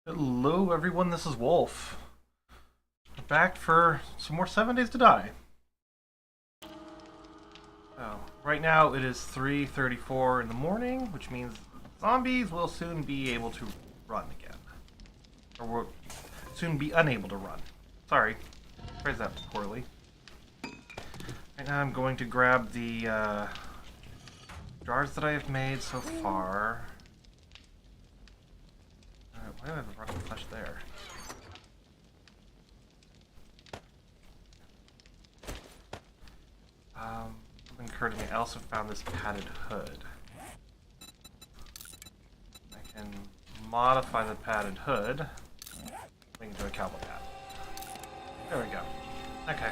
Hello everyone, this is Wolf. We're back for some more 7 Days to Die. So, right now it is 3:34 in the morning, which means zombies will soon be able to run again. Or will soon be unable to run. Sorry, phrase that poorly. Right now I'm going to grab the jars that I have made so far. Why do I have a rotten flesh there? Something occurred to me. I also found this padded hood. I can modify the padded hood. Make it into a cowboy hat. There we go. Okay.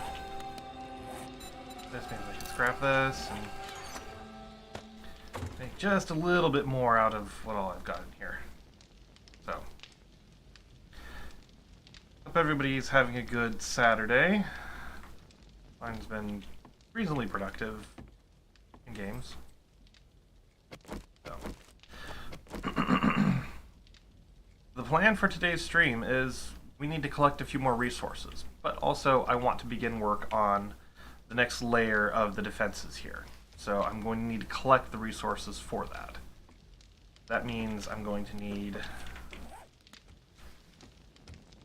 This means I can scrap this and make just a little bit more out of what all I've got in here. So, hope everybody's having a good Saturday. Mine's been reasonably productive in games. So. The plan for today's stream is we need to collect a few more resources, but also I want to begin work on the next layer of the defenses here. So I'm going to need to collect the resources for that. That means I'm going to need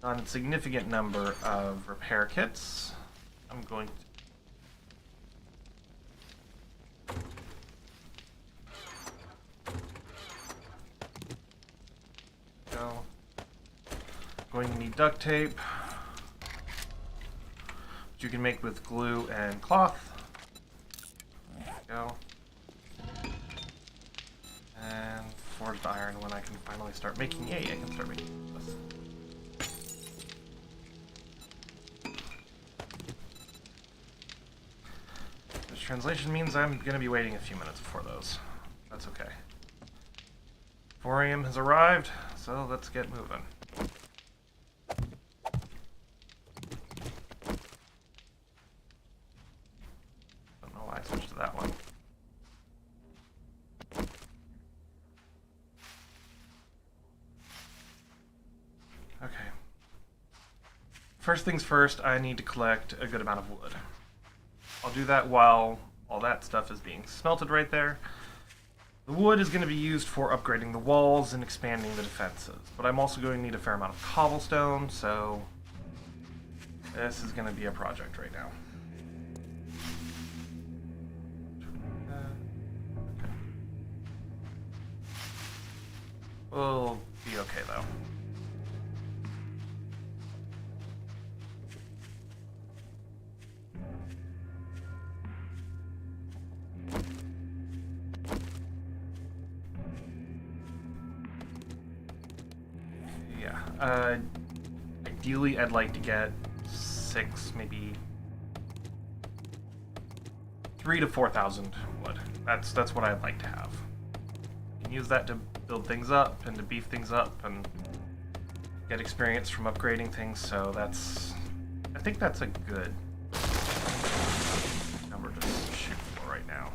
a significant number of repair kits. I'm going to going to need duct tape, which you can make with glue and cloth. There we go. And forged iron when I can finally start making. Yay, I can start making this. Which translation means I'm going to be waiting a few minutes before those. That's okay. 4 a.m. has arrived, so let's get moving. Don't know why I switched to that one. Okay. First things first, I need to collect a good amount of wood. I'll do that while all that stuff is being smelted right there. The wood is going to be used for upgrading the walls and expanding the defenses, but I'm also going to need a fair amount of cobblestone, so this is going to be a project right now. Okay. We'll be okay though. Ideally, I'd like to get 6, maybe 3 to 4,000 wood. That's what I'd like to have. You can use that to build things up and to beef things up and get experience from upgrading things. So I think that's a good number to shoot for right now.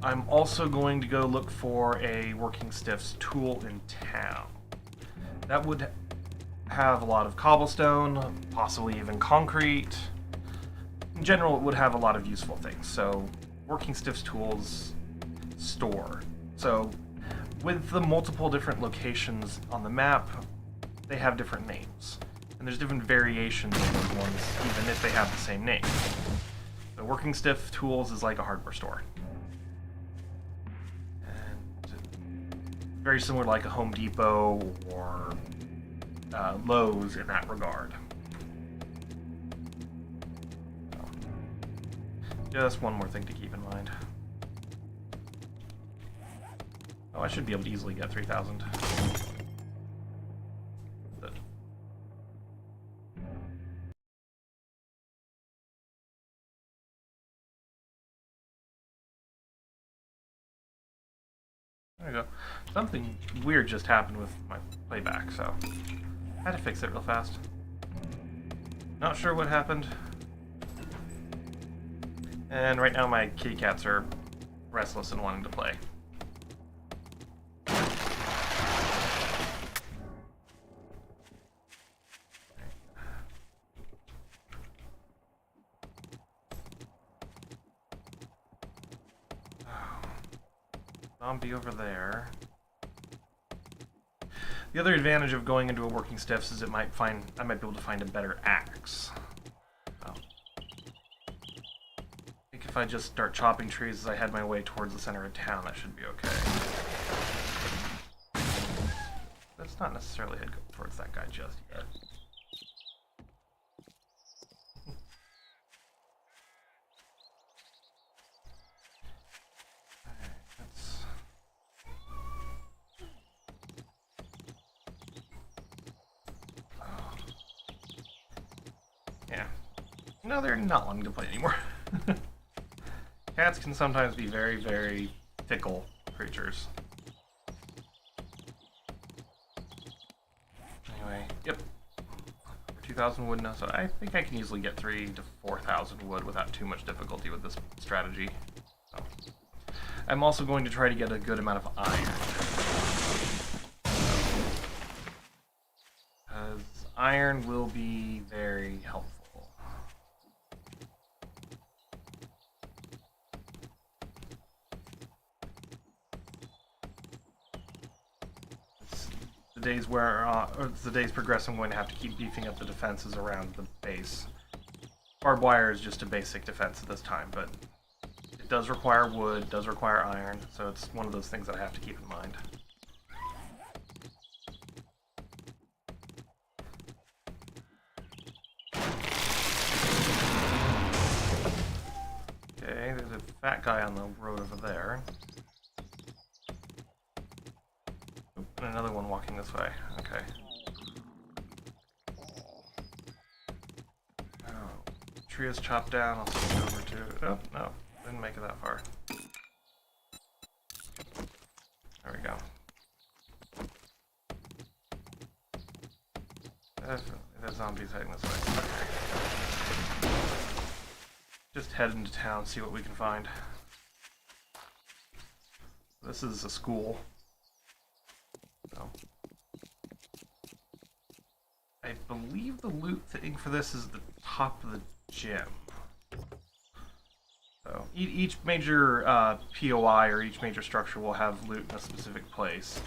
I'm also going to go look for a working stiffs tool in town. That would have a lot of cobblestone, possibly even concrete. In general, it would have a lot of useful things. So, working stiffs tools store. So, with the multiple different locations on the map, they have different names. And there's different variations of those ones, even if they have the same name. So, working stiff tools is like a hardware store. Very similar to like a Home Depot or Lowe's in that regard. So, just one more thing to keep in mind. Oh, I should be able to easily get 3,000. There you go. Something weird just happened with my playback, so I had to fix it real fast. Not sure what happened. And right now my kitty cats are restless and wanting to play. Zombie over there. The other advantage of going into a working stiffs is I might be able to find a better axe. So, I think if I just start chopping trees as I head my way towards the center of town, that should be okay. Let's not necessarily head towards that guy just yet. No, they're not wanting to play anymore. Cats can sometimes be very, very fickle creatures. Anyway, yep. 2,000 wood now, so I think I can easily get 3,000 to 4,000 wood without too much difficulty with this strategy. So, I'm also going to try to get a good amount of iron. Because iron will be very helpful. As the days progress, I'm going to have to keep beefing up the defenses around the base. Barbed wire is just a basic defense at this time, but it does require wood, does require iron, so it's one of those things that I have to keep in mind. Okay, there's a fat guy on the road over there. And another one walking this way. Okay. Oh, tree is chopped down. I'll switch over to... Oh, no. Didn't make it that far. There we go. Definitely. The zombie's heading this way. Okay. Just head into town, see what we can find. This is a school. So, I believe the loot thing for this is the top of the gym. So each major POI or each major structure will have loot in a specific place.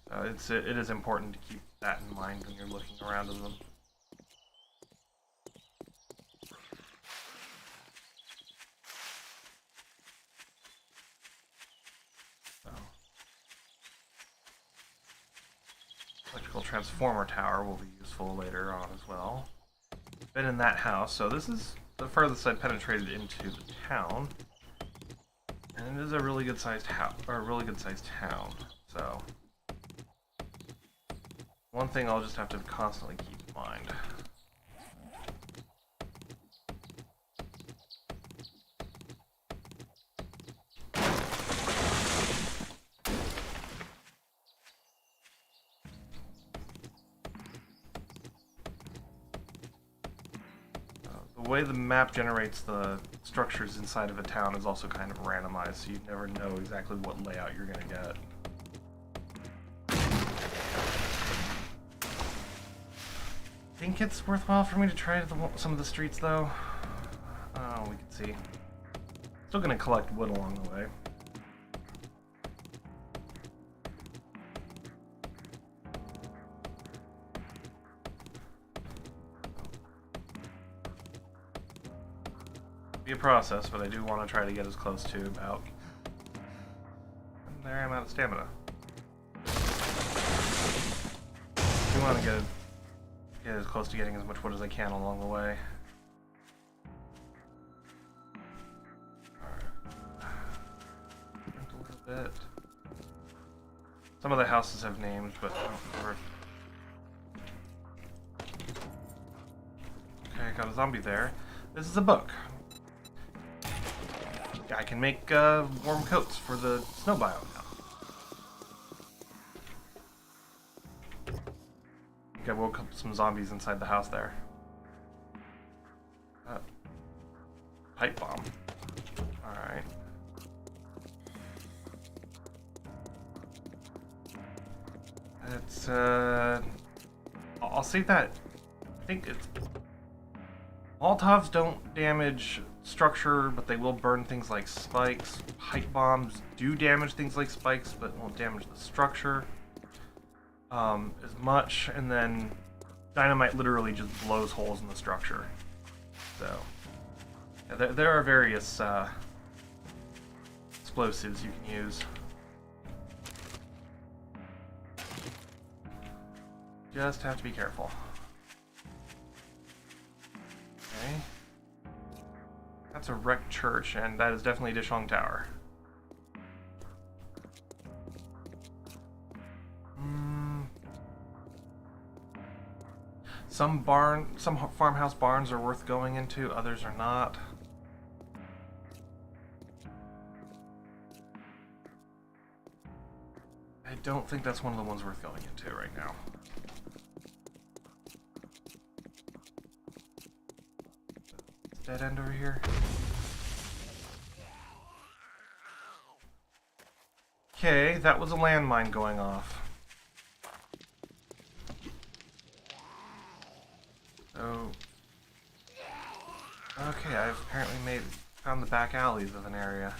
So it is important to keep that in mind when you're looking around in them. Electrical transformer tower will be useful later on as well. Been in that house, so this is the furthest I've penetrated into the town, and it is a really good sized house, or a really good sized town. So one thing I'll just have to constantly keep in mind. The way the map generates the structures inside of a town is also kind of randomized, so you never know exactly what layout you're going to get. I think it's worthwhile for me to try some of the streets, though. Oh, we can see. Still going to collect wood along the way. Be a process, but I do want to try to get as close to about... And there I'm out of stamina. I do want to get as close to getting as much wood as I can along the way. A little bit. Some of the houses have names, but I don't remember. Okay, got a zombie there. This is a book. I can make warm coats for the snow biome now. I think I woke up some zombies inside the house there. pipe bomb. Alright. It's, I'll save that. I think it's... Molotovs don't damage structure, but they will burn things like spikes. Pipe bombs do damage things like spikes, but won't damage the structure as much. And then dynamite literally just blows holes in the structure. So, yeah, there are various explosives you can use. Just have to be careful. Okay. That's a wrecked church, and that is definitely Dishong Tower. Some farmhouse barns are worth going into, others are not. I don't think that's one of the ones worth going into right now. Dead end over here. Okay, that was a landmine going off. So, okay, I've apparently found the back alleys of an area.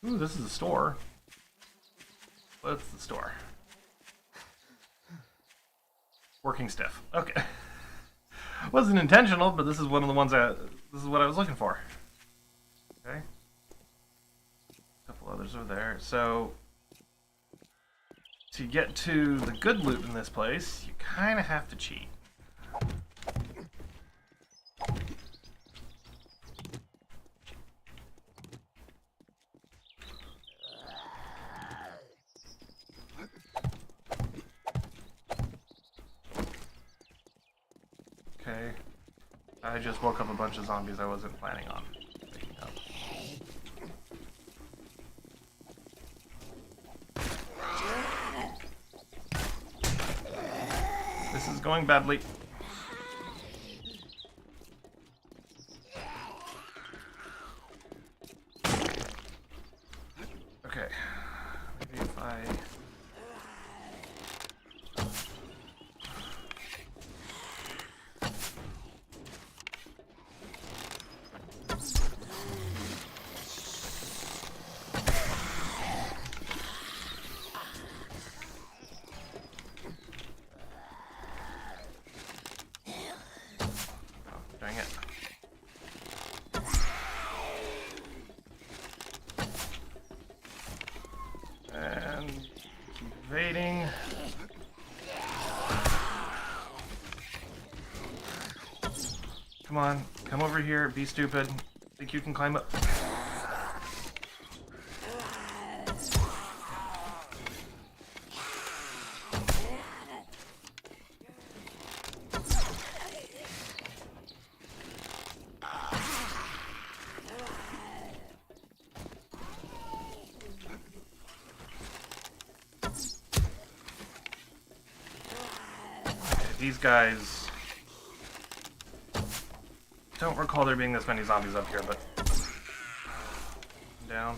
Ooh, this is a store. What's the store? Working stiff. Okay. Wasn't intentional, but this is one of the ones this is what I was looking for. Okay. A couple others over there. So, to get to the good loot in this place, you kind of have to cheat. Okay. I just woke up a bunch of zombies I wasn't planning on picking up. This is going badly. Okay. Maybe if I... Dang it. And keep evading. Come on, come over here, be stupid. Think you can climb up? These guys... Don't recall there being this many zombies up here, but... Down.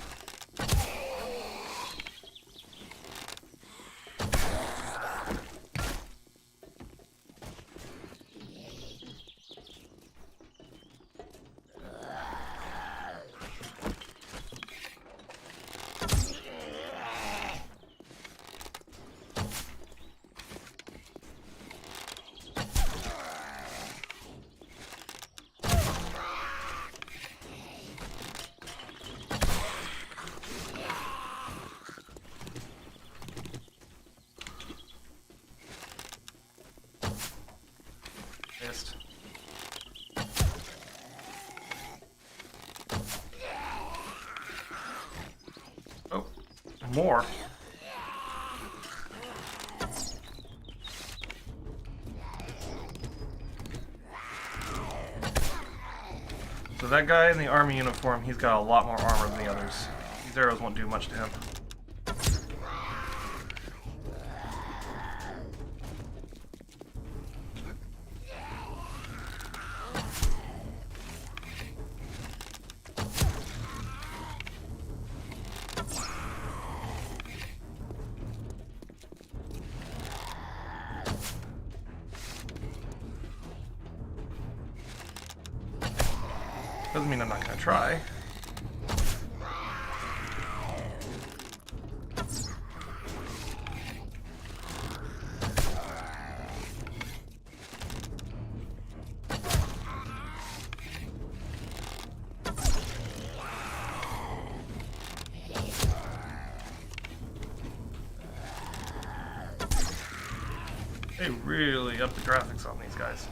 Missed. Oh, more. So that guy in the army uniform, he's got a lot more armor than the others. These arrows won't do much to him. Doesn't mean I'm not gonna try. They really upped the graphics on these guys.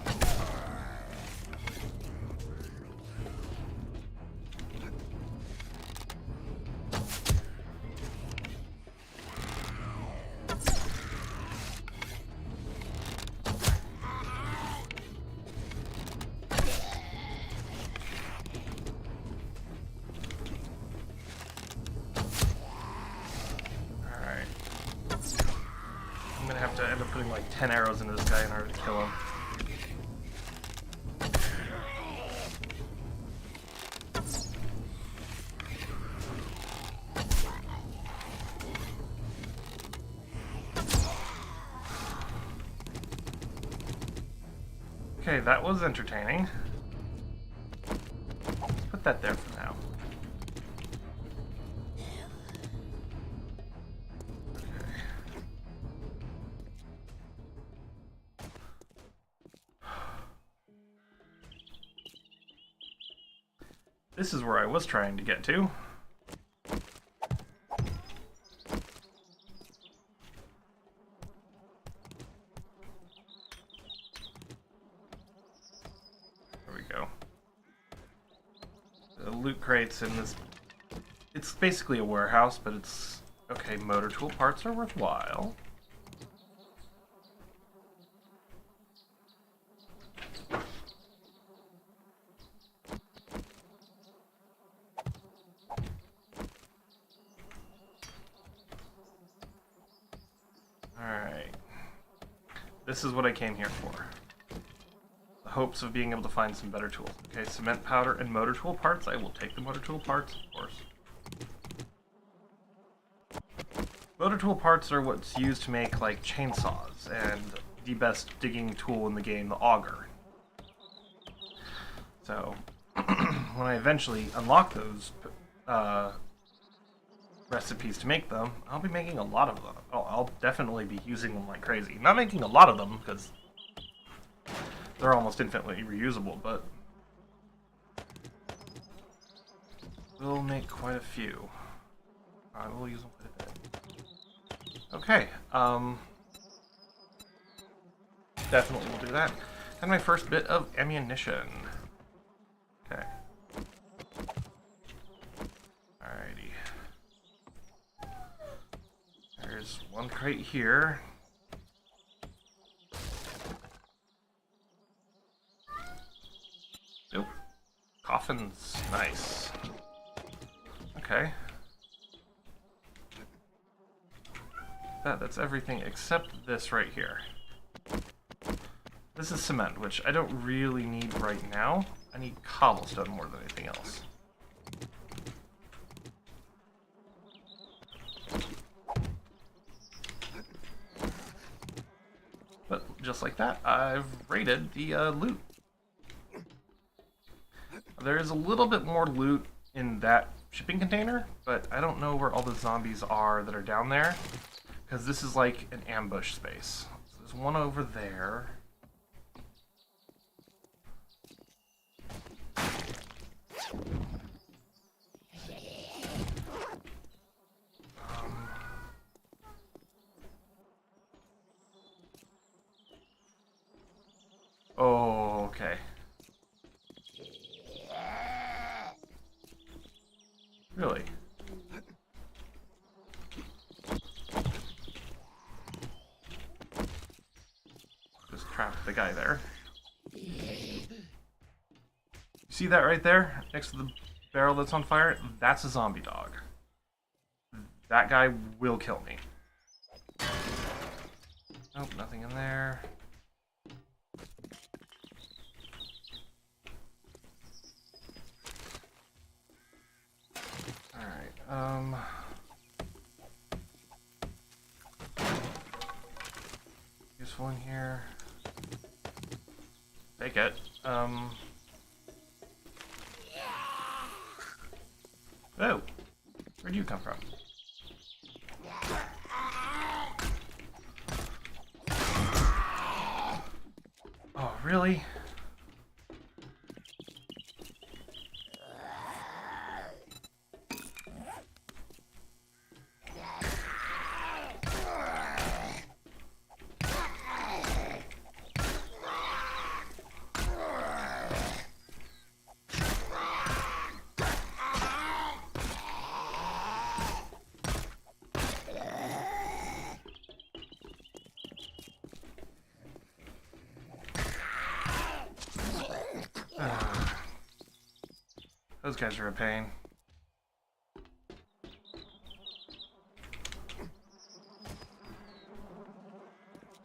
Have to end up putting like 10 arrows into this guy in order to kill him. Okay, that was entertaining. Let's put that there for now. This is where I was trying to get to. There we go. The loot crates in this... It's basically a warehouse, but it's... Okay, motor tool parts are worthwhile. Alright. This is what I came here for. The hopes of being able to find some better tools. Okay, cement powder and motor tool parts. I will take the motor tool parts, of course. Motor tool parts are what's used to make, like, chainsaws, and the best digging tool in the game, the auger. So, when I eventually unlock those recipes to make them, I'll be making a lot of them. I'll definitely be using them like crazy. Not making a lot of them, because they're almost infinitely reusable, but we'll make quite a few. I will use them quite a bit. Okay, definitely will do that. And my first bit of ammunition. Okay. Alrighty. There's one crate here. Nope. Coffins. Nice. Okay. That's everything except this right here. This is cement, which I don't really need right now. I need cobblestone more than anything else. But just like that, I've raided the loot. There is a little bit more loot in that shipping container, but I don't know where all the zombies are that are down there, because this is like an ambush space. So there's one over there. Oh, okay. Really? Just trap the guy there. You see that right there? Next to the barrel that's on fire? That's a zombie dog. That guy will kill me. Nope, nothing in there. Alright, useful in here. Take it. Oh, where'd you come from? Oh, really? Those guys are a pain.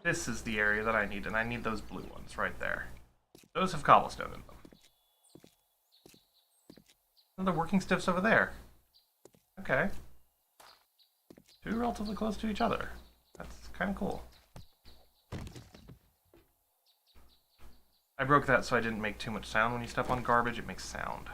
This is the area that I need, and I need those blue ones right there. Those have cobblestone in them. And the working stiffs over there. Okay. Two relatively close to each other. That's kind of cool. I broke that so I didn't make too much sound when you step on garbage. It makes sound.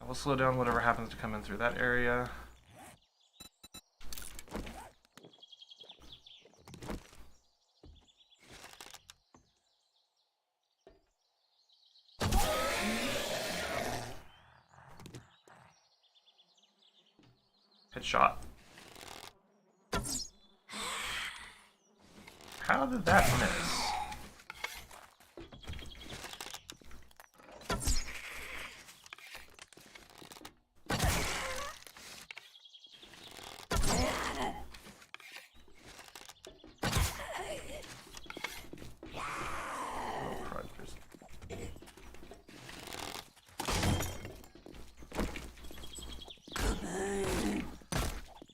I will slow down whatever happens to come in through that area. Headshot. How did that miss?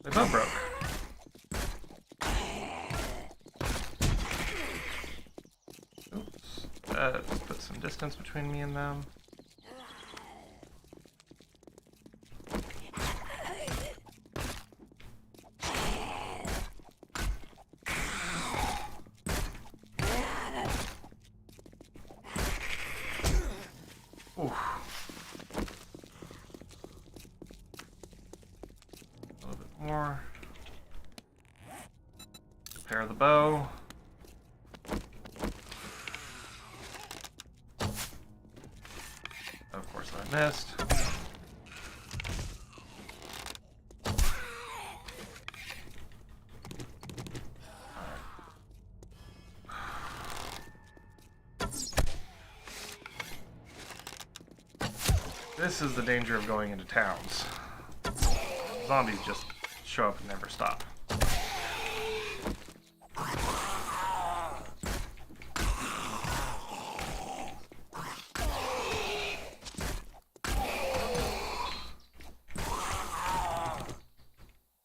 They both broke. Oops. Let's put some distance between me and them. Oof. A little bit more. Repair the bow. Of course I missed. This is the danger of going into towns. Zombies just show up and never stop.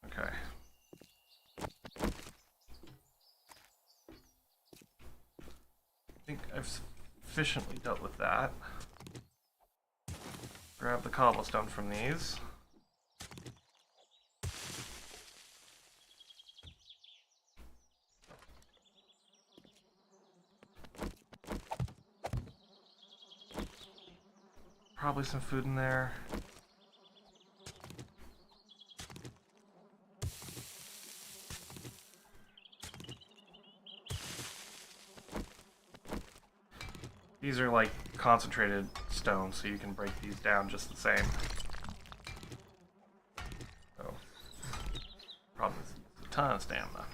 Okay. I think I've sufficiently dealt with that. Grab the cobblestone from these. Probably some food in there. These are like concentrated stone, so you can break these down just the same. So, probably a ton of stamina.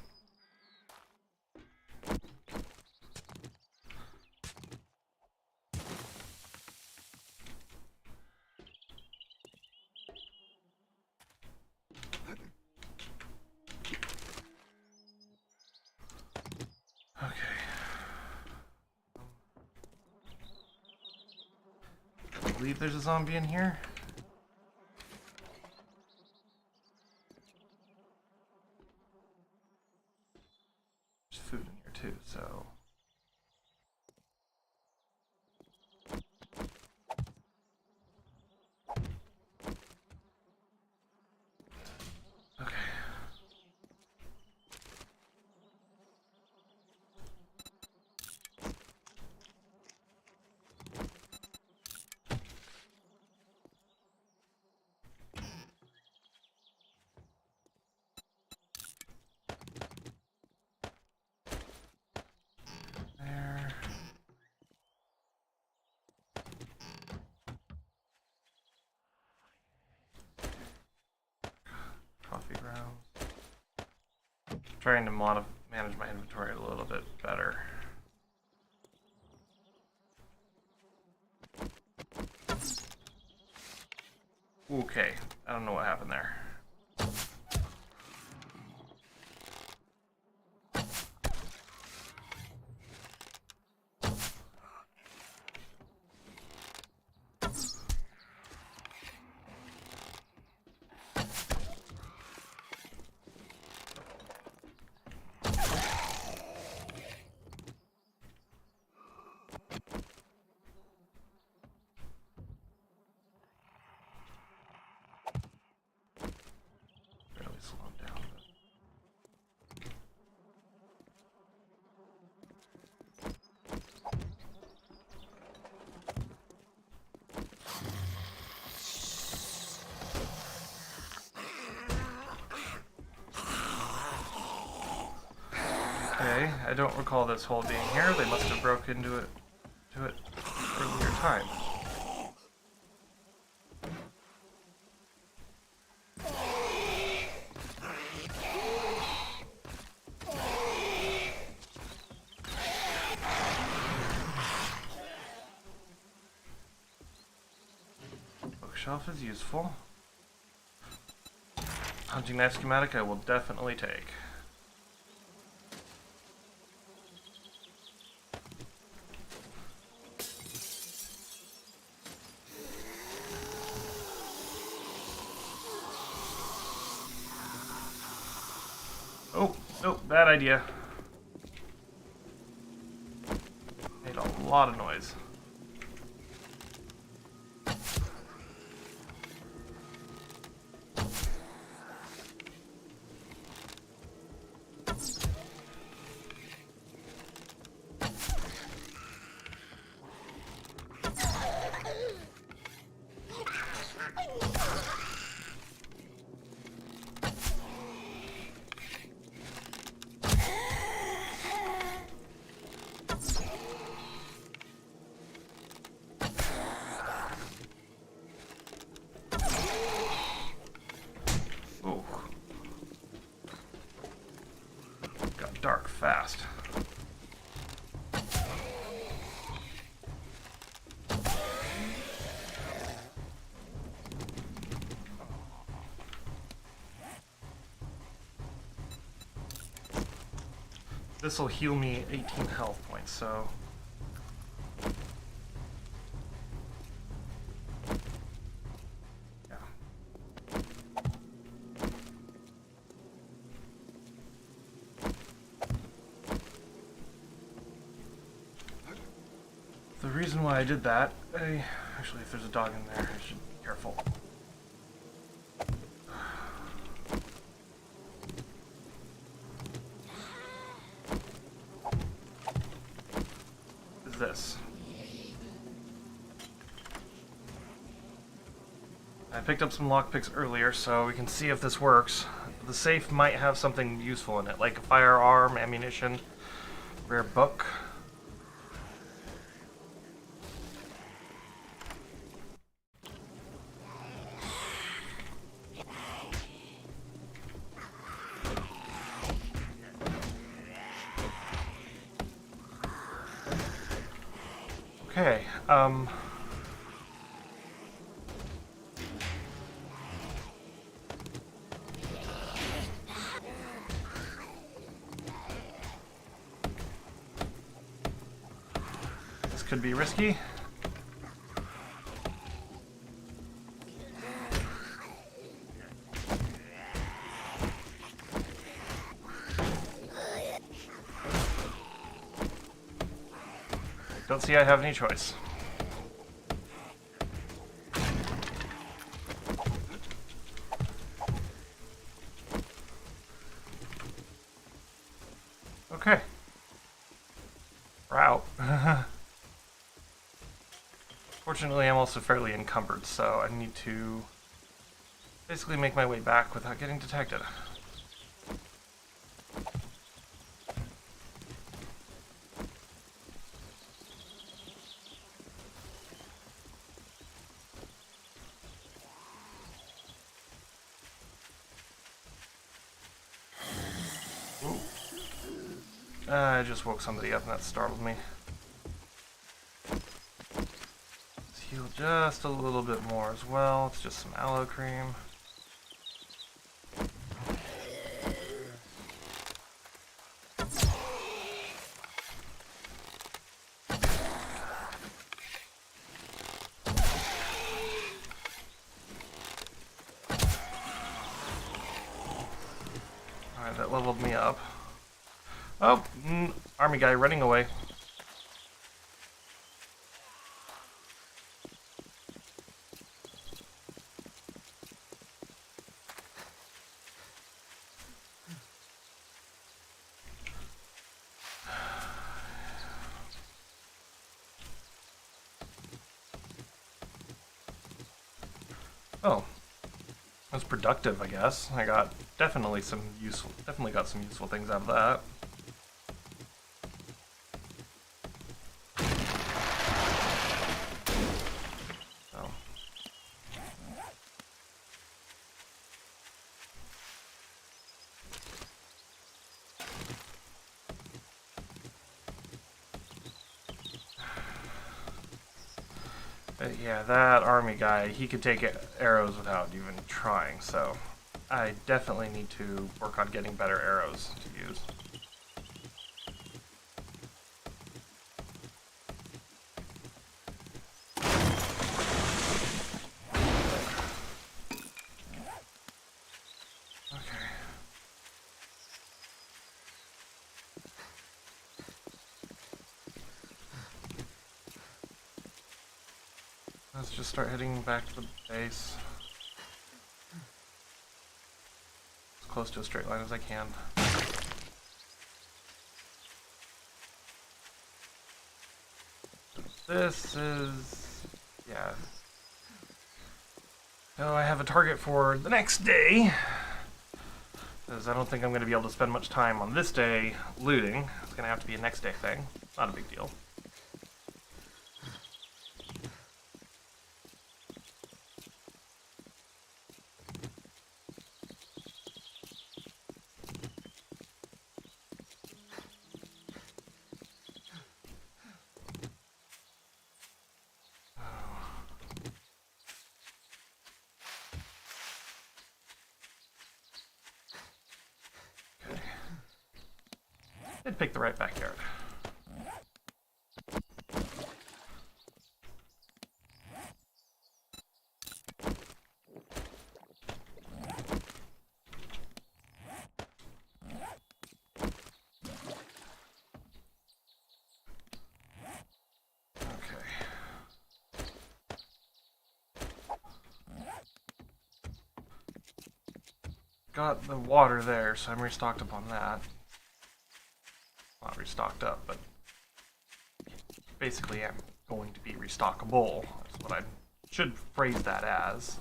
Okay. I believe there's a zombie in here. There's food in here too, so... Okay. trying to manage my inventory a little bit better. Okay, I don't know what happened there. Barely slowed down, okay, I don't recall this hole being here. They must have broken into it earlier time. Bookshelf is useful. Hunting knife schematic I will definitely take. Oh, nope, bad idea. Made a lot of noise. Dark fast. This will heal me 18 health points, so the reason why I did that, actually if there's a dog in there, I should be careful. What is this? I picked up some lockpicks earlier, so we can see if this works. The safe might have something useful in it, like a firearm, ammunition, rare book. Okay, this could be risky. Don't see I have any choice. Okay. We're out. Fortunately, I'm also fairly encumbered, so I need to basically make my way back without getting detected. Ooh. I just woke somebody up and that startled me. Let's heal just a little bit more as well. It's just some aloe cream. Alright, that leveled me up. Oh, army guy running away. Oh, that was productive, I guess. I got definitely got some useful things out of that. So. But yeah, that army guy, he could take arrows without even trying, so I definitely need to work on getting better arrows to use. Okay. Let's just start heading back to the base. As close to a straight line as I can. This is... yeah. So I have a target for the next day. Because I don't think I'm going to be able to spend much time on this day looting. It's going to have to be a next day thing. Not a big deal. Did pick the right backyard. Okay. Got the water there, so I'm restocked up on that. Not restocked up, but basically I'm going to be restockable. That's what I should phrase that as.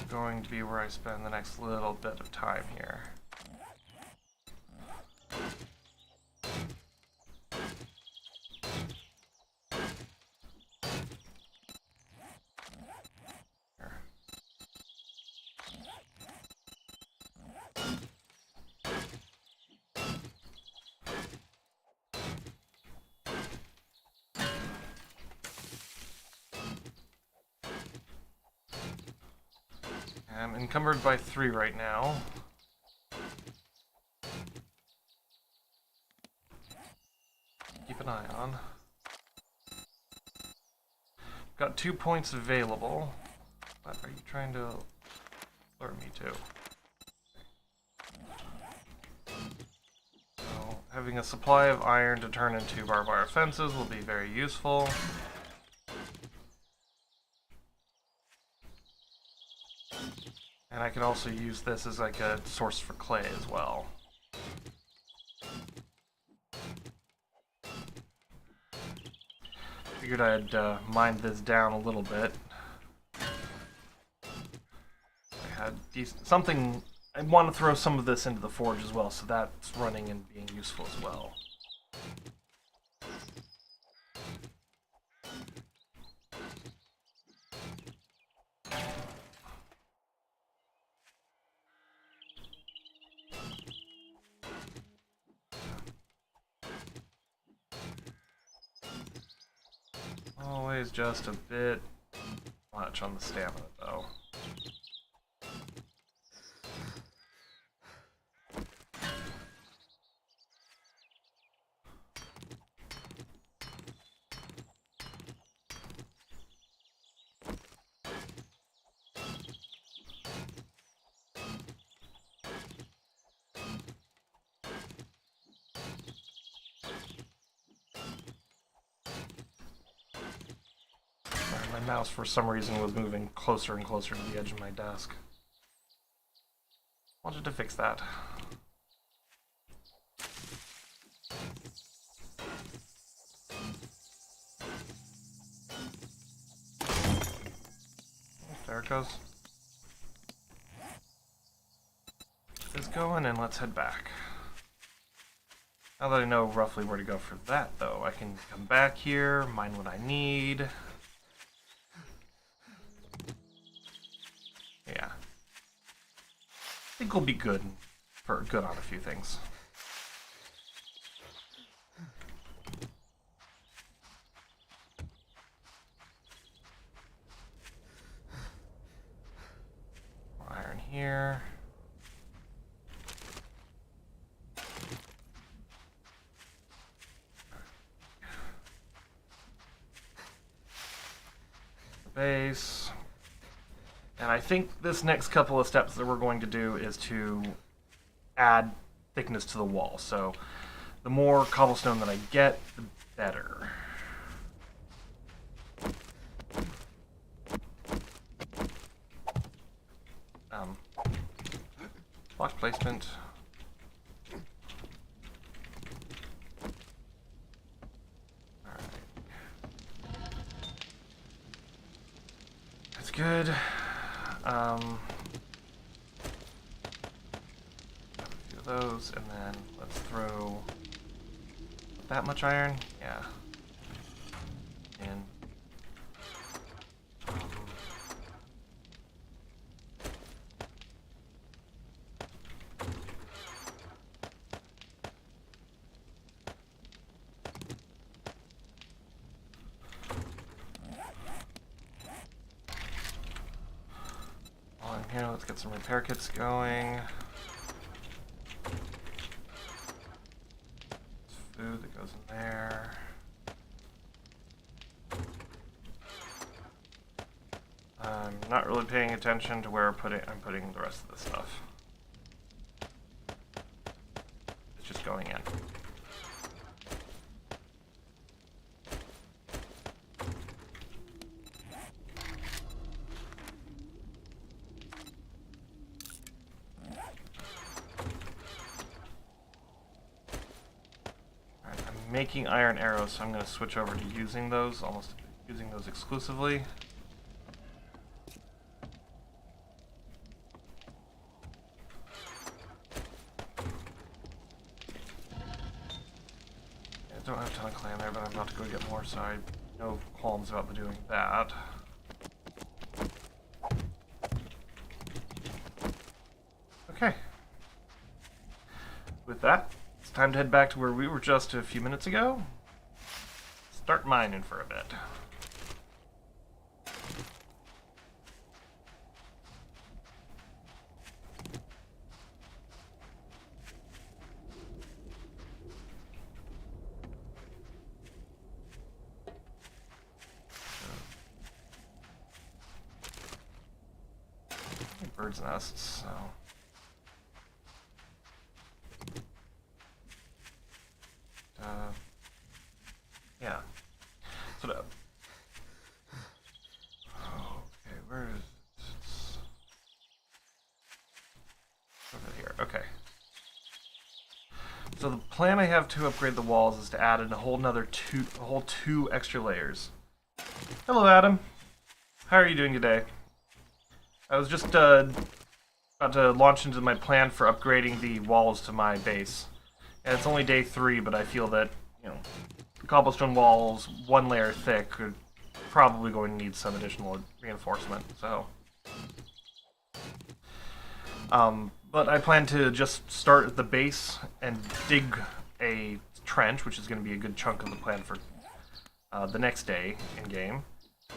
Going to be where I spend the next little bit of time here. I'm encumbered by 3 right now. Keep an eye on. Got 2 points available. What are you trying to lure me to? So, having a supply of iron to turn into barbed wire fences will be very useful. And I can also use this as like a source for clay as well. Figured I'd mine this down a little bit. had something. I want to throw some of this into the forge as well, so that's running and being useful as well. Always just a bit much on the stamina, though. My mouse, for some reason, was moving closer and closer to the edge of my desk. Wanted to fix that. There it goes. It's going, and let's head back. Now that I know roughly where to go for that, though, I can come back here, mine what I need. Yeah. I think we'll be good on a few things. More iron here. Base. And I think this next couple of steps that we're going to do is to add thickness to the wall. So the more cobblestone that I get, the better. Block placement. That's good. A few of those, and then let's throw that much iron. Yeah. And on here, let's get some repair kits going. Food that goes in there. I'm not really paying attention to where I'm putting the rest of the stuff. It's just going in. Making iron arrows, so I'm going to switch over to using those exclusively. I don't have a ton of clay in there, but I'm about to go get more, so I have no qualms about doing that. Okay. With that, it's time to head back to where we were just a few minutes ago. Start mining for a bit. Bird's nests, so... yeah. So, okay, where is it? Over here, okay. So the plan I have to upgrade the walls is to add in a whole two extra layers. Hello, Adam. How are you doing today? I was just About to launch into my plan for upgrading the walls to my base. And it's only day 3, but I feel that, you know, cobblestone walls, 1 layer thick, are probably going to need some additional reinforcement, so... but I plan to just start at the base and dig a trench, which is going to be a good chunk of the plan for the next day in-game.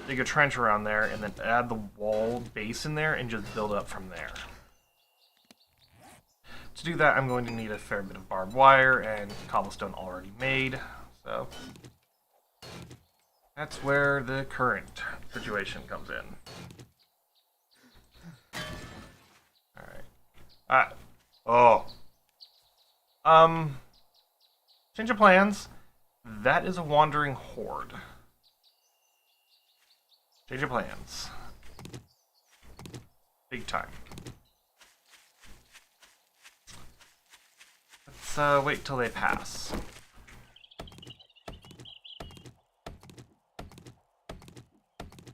Dig a trench around there, and then add the wall base in there, and just build up from there. To do that, I'm going to need a fair bit of barbed wire and cobblestone already made, so that's where the current situation comes in. Alright. Change of plans. That is a wandering horde. Change of plans. Big time. Let's wait till they pass.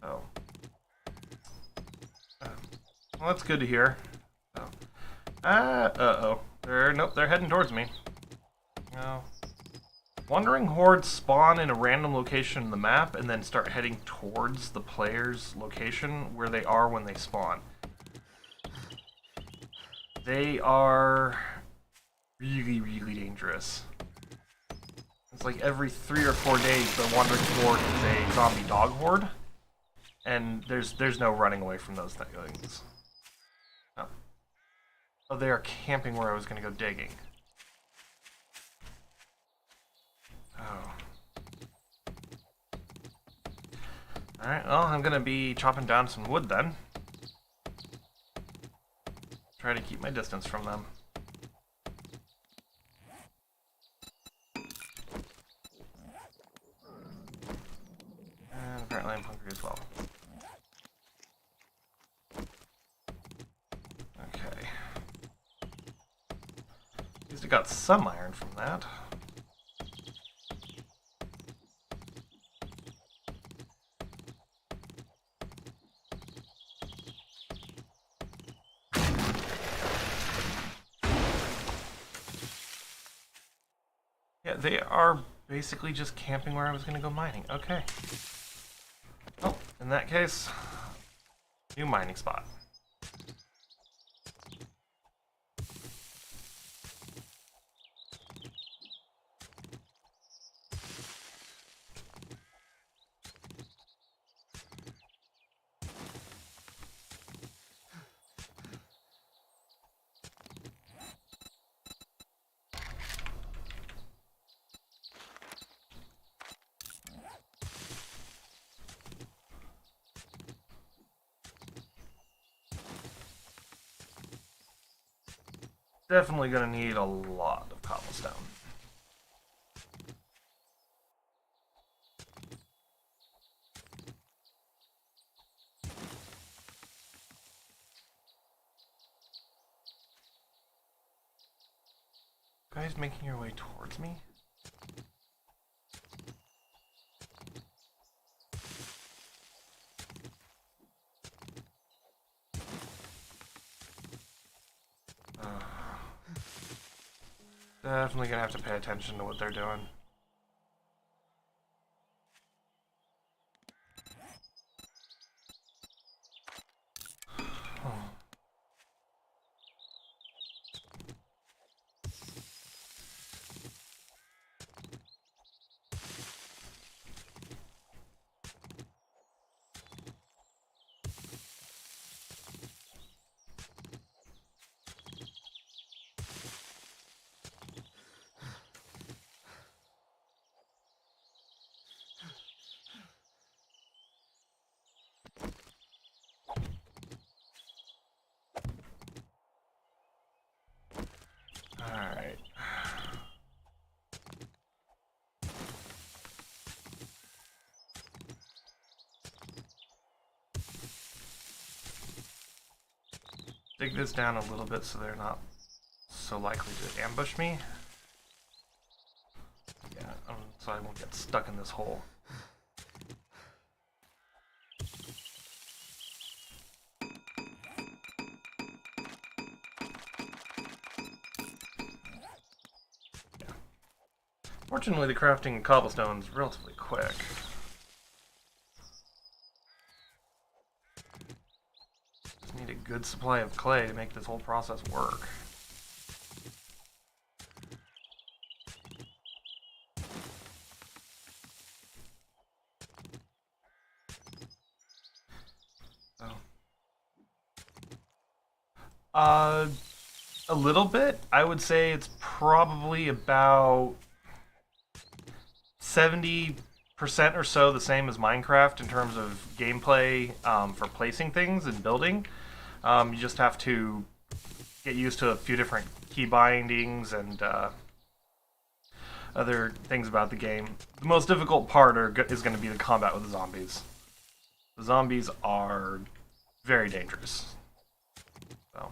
Oh. Well, that's good to hear. Oh. Uh-oh. They're heading towards me. No. Wandering hordes spawn in a random location in the map and then start heading towards the player's location where they are when they spawn. They are really, really dangerous. It's like every 3 or 4 days the wandering horde is a zombie dog horde, and there's no running away from those things. Oh, oh, they are camping where I was going to go digging. Oh. Alright, well, I'm going to be chopping down some wood then. Try to keep my distance from them. And apparently I'm hungry as well. Okay. At least I got some iron from that. Yeah, they are basically just camping where I was going to go mining. Okay. Oh, in that case, new mining spot. Definitely gonna need a lot of cobblestone. Guys making your way towards me? Definitely gonna have to pay attention to what they're doing. Alright. Dig this down a little bit so they're not so likely to ambush me. Yeah, so I won't get stuck in this hole. Fortunately, the crafting cobblestone is relatively quick. Just need a good supply of clay to make this whole process work. A little bit. I would say it's probably about 70% or so the same as Minecraft in terms of gameplay for placing things and building. You just have to get used to a few different key bindings and other things about the game. The most difficult part is going to be the combat with the zombies. The zombies are very dangerous. So.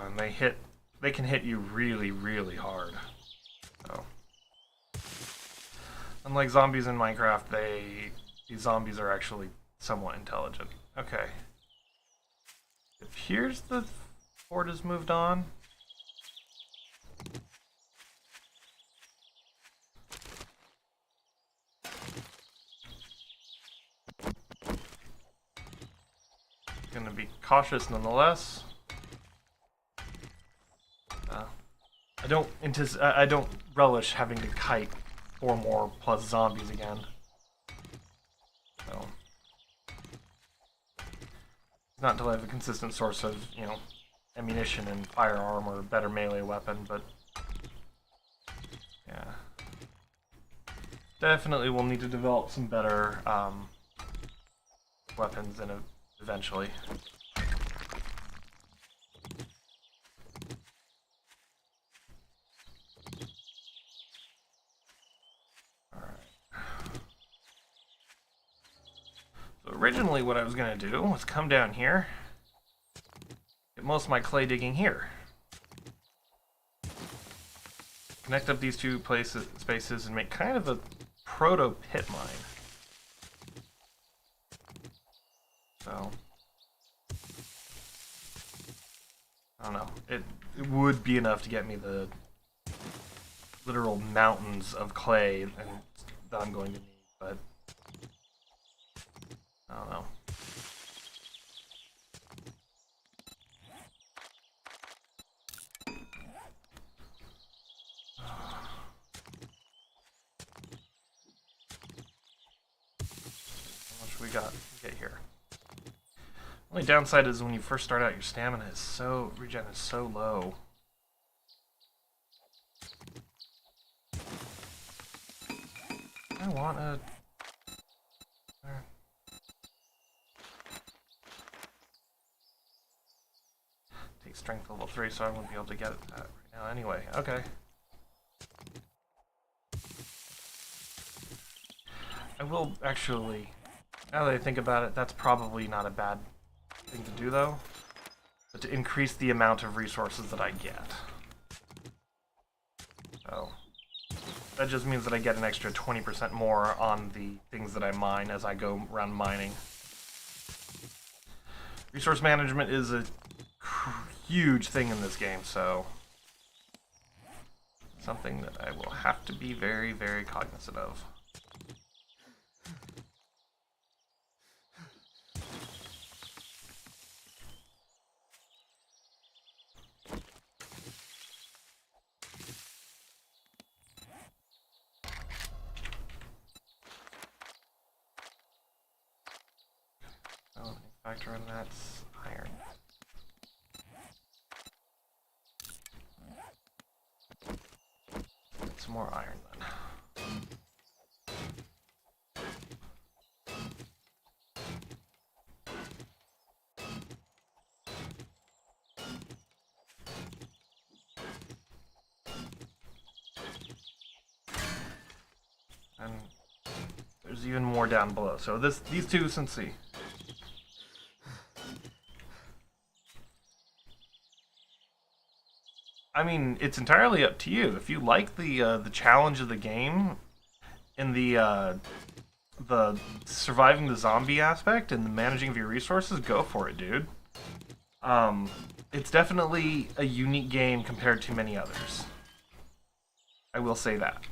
And they can hit you really, really hard. So, unlike zombies in Minecraft, these zombies are actually somewhat intelligent. Okay. It appears the horde has moved on. Gonna be cautious nonetheless. I don't relish having to kite 4 more plus zombies again. So, it's not until I have a consistent source of, ammunition and firearm or a better melee weapon, but yeah. Definitely we'll need to develop some better weapons eventually. Originally what I was going to do was come down here, get most of my clay digging here. Connect up these two spaces and make kind of a proto-pit mine. So, I don't know. It would be enough to get me the literal mountains of clay that I'm going to need, but I don't know. How much we got? Get here. Only downside is when you first start out, your stamina is regen is so low. I want a. Take strength level 3, so I won't be able to get it right now anyway. Okay. I will actually, now that I think about it, that's probably not a bad thing to do though, but to increase the amount of resources that I get. So that just means that I get an extra 20% more on the things that I mine as I go around mining. Resource management is a huge thing in this game, so something that I will have to be very, very cognizant of. Factor in that's iron. Get some more iron then. And there's even more down below. So these two, let's see. I mean, it's entirely up to you. If you like the challenge of the game, in the surviving the zombie aspect and the managing of your resources, go for it, dude. It's definitely a unique game compared to many others. I will say that.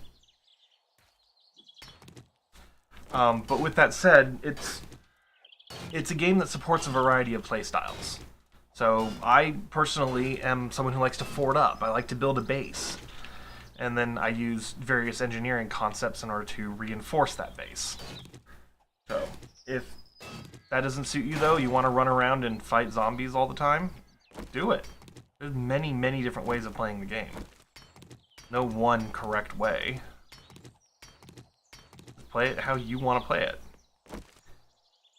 But with that said, it's a game that supports a variety of playstyles. So I personally am someone who likes to fort up. I like to build a base. And then I use various engineering concepts in order to reinforce that base. So if that doesn't suit you though, you want to run around and fight zombies all the time, do it. There's many, many different ways of playing the game. No one correct way. Play it how you want to play it.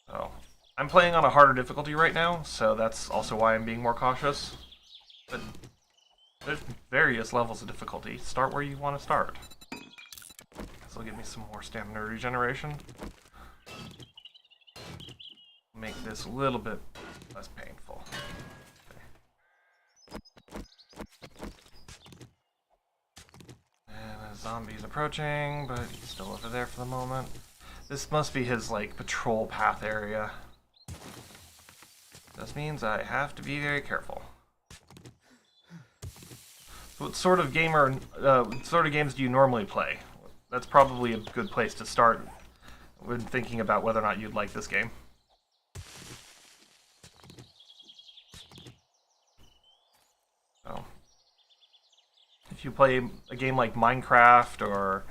So, I'm playing on a harder difficulty right now, so that's also why I'm being more cautious. But there's various levels of difficulty. Start where you want to start. This will give me some more stamina regeneration. Make this a little bit less painful. Okay. And the zombie's approaching, but he's still over there for the moment. This must be his, like, patrol path area. This means I have to be very careful. So what sort of games do you normally play? That's probably a good place to start when thinking about whether or not you'd like this game. So, if you play a game like Minecraft or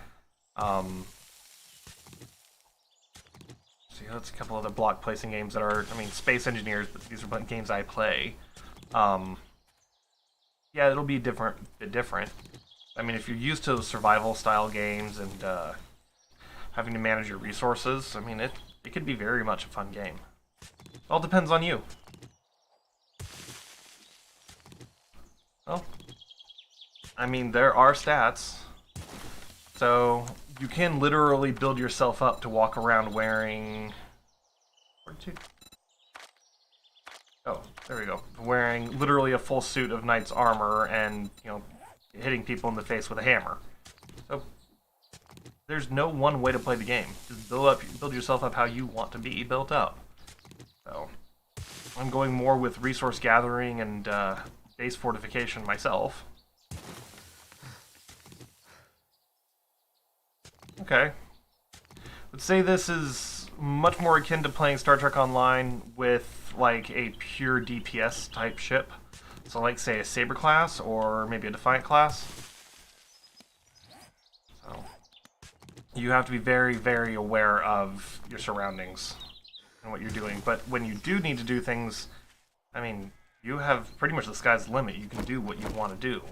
see, that's a couple other block placing games that are, I mean, Space Engineers, but these are games I play. Yeah, it'll be a bit different. I mean, if you're used to survival style games and having to manage your resources, I mean, it could be very much a fun game. It all depends on you. Well, I mean, there are stats. So, you can literally build yourself up to walk around wearing... Oh, there we go. Wearing literally a full suit of knight's armor and, you know, hitting people in the face with a hammer. So, there's no one way to play the game. Just build yourself up how you want to be built up. So, I'm going more with resource gathering and base fortification myself. Okay. Let's say this is much more akin to playing Star Trek Online with, like, a pure DPS type ship. So, like, say, a Saber class or maybe a Defiant class. So, you have to be very, very aware of your surroundings and what you're doing. But when you do need to do things, I mean, you have pretty much the sky's the limit. You can do what you want to do.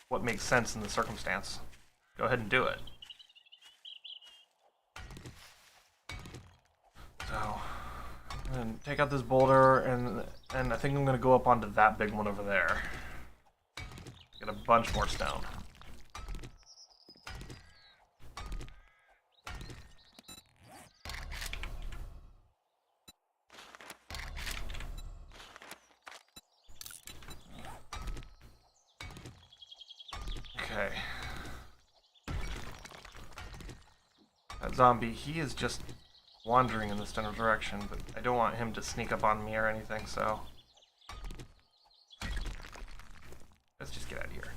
What makes sense in the circumstance. Go ahead and do it. So, I'm going to take out this boulder, and I think I'm going to go up onto that big one over there. Get a bunch more stone. Okay. That zombie, he is just wandering in this general direction, but I don't want him to sneak up on me or anything, so... Let's just get out of here.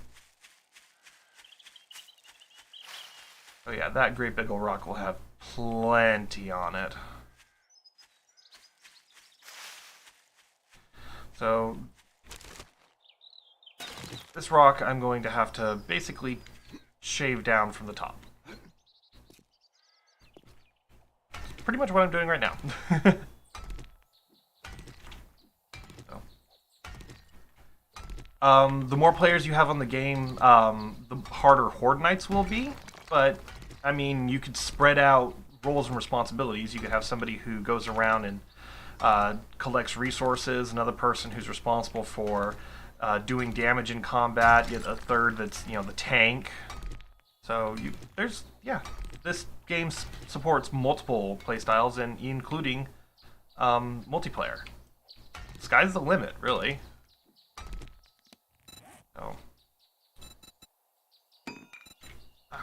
Oh yeah, that great big ol' rock will have plenty on it. So... this rock I'm going to have to basically shave down from the top. Pretty much what I'm doing right now. So. The more players you have on the game, the harder Horde Knights will be. But, I mean, you could spread out roles and responsibilities. You could have somebody who goes around and collects resources, another person who's responsible for doing damage in combat, yet a third that's, you know, the tank. So, this game supports multiple playstyles, and including multiplayer. Sky's the limit, really. So.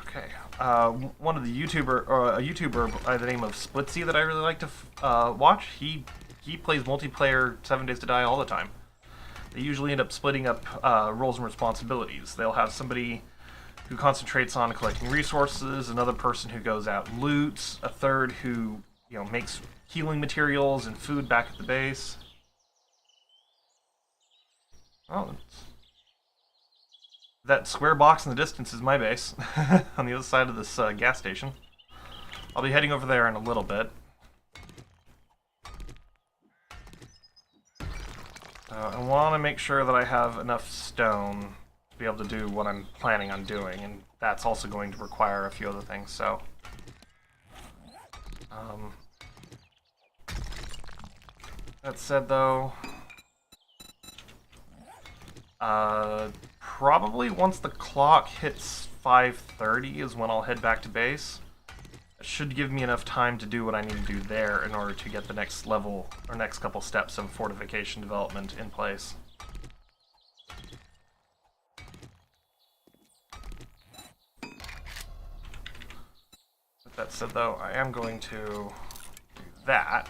Okay, one of the a YouTuber by the name of Splitsy that I really like to watch. He plays multiplayer 7 Days to Die all the time. They usually end up splitting up roles and responsibilities. They'll have somebody who concentrates on collecting resources, another person who goes out and loots, a third who makes healing materials and food back at the base. Oh, that square box in the distance is my base on the other side of this gas station. I'll be heading over there in a little bit. I want to make sure that I have enough stone to be able to do what I'm planning on doing, and that's also going to require a few other things, so... that said, though... probably once the clock hits 5:30 is when I'll head back to base. It should give me enough time to do what I need to do there in order to get the next level, or next couple steps of fortification development in place. With that said, though, I am going to do that,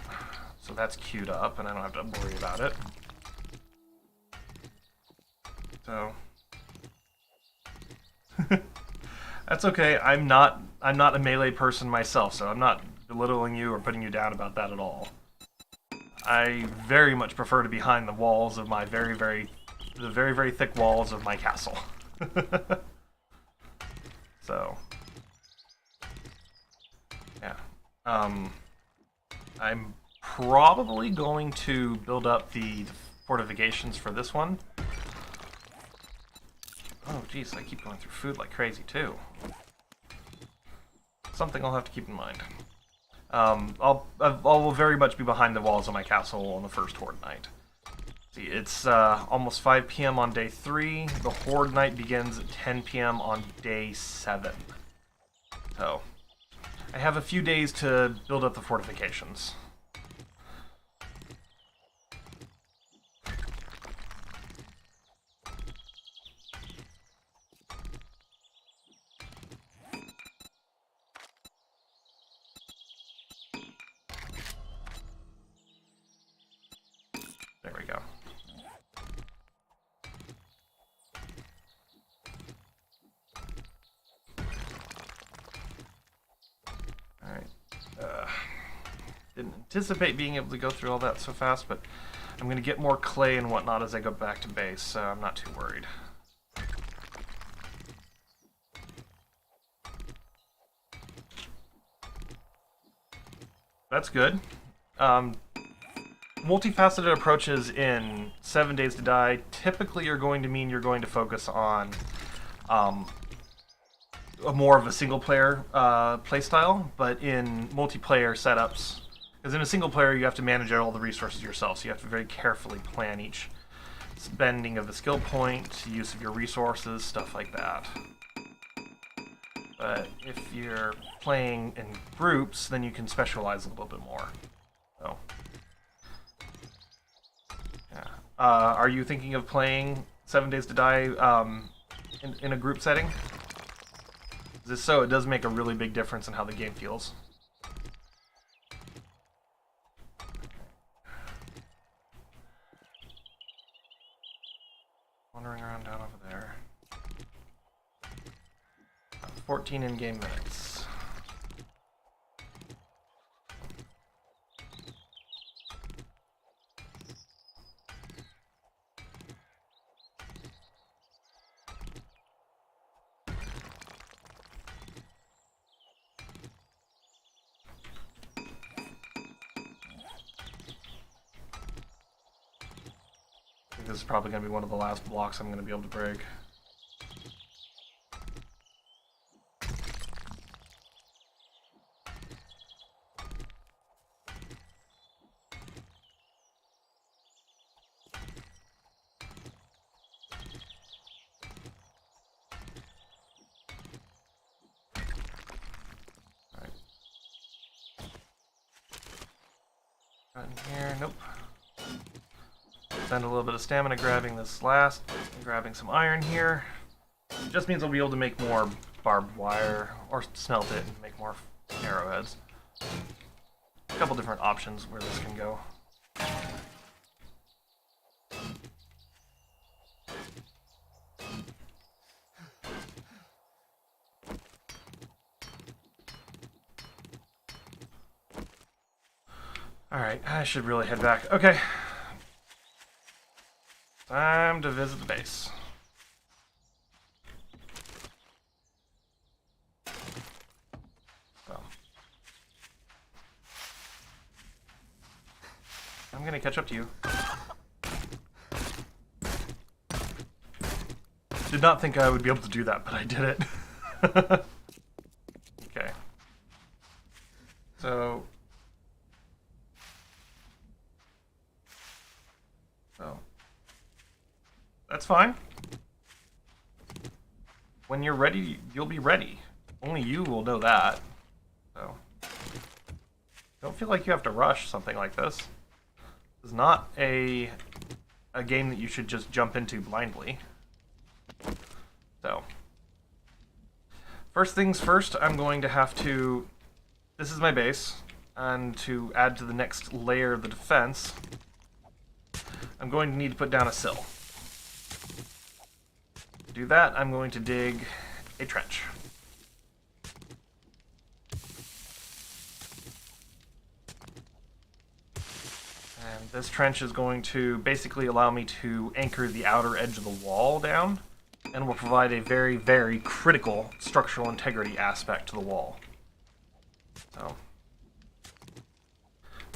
so that's queued up, and I don't have to worry about it. So... that's okay. I'm not a melee person myself, so I'm not belittling you or putting you down about that at all. I very much prefer to be behind the walls of my very, very thick walls of my castle. So, yeah. I'm probably going to build up the fortifications for this one. Oh, geez, I keep going through food like crazy, too. Something I'll have to keep in mind. I'll very much be behind the walls of my castle on the first Horde night. See, it's almost 5 p.m. on day 3. The Horde night begins at 10 p.m. on day 7. So, I have a few days to build up the fortifications. There we go. Alright. Didn't anticipate being able to go through all that so fast, but I'm going to get more clay and whatnot as I go back to base, so I'm not too worried. That's good. Multifaceted approaches in 7 Days to Die typically are going to mean you're going to focus on more of a single-player playstyle, but in multiplayer setups, because in a single-player you have to manage all the resources yourself, so you have to very carefully plan each spending of the skill point, use of your resources, stuff like that. But if you're playing in groups, then you can specialize a little bit more. So. Are you thinking of playing 7 Days to Die in a group setting? Is this so? It does make a really big difference in how the game feels. Wandering around down over there. 14 in-game minutes. This is probably going to be one of the last blocks I'm going to be able to break. Alright. Not in here, nope. Spend a little bit of stamina grabbing this last, and grabbing some iron here. It just means I'll be able to make more barbed wire, or smelt it and make more arrowheads. A couple different options where this can go. Alright, I should really head back. Okay. Time to visit the base. So. I'm gonna catch up to you. Did not think I would be able to do that, but I did it. Okay. So... That's fine. When you're ready, you'll be ready. Only you will know that. So, don't feel like you have to rush something like this. It's not a game that you should just jump into blindly. So, first things first, I'm going to have to... This is my base, and to add to the next layer of the defense, I'm going to need to put down a sill. To do that, I'm going to dig a trench. And this trench is going to basically allow me to anchor the outer edge of the wall down, and will provide a very, very critical structural integrity aspect to the wall. So,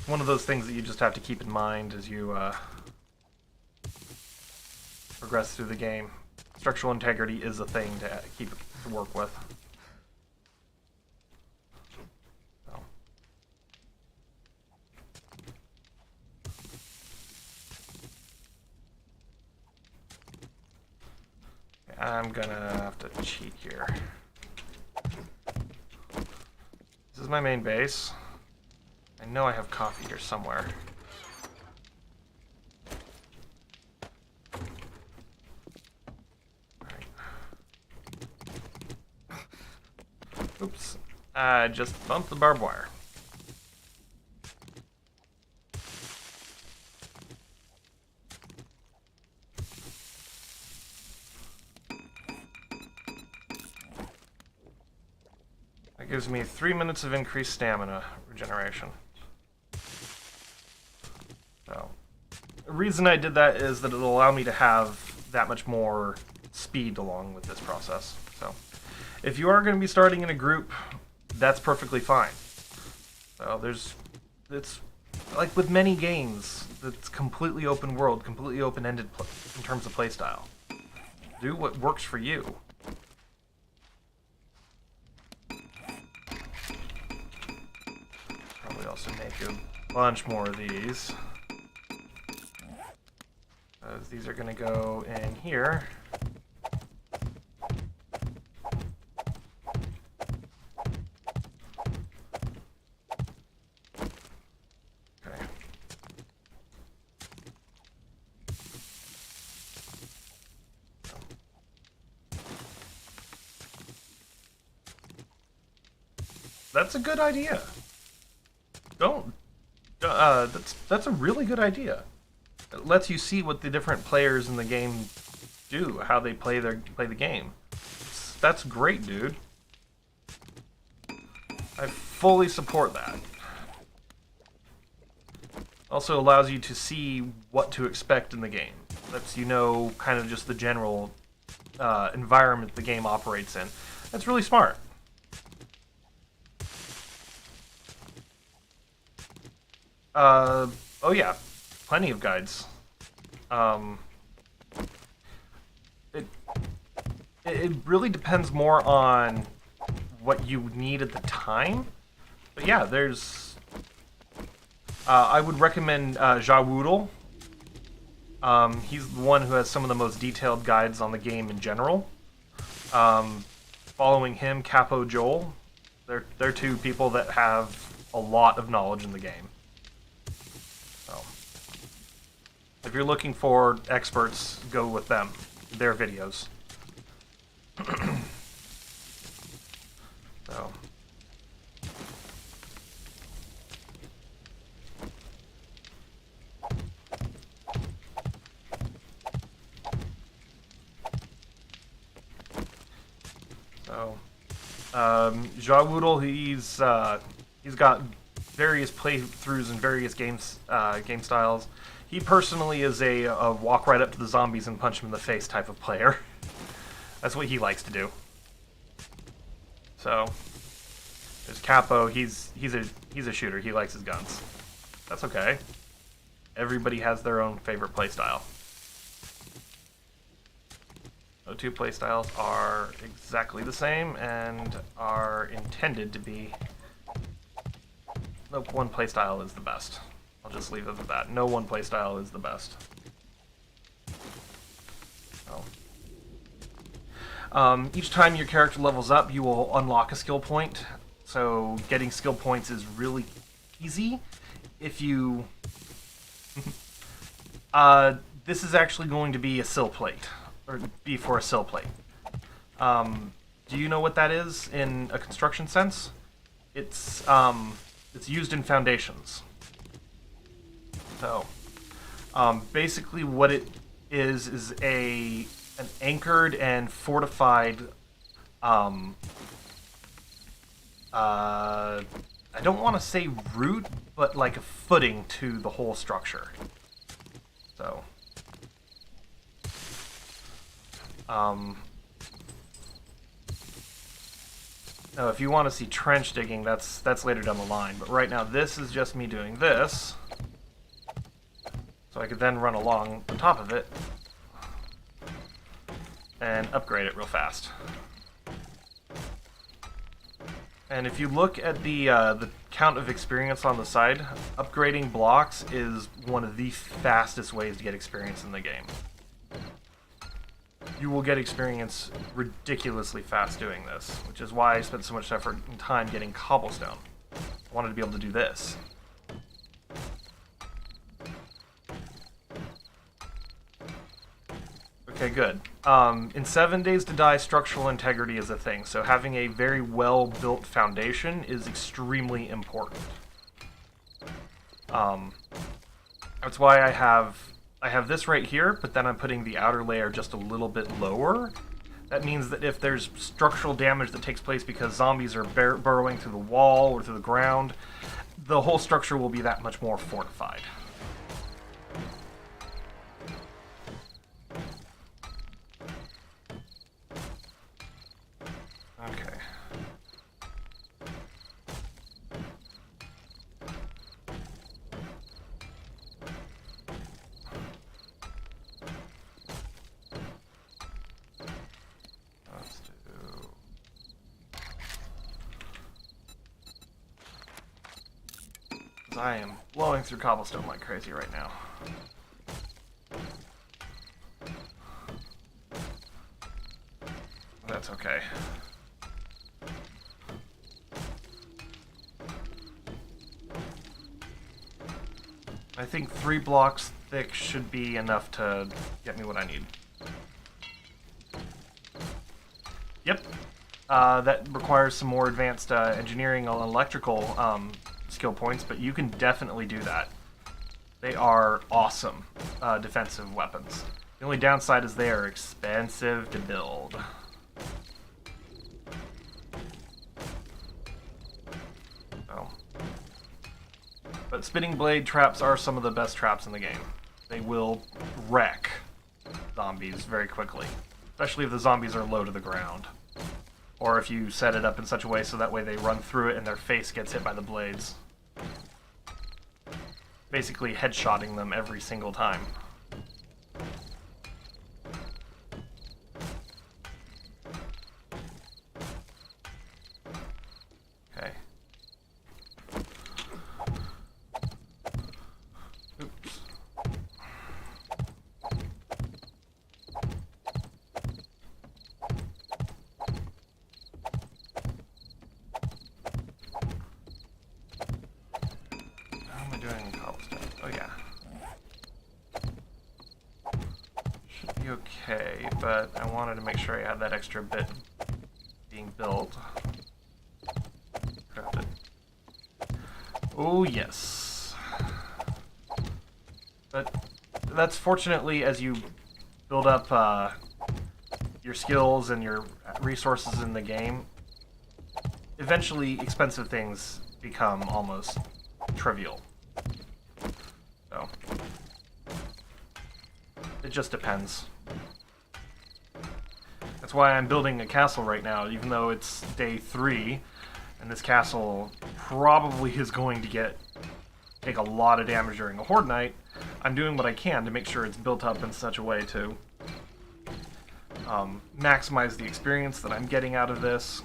one of those things that you just have to keep in mind as you progress through the game. Structural integrity is a thing to work with. So. I'm gonna have to cheat here. This is my main base. I know I have coffee here somewhere. Oops. I just bumped the barbed wire. That gives me 3 minutes of increased stamina regeneration. So, the reason I did that is that it'll allow me to have that much more speed along with this process. So, if you are going to be starting in a group, that's perfectly fine. So it's like with many games, it's completely open world, completely open-ended in terms of playstyle. Do what works for you. Probably also make a bunch more of these. These are going to go in here. That's a good idea. That's a really good idea. It lets you see what the different players in the game do, how they play the game. That's great, dude. I fully support that. Also allows you to see what to expect in the game. Lets you know kind of just the general environment the game operates in. That's really smart. Oh yeah, plenty of guides. It really depends more on what you need at the time. But yeah, there's... I would recommend Jawoodle. He's the one who has some of the most detailed guides on the game in general. Following him, Capo Joel. They're two people that have a lot of knowledge in the game. So, if you're looking for experts, go with them. Their videos. So. So, Jawoodle, he's got various playthroughs and various game styles. He personally is a walk right up to the zombies and punch them in the face type of player. That's what he likes to do. So, there's Capo. He's a shooter. He likes his guns. That's okay. Everybody has their own favorite playstyle. The two playstyles are exactly the same and are intended to be. No one playstyle is the best. I'll just leave it at that. No one playstyle is the best. Each time your character levels up, you will unlock a skill point. So getting skill points is really easy if you... this is actually going to be a sill plate, or be for a sill plate. Do you know what that is in a construction sense? It's used in foundations. So, basically what it is an anchored and fortified, I don't want to say root, but like a footing to the whole structure. So, now if you want to see trench digging, that's later down the line. But right now, this is just me doing this. So I could then run along the top of it and upgrade it real fast. And if you look at the count of experience on the side, upgrading blocks is one of the fastest ways to get experience in the game. You will get experience ridiculously fast doing this, which is why I spent so much effort and time getting cobblestone. I wanted to be able to do this. Okay, good. In 7 Days to Die, structural integrity is a thing, so having a very well-built foundation is extremely important. That's why I have this right here, but then I'm putting the outer layer just a little bit lower. That means that if there's structural damage that takes place because zombies are burrowing through the wall or through the ground, the whole structure will be that much more fortified. Okay. Let's do... I am blowing through cobblestone like crazy right now. That's okay. I think 3 blocks thick should be enough to get me what I need. Yep. That requires some more advanced engineering and electrical skill points, but you can definitely do that. They are awesome defensive weapons. The only downside is they are expensive to build. But spinning blade traps are some of the best traps in the game. They will wreck zombies very quickly, especially if the zombies are low to the ground. Or if you set it up in such a way so that way they run through it and their face gets hit by the blades. Basically headshotting them every single time. Okay. Oops. How am I doing in cobblestone? Oh yeah. okay, but I wanted to make sure I had that extra bit being built. Crafted. Oh, yes. But that's fortunately, as you build up your skills and your resources in the game, eventually expensive things become almost trivial. So, it just depends. That's why I'm building a castle right now, even though it's day 3, and this castle probably is going to take a lot of damage during a horde night. I'm doing what I can to make sure it's built up in such a way to maximize the experience that I'm getting out of this,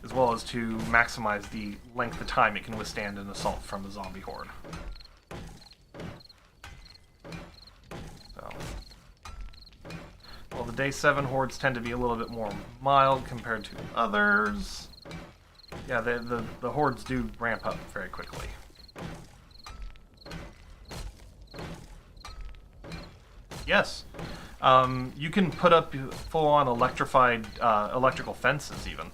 as well as to maximize the length of time it can withstand an assault from a zombie horde. So, well, the day 7 hordes tend to be a little bit more mild compared to others. Yeah, the hordes do ramp up very quickly. Yes. You can put up full-on electrified electrical fences, even.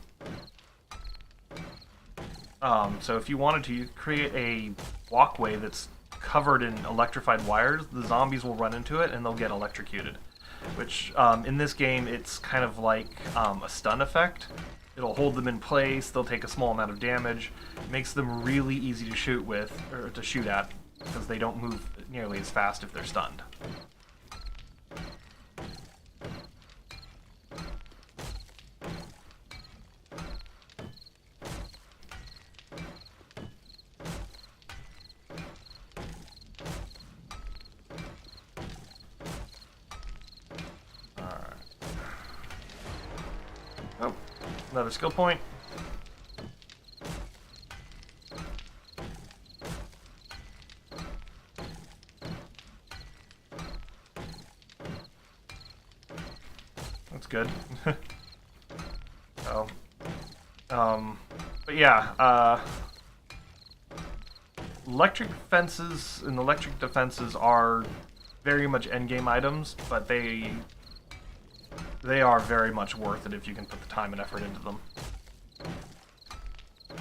So if you wanted to create a walkway that's covered in electrified wires, the zombies will run into it and they'll get electrocuted. Which, in this game, it's kind of like a stun effect. It'll hold them in place, they'll take a small amount of damage. It makes them really easy to shoot with, or to shoot at, because they don't move nearly as fast if they're stunned. Oh, another skill point. That's good. Oh. But yeah, electric fences and electric defenses are very much endgame items, but they are very much worth it if you can put the time and effort into them.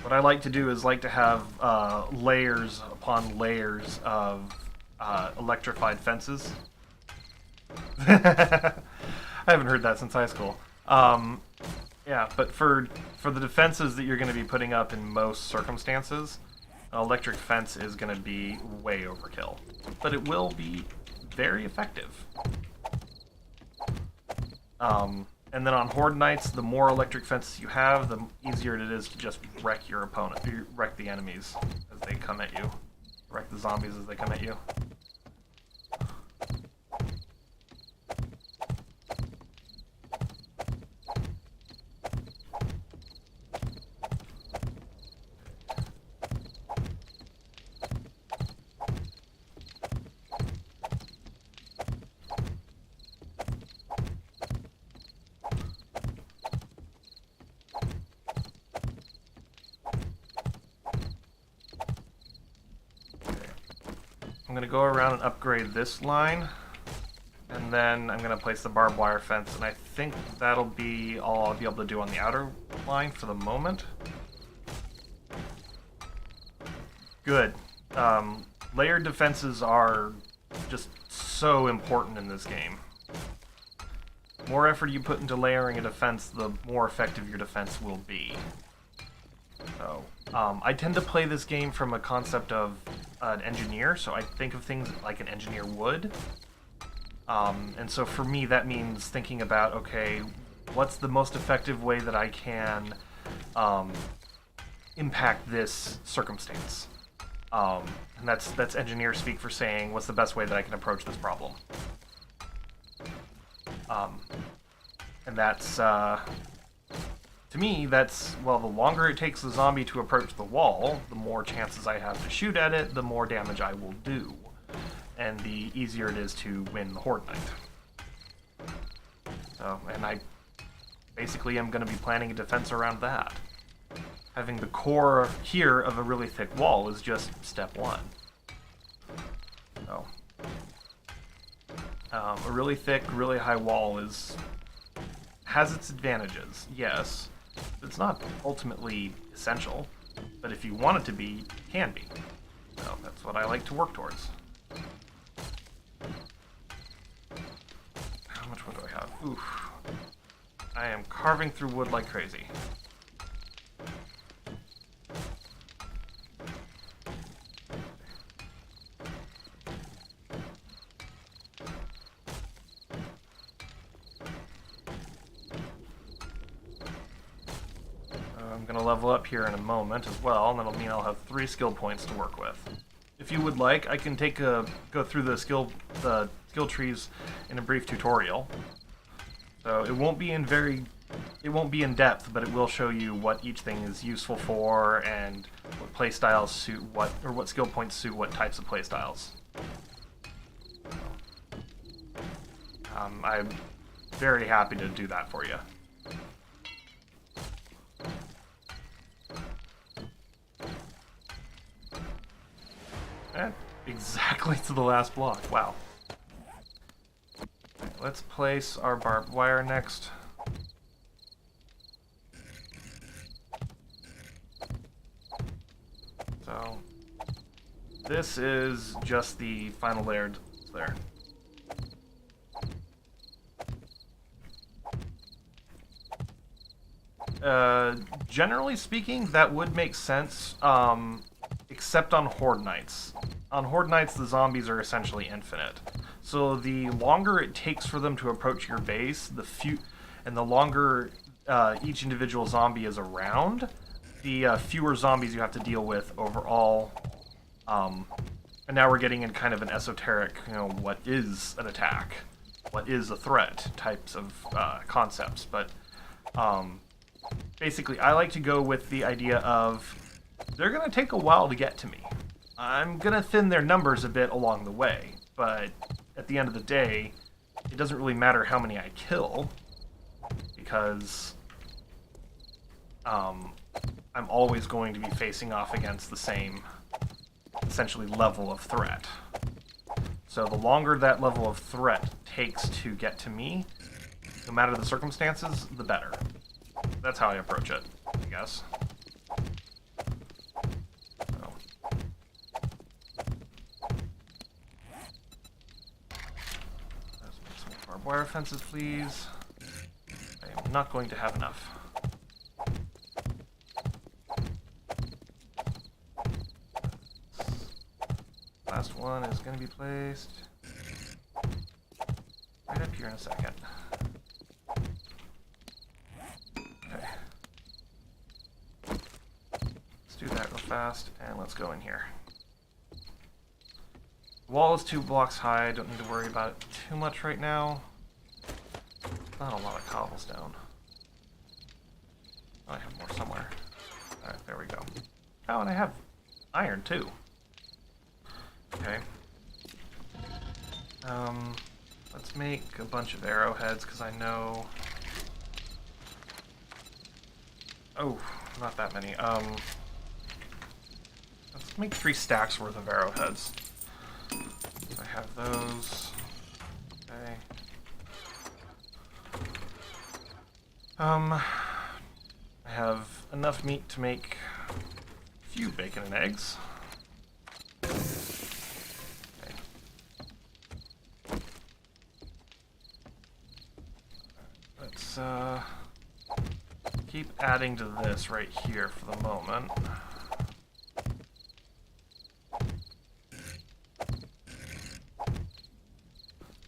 What I like to do is like to have layers upon layers of electrified fences. I haven't heard that since high school. Yeah, but for the defenses that you're going to be putting up in most circumstances, an electric fence is going to be way overkill. But it will be very effective. And then on horde nights, the more electric fences you have, the easier it is to just wreck your opponent, wreck the enemies as they come at you, wreck the zombies as they come at you. I'm going to go around and upgrade this line, and then I'm going to place the barbed wire fence, and I think that'll be all I'll be able to do on the outer line for the moment. Good. Layered defenses are just so important in this game. The more effort you put into layering a defense, the more effective your defense will be. So, I tend to play this game from a concept of an engineer, so I think of things like an engineer would. And so for me, that means thinking about, okay, what's the most effective way that I can impact this circumstance? And that's engineer speak for saying, what's the best way that I can approach this problem? And that's, to me, that's, well, the longer it takes the zombie to approach the wall, the more chances I have to shoot at it, the more damage I will do. And the easier it is to win the horde night. So, and I basically am going to be planning a defense around that. Having the core here of a really thick wall is just step one. So, A really thick, really high wall has its advantages, yes. It's not ultimately essential, but if you want it to be, it can be. So that's what I like to work towards. How much wood do I have? Oof. I am carving through wood like crazy. I'm going to level up here in a moment as well, and that'll mean I'll have 3 skill points to work with. If you would like, I can go through the skill trees in a brief tutorial. So it won't be in depth, but it will show you what each thing is useful for and what playstyles suit what, or what skill points suit what types of playstyles. I'm very happy to do that for you. Exactly to the last block. Wow. Right, let's place our barbed wire next. So this is just the final layer there. Generally speaking, that would make sense, except on Horde Nights. On Horde Nights, the zombies are essentially infinite. So the longer it takes for them to approach your base, and the longer each individual zombie is around, the fewer zombies you have to deal with overall. And now we're getting in kind of an esoteric, what is an attack? What is a threat? Types of concepts. But basically, I like to go with the idea of they're going to take a while to get to me. I'm going to thin their numbers a bit along the way, but at the end of the day, it doesn't really matter how many I kill, because I'm always going to be facing off against the same, essentially, level of threat. So the longer that level of threat takes to get to me, no matter the circumstances, the better. That's how I approach it, I guess. So. Let's make some barbed wire fences, please. I am not going to have enough. Last one is going to be placed right up here in a second. Okay. Let's do that real fast, and let's go in here. The wall is 2 blocks high. I don't need to worry about it too much right now. Not a lot of cobblestone. Oh, I have more somewhere. Alright, there we go. Oh, and I have iron, too. Okay. Let's make a bunch of arrowheads, because I know... Oh, not that many. Let's make 3 stacks worth of arrowheads. I have those. Okay. I have enough meat to make a few bacon and eggs. Okay. Let's keep adding to this right here for the moment.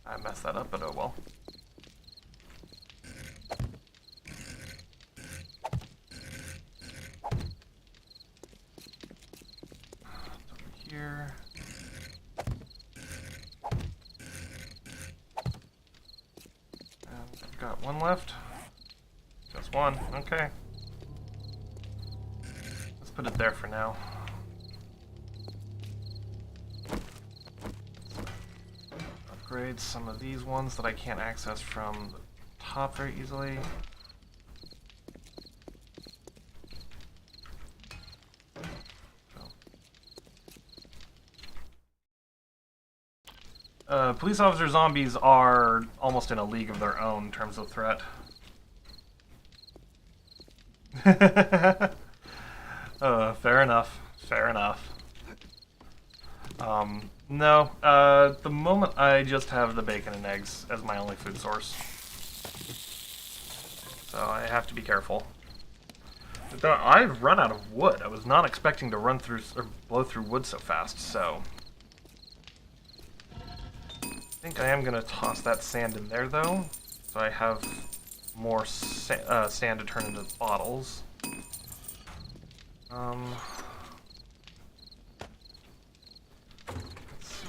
I messed that up, but oh well. Here. And I've got one left. Just one. Okay. Let's put it there for now. Upgrade some of these ones that I can't access from the top very easily. Police officer zombies are almost in a league of their own in terms of threat. Fair enough. Fair enough. No, the moment I just have the bacon and eggs as my only food source. So I have to be careful. But I've run out of wood. I was not expecting to run through or blow through wood so fast, so I think I am going to toss that sand in there, though, so I have more sand to turn into bottles. Let's see.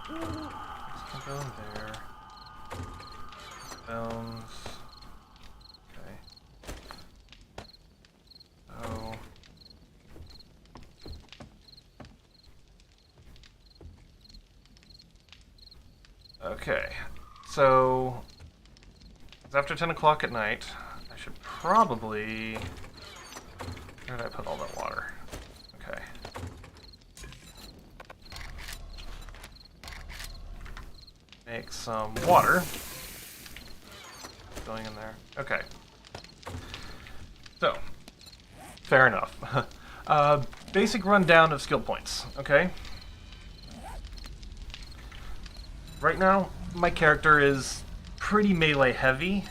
This can go in there. Bones. Okay. So... Okay, so it's after 10 o'clock at night. I should probably... Where did I put all that water? Okay. Make some water. Going in there. Okay. So, fair enough. Basic rundown of skill points, okay? Right now, my character is pretty melee heavy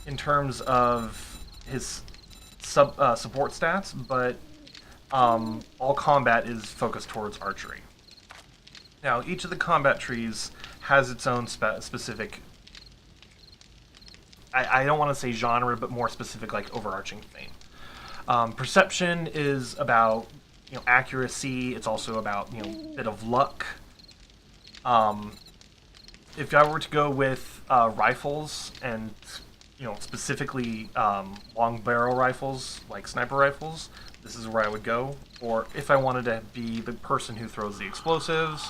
in terms of his support stats, but all combat is focused towards archery. Now, each of the combat trees has its own specific, I don't want to say genre, but more specific, like, overarching theme. Perception is about, accuracy. It's also about, a bit of luck. If I were to go with rifles and, specifically long barrel rifles, like sniper rifles, this is where I would go. Or if I wanted to be the person who throws the explosives,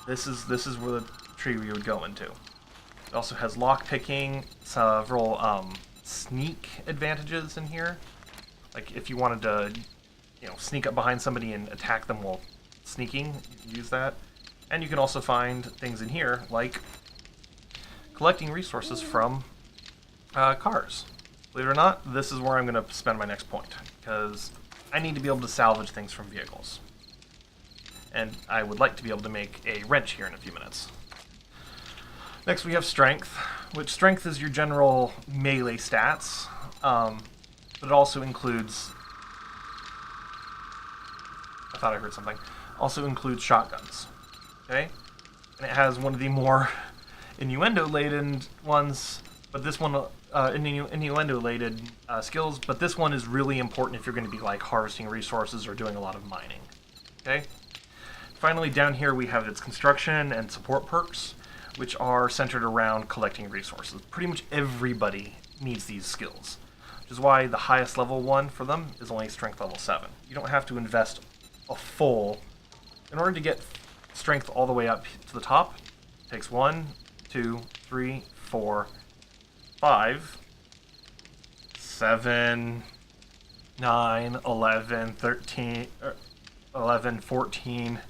this is where the tree we would go into. It also has lock picking, several sneak advantages in here. Like if you wanted to, sneak up behind somebody and attack them while sneaking, you can use that. And you can also find things in here, like collecting resources from cars. Believe it or not, this is where I'm going to spend my next point, because I need to be able to salvage things from vehicles. And I would like to be able to make a wrench here in a few minutes. Next we have strength, which strength is your general melee stats, but it also includes... I thought I heard something. Also includes shotguns. Okay, and it has one of the more innuendo-laden ones, but this one, innuendo-laden skills, but this one is really important if you're going to be like harvesting resources or doing a lot of mining. Okay. Finally, down here we have its construction and support perks, which are centered around collecting resources. Pretty much everybody needs these skills, which is why the highest level one for them is only strength level 7. You don't have to invest a full in order to get strength all the way up to the top. It takes 1, 2, 3, 4, 5, 7, 9, 11, 13, 11, 14.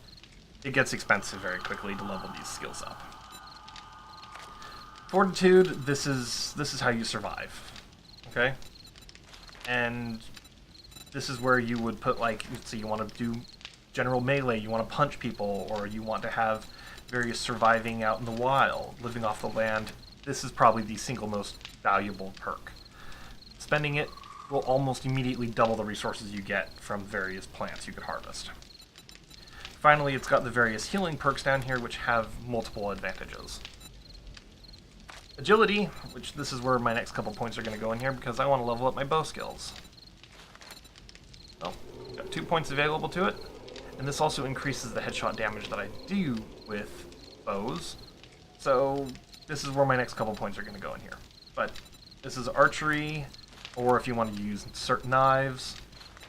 It gets expensive very quickly to level these skills up. Fortitude, this is how you survive. Okay? And this is where you would put, like, so you want to do general melee, you want to punch people, or you want to have various surviving out in the wild, living off the land. This is probably the single most valuable perk. Spending it will almost immediately double the resources you get from various plants you could harvest. Finally, it's got the various healing perks down here, which have multiple advantages. Agility, which this is where my next couple points are going to go in here, because I want to level up my bow skills. Well, got 2 points available to it. And this also increases the headshot damage that I do with bows. So this is where my next couple points are going to go in here. But this is archery, or if you want to use certain knives.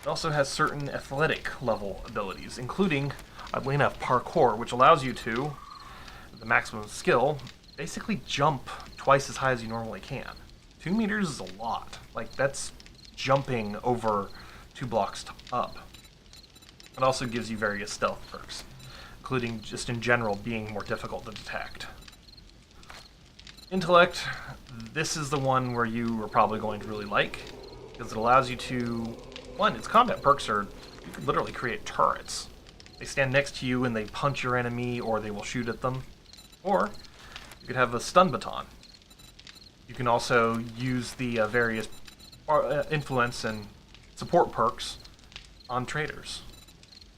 It also has certain athletic level abilities, including, oddly enough, parkour, which allows you to, the maximum skill, basically jump twice as high as you normally can. 2 meters is a lot. Like, that's jumping over 2 blocks up. It also gives you various stealth perks, including just in general being more difficult to detect. Intellect, this is the one where you are probably going to really like, because it allows you to, one, its combat perks are, you can literally create turrets. They stand next to you and they punch your enemy, or they will shoot at them. Or, you could have a stun baton. You can also use the various influence and support perks on traders.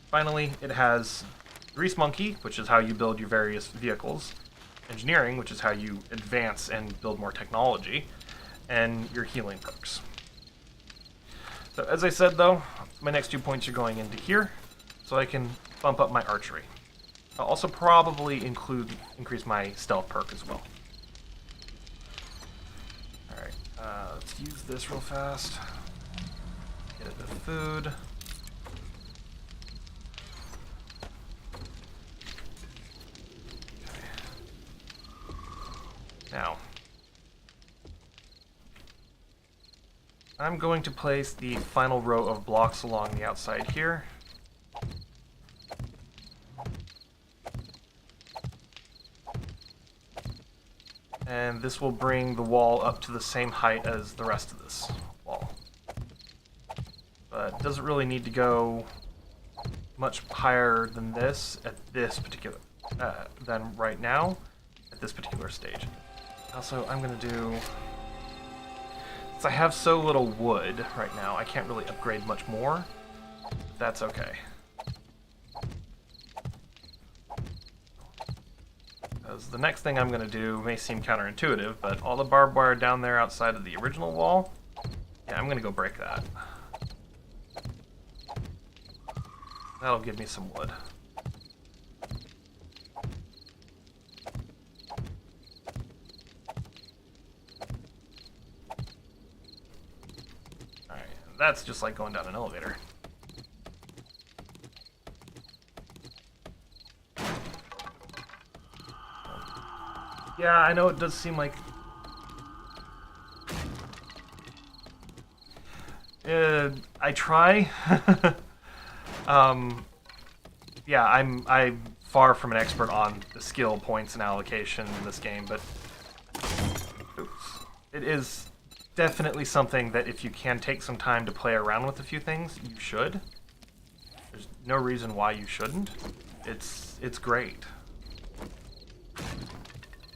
Finally, it has Grease Monkey, which is how you build your various vehicles, Engineering, which is how you advance and build more technology, and your healing perks. So as I said though, my next 2 points are going into here, so I can bump up my archery. I'll also probably increase my stealth perk as well. Alright, let's use this real fast. Get a bit of food. Now, I'm going to place the final row of blocks along the outside here. And this will bring the wall up to the same height as the rest of this wall. But it doesn't really need to go much higher than this at this particular, than right now at this particular stage. Also, I'm going to do, since I have so little wood right now, I can't really upgrade much more. That's okay. Because the next thing I'm going to do may seem counterintuitive, but all the barbed wire down there outside of the original wall, yeah, I'm going to go break that. That'll give me some wood. That's just like going down an elevator. Yeah, I know it does seem like... I try. Yeah, I'm far from an expert on the skill points and allocation in this game, but... Oops. It is definitely something that if you can take some time to play around with a few things, you should. There's no reason why you shouldn't. It's great.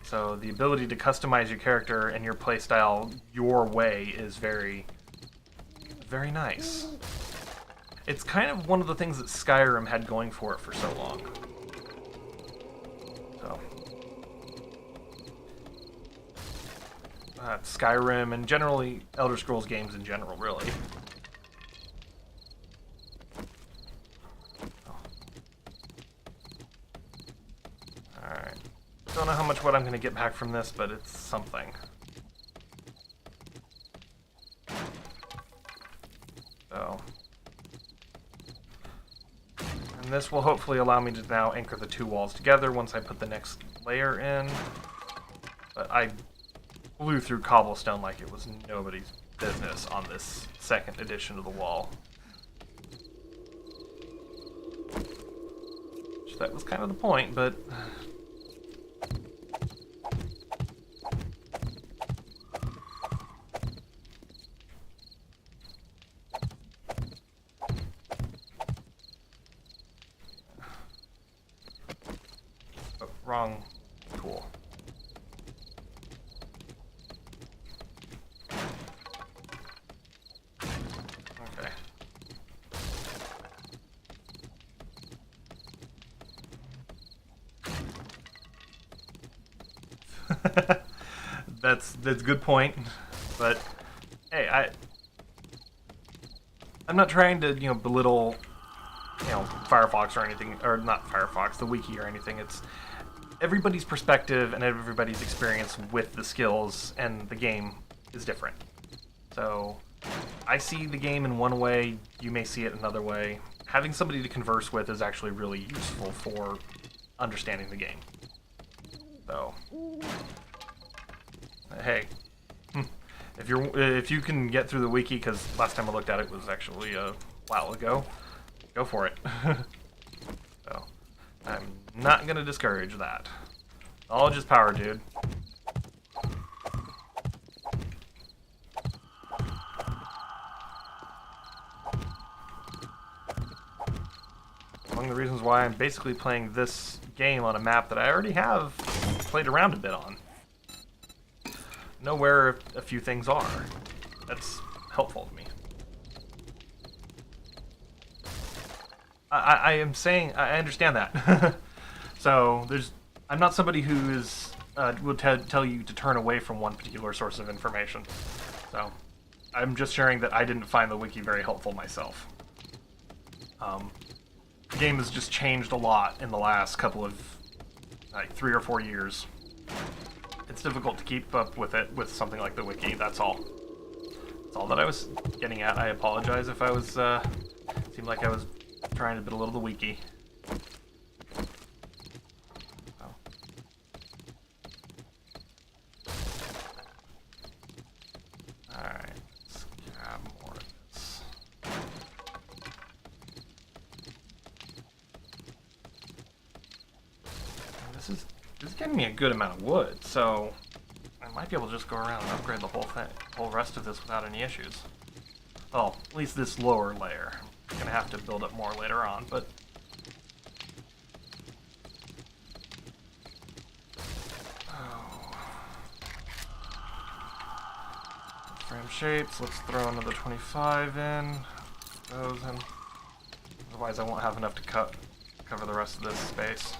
So the ability to customize your character and your playstyle your way is very, very nice. It's kind of one of the things that Skyrim had going for it for so long. So. Skyrim, and generally Elder Scrolls games in general, really. Oh. Alright. Don't know how much wood I'm going to get back from this, but it's something. So. And this will hopefully allow me to now anchor the two walls together once I put the next layer in. But I blew through cobblestone like it was nobody's business on this second edition of the wall. Which that was kind of the point, but... Oh, wrong tool. That's a good point, but hey, I'm not trying to belittle Firefox or anything, or not Firefox, the wiki or anything. It's everybody's perspective and everybody's experience with the skills and the game is different. So I see the game in one way, you may see it another way. Having somebody to converse with is actually really useful for understanding the game. So hey, if you can get through the wiki, because last time I looked at it was actually a while ago, go for it. So I'm Not gonna discourage that. Knowledge is power, dude. Among the reasons why I'm basically playing this game on a map that I already have played around a bit on. Know where a few things are. That's helpful to me. I am saying, I understand that. So, I'm not somebody who is, will tell you to turn away from one particular source of information. So, I'm just sharing that I didn't find the wiki very helpful myself. The game has just changed a lot in the last couple of, like, 3 or 4 years. It's difficult to keep up with it with something like the wiki, that's all. That's all that I was getting at. I apologize if I was, seemed like I was trying to belittle the wiki. Oh. Alright, let's grab more of this. And this is getting me a good amount of wood, so I might be able to just go around and upgrade the whole rest of this without any issues. Well, at least this lower layer. I'm gonna have to build up more later on, but frame shapes. Let's throw another 25 in. Those in. Otherwise, I won't have enough to cover the rest of this space.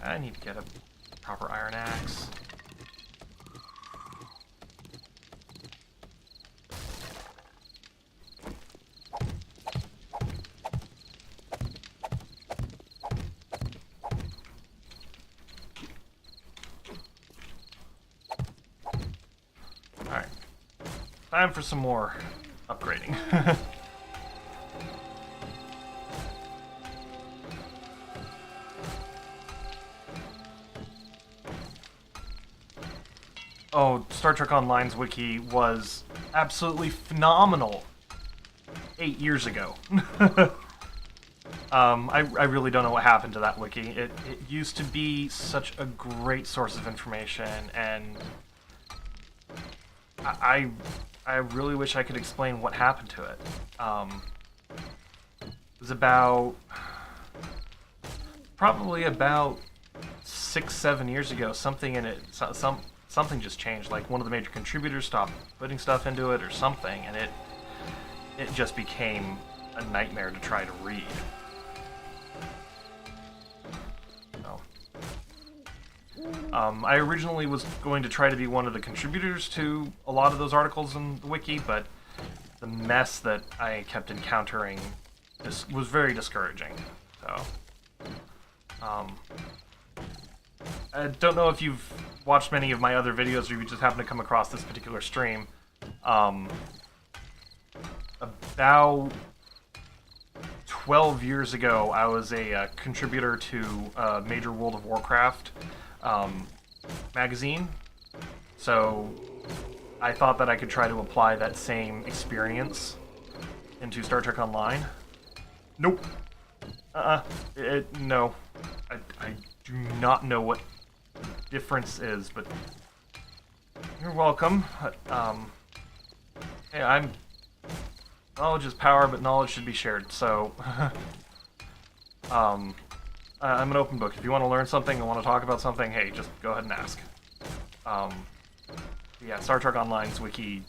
I need to get a proper iron axe. Alright. Time for some more upgrading. Oh, Star Trek Online's wiki was absolutely phenomenal 8 years ago. I really don't know what happened to that wiki. It used to be such a great source of information, and I really wish I could explain what happened to it. It was probably about 6-7 years ago. Something in it, something just changed. Like one of the major contributors stopped putting stuff into it or something, and it just became a nightmare to try to read. So, I originally was going to try to be one of the contributors to a lot of those articles in the wiki, but the mess that I kept encountering was very discouraging. So, I don't know if you've watched many of my other videos or you just happen to come across this particular stream. About 12 years ago, I was a contributor to a major World of Warcraft magazine. So I thought that I could try to apply that same experience into Star Trek Online. Nope. No. I do not know what difference is, but you're welcome. Hey, knowledge is power, but knowledge should be shared. So, I'm an open book. If you want to learn something and want to talk about something, hey, just go ahead and ask. Yeah, Star Trek Online's wiki,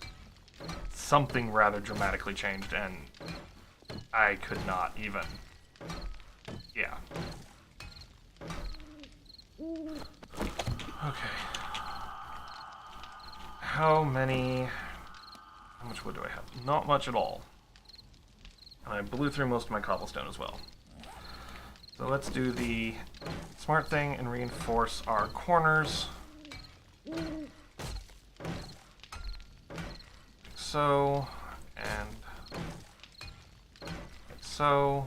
something rather dramatically changed, and I could not even. Yeah. Okay. How much wood do I have? Not much at all. And I blew through most of my cobblestone as well. So let's do the smart thing and reinforce our corners. So, and like so.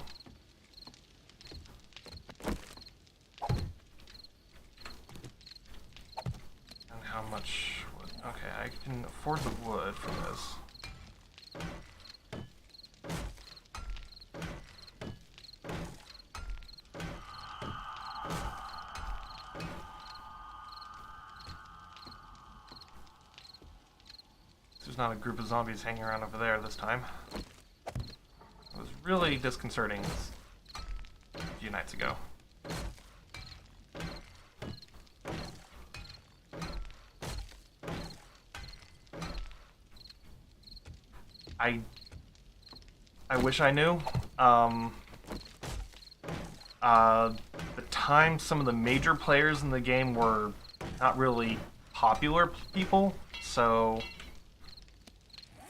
And how much wood? Okay, I can afford the wood for this. There's not a group of zombies hanging around over there this time. It was really disconcerting a few nights ago. I wish I knew. The time some of the major players in the game were not really popular people, so...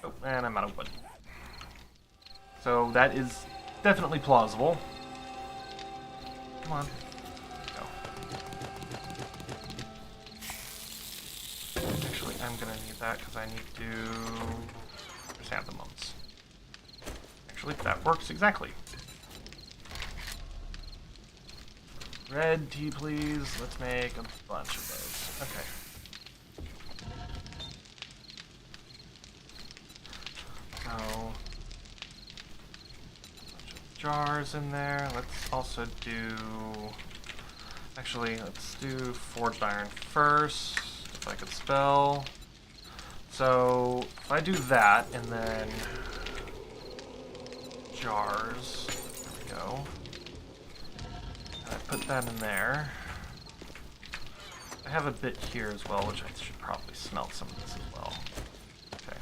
Oh, and I'm out of wood. So that is definitely plausible. Come on. Go. Actually, I'm gonna need that because I need to chrysanthemums. Actually, that works exactly. Red tea, please. Let's make a bunch of those. Okay. So, a bunch of jars in there. Let's also do... Actually, let's do forged iron first, if I could spell. So, if I do that, and then... jars. There we go. And I put that in there. I have a bit here as well, which I should probably smelt some of this as well. Okay.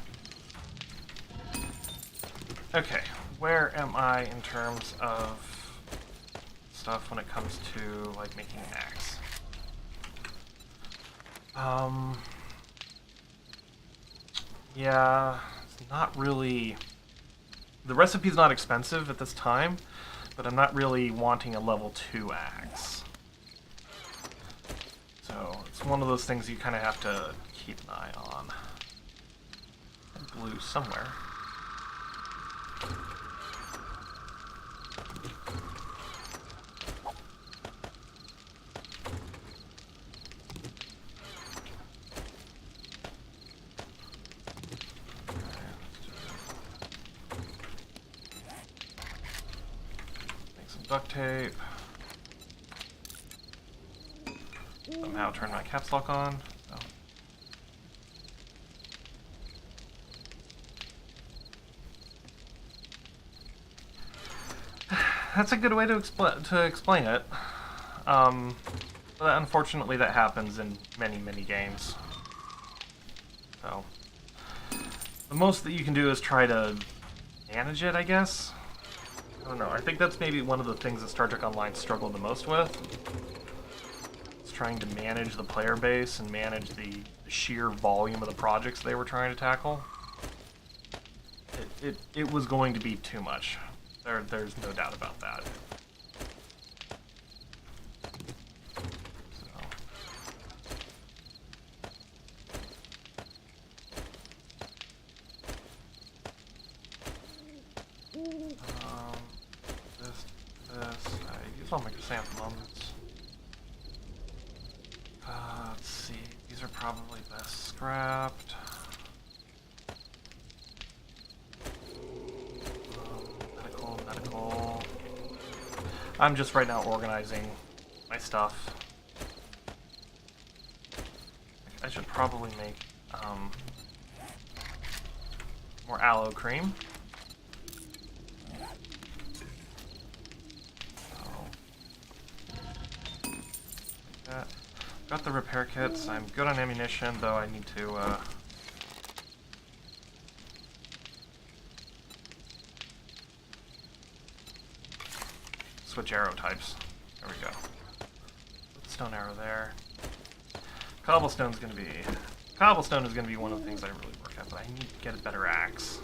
Okay, where am I in terms of stuff when it comes to, like, making an axe? Yeah, it's not really... The recipe's not expensive at this time, but I'm not really wanting a level 2 axe. So, it's one of those things you kind of have to keep an eye on. Blue somewhere. Duct tape. Somehow turn my caps lock on. Oh. That's a good way to explain it. But unfortunately, that happens in many games. So the most that you can do is try to manage it, I guess. I don't know. I think that's maybe one of the things that Star Trek Online struggled the most with. It's trying to manage the player base and manage the sheer volume of the projects they were trying to tackle. It was going to be too much. There's no doubt about that. All my chrysanthemums. Let's see. These are probably best scrapped. Medical. I'm just right now organizing my stuff. I should probably make more aloe cream. Got the repair kits. I'm good on ammunition, though I need to switch arrow types. There we go. Stone arrow there. Cobblestone is gonna be one of the things I really work at, but I need to get a better axe.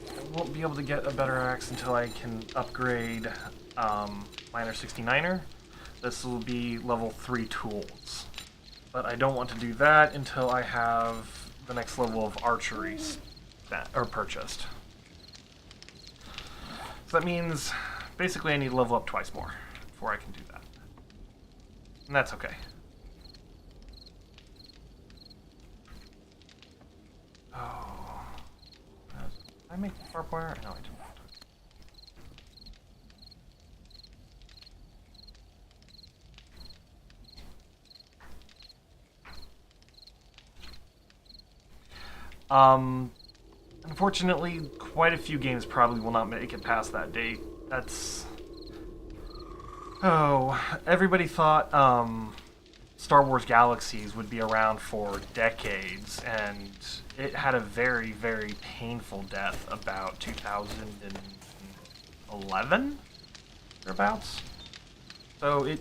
I won't be able to get a better axe until I can upgrade Miner 69er. This will be level 3 tools. But I don't want to do that until I have the next level of archery purchased. So that means basically I need to level up twice more before I can do that. And that's okay. Oh. Did I make barbed wire? No, I did not. Unfortunately, quite a few games probably will not make it past that date. That's... Oh, everybody thought, Star Wars Galaxies would be around for decades, and it had a very, very painful death about 2011? Thereabouts? So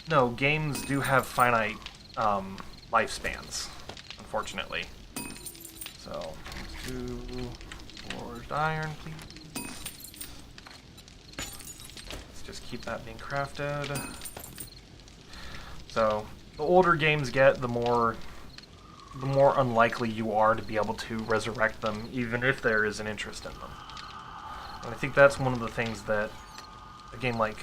no, games do have finite, lifespans, unfortunately. So, let's do forged iron, please. Let's just keep that being crafted. So, the older games get, the more unlikely you are to be able to resurrect them, even if there is an interest in them. And I think that's one of the things that a game like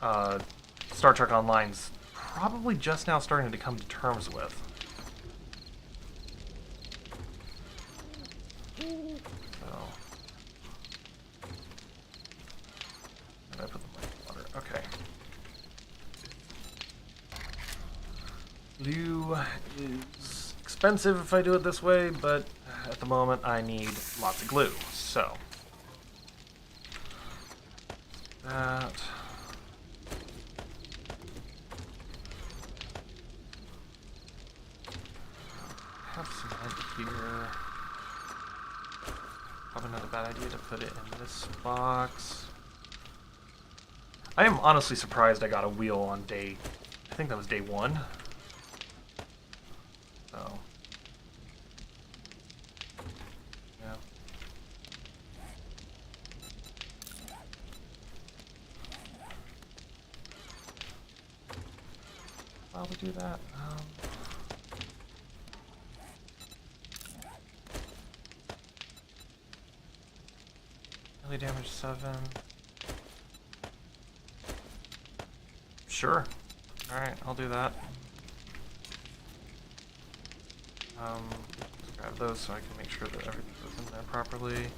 Star Trek Online's probably just now starting to come to terms with. I put them in water. Okay. Glue is expensive if I do it this way, but at the moment I need lots of glue. So that. I have cement here. Probably not a bad idea to put it in this box. I am honestly surprised I got a wheel on day... I think that was day 1. So... yeah. While we do that, melee damage 7. Sure. Alright, I'll do that. Let's grab those so I can make sure that everything goes in there properly.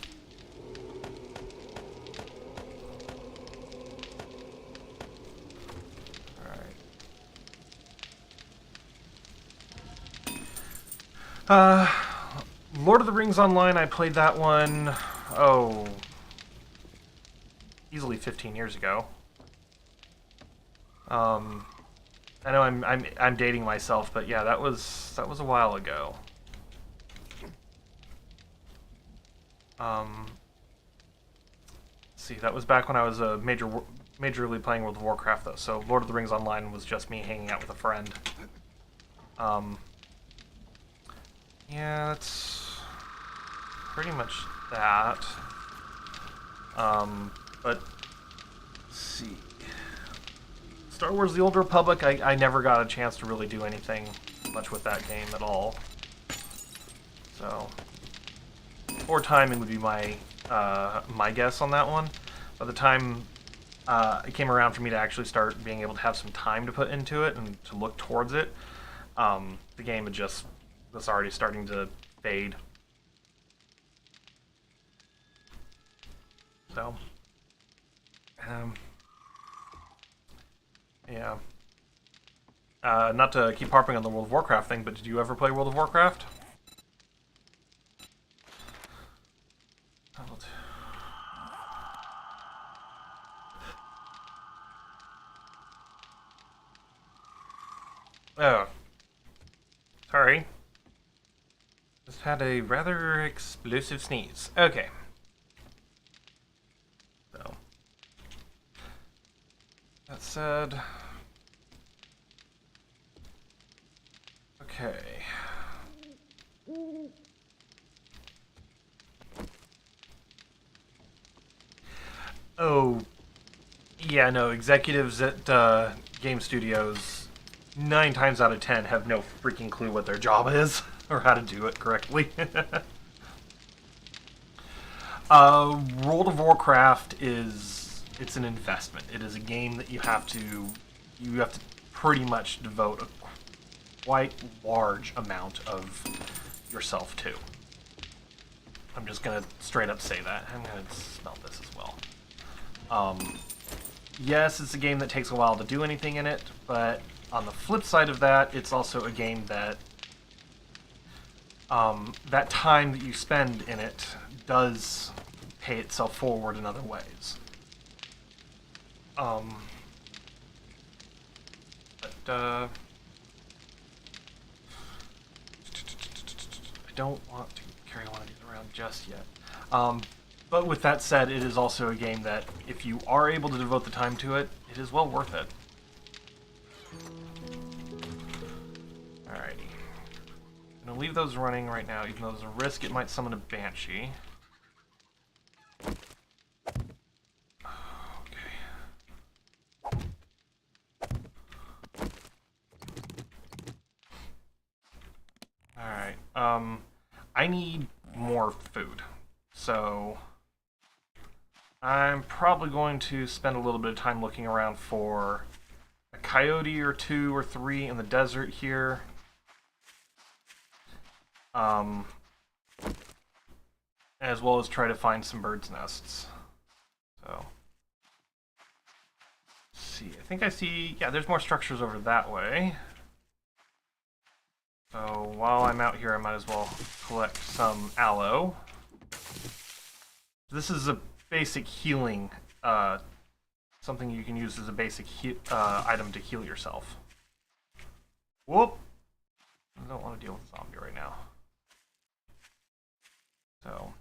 Alright. Lord of the Rings Online, I played that one, easily 15 years ago. I know I'm dating myself, but yeah, that was a while ago. Let's see, that was back when I was majorly playing World of Warcraft, though. So Lord of the Rings Online was just me hanging out with a friend. Yeah, that's pretty much that. But let's see. Star Wars The Old Republic, I never got a chance to really do anything much with that game at all. So, poor timing would be my my guess on that one. By the time it came around for me to actually start being able to have some time to put into it and to look towards it, the game was already starting to fade. So, yeah. Not to keep harping on the World of Warcraft thing, but did you ever play World of Warcraft? Oh. Sorry. Just had a rather explosive sneeze. Okay. So. That said... Okay. Oh, yeah, no, executives at game studios 9 times out of 10 have no freaking clue what their job is or how to do it correctly. World of Warcraft it's an investment. It is a game that you have to pretty much devote a quite large amount of yourself too. I'm just gonna straight up say that. I'm gonna smell this as well. Yes, it's a game that takes a while to do anything in it, but on the flip side of that, it's also a game that that time that you spend in it does pay itself forward in other ways. I don't want to carry one of these around just yet. But with that said, it is also a game that, if you are able to devote the time to it, it is well worth it. Alrighty. I'm going to leave those running right now, even though there's a risk it might summon a Banshee. Okay. Alright, I need more food, so I'm probably going to spend a little bit of time looking around for a coyote or 2 or 3 in the desert here. As well as try to find some birds' nests. So, let's see. I think I see, yeah, there's more structures over that way. So while I'm out here, I might as well collect some aloe. This is a basic healing, something you can use as a basic item to heal yourself. Whoop! I don't want to deal with a zombie right now. So,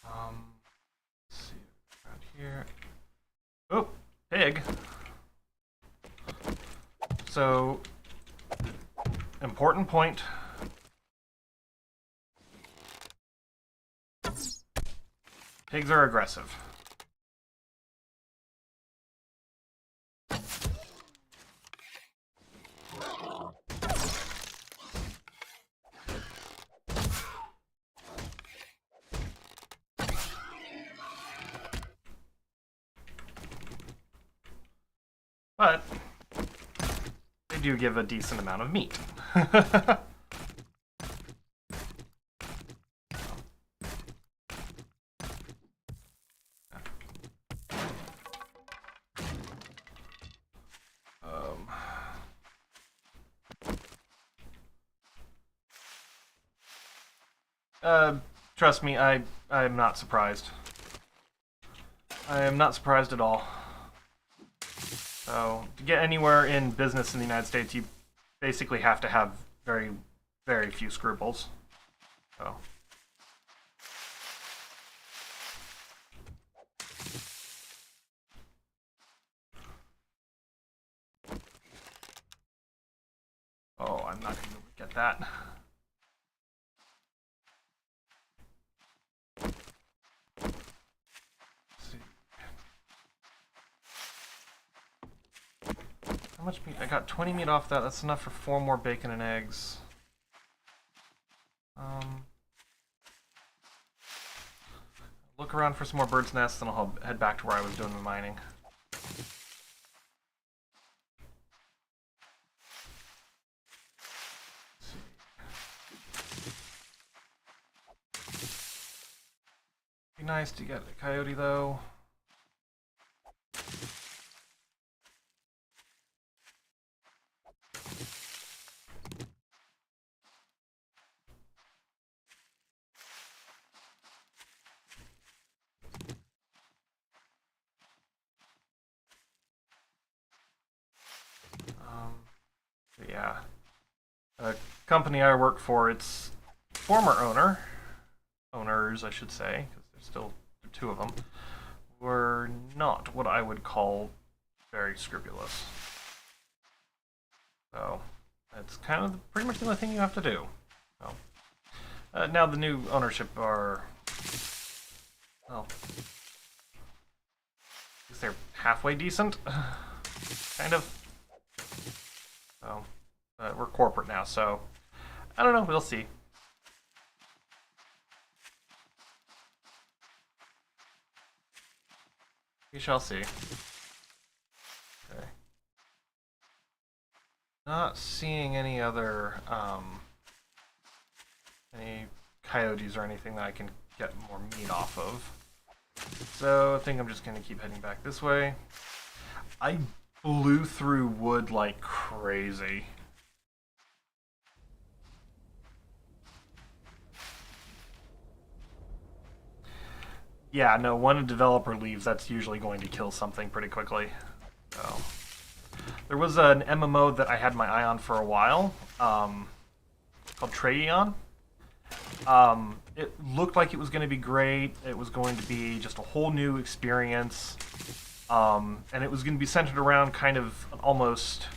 let's see, around here. Oh, pig! So, important point. Pigs are aggressive. But they do give a decent amount of meat. Trust me, I'm not surprised. I am not surprised at all. So, to get anywhere in business in the United States, you basically have to have very, very few scruples. So. Oh, I'm not going to get that. How much meat? I got 20 meat off that. That's enough for 4 more bacon and eggs. Look around for some more birds' nests, and I'll head back to where I was doing the mining. Be nice to get a coyote, though. Yeah. A company I work for, its former owners, I should say, because there's still 2 of them, were not what I would call very scrupulous. So, that's kind of pretty much the only thing you have to do. So, now the new ownership are, well, I guess they're halfway decent, kind of. So, we're corporate now, so I don't know, we'll see. We shall see. Okay. Not seeing any other, any coyotes or anything that I can get more meat off of. So I think I'm just going to keep heading back this way. I blew through wood like crazy. Yeah, no, when a developer leaves, that's usually going to kill something pretty quickly. So, there was an MMO that I had my eye on for a while, called Traeon. It looked like it was going to be great. It was going to be just a whole new experience. And it was going to be centered around kind of an almost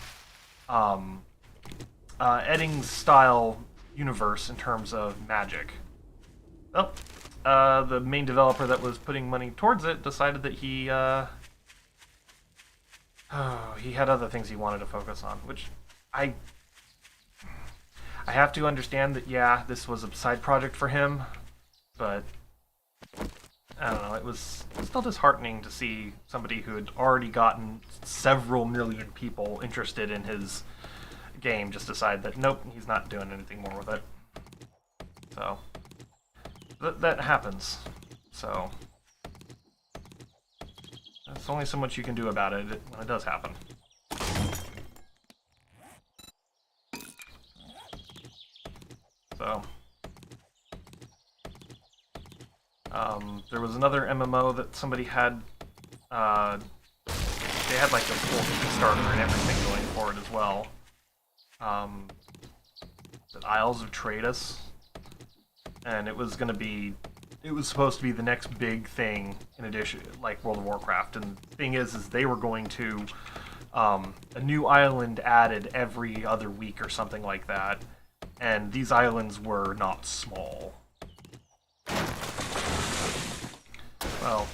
Eddings style universe in terms of magic. Well, the main developer that was putting money towards it decided that he had other things he wanted to focus on, which I have to understand that, yeah, this was a side project for him, but I don't know, it was still disheartening to see somebody who had already gotten several million people interested in his game just decide that, nope, he's not doing anything more with it. So, that happens. So, there's only so much you can do about it when it does happen. So, there was another MMO that somebody had, they had like a full Kickstarter and everything going for it as well. The Isles of Tratus, and it was supposed to be the next big thing in addition, like World of Warcraft. And the thing is they were going to, a new island added every other week or something like that, and these islands were not small. Well,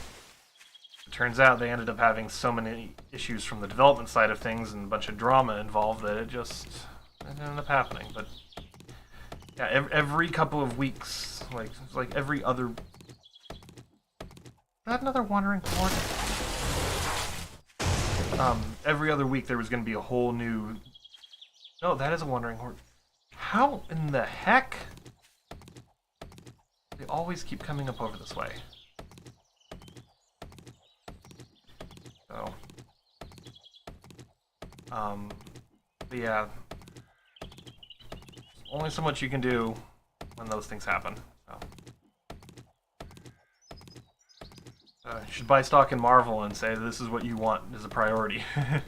it turns out they ended up having so many issues from the development side of things and a bunch of drama involved that it ended up happening. But yeah, every couple of weeks, like every other. Is that another wandering horde? Every other week there was going to be a whole new. No, that is a wandering horde. How in the heck? They always keep coming up over this way. So, but yeah, only so much you can do when those things happen. So. You should buy stock in Marvel and say this is what you want as a priority. I'm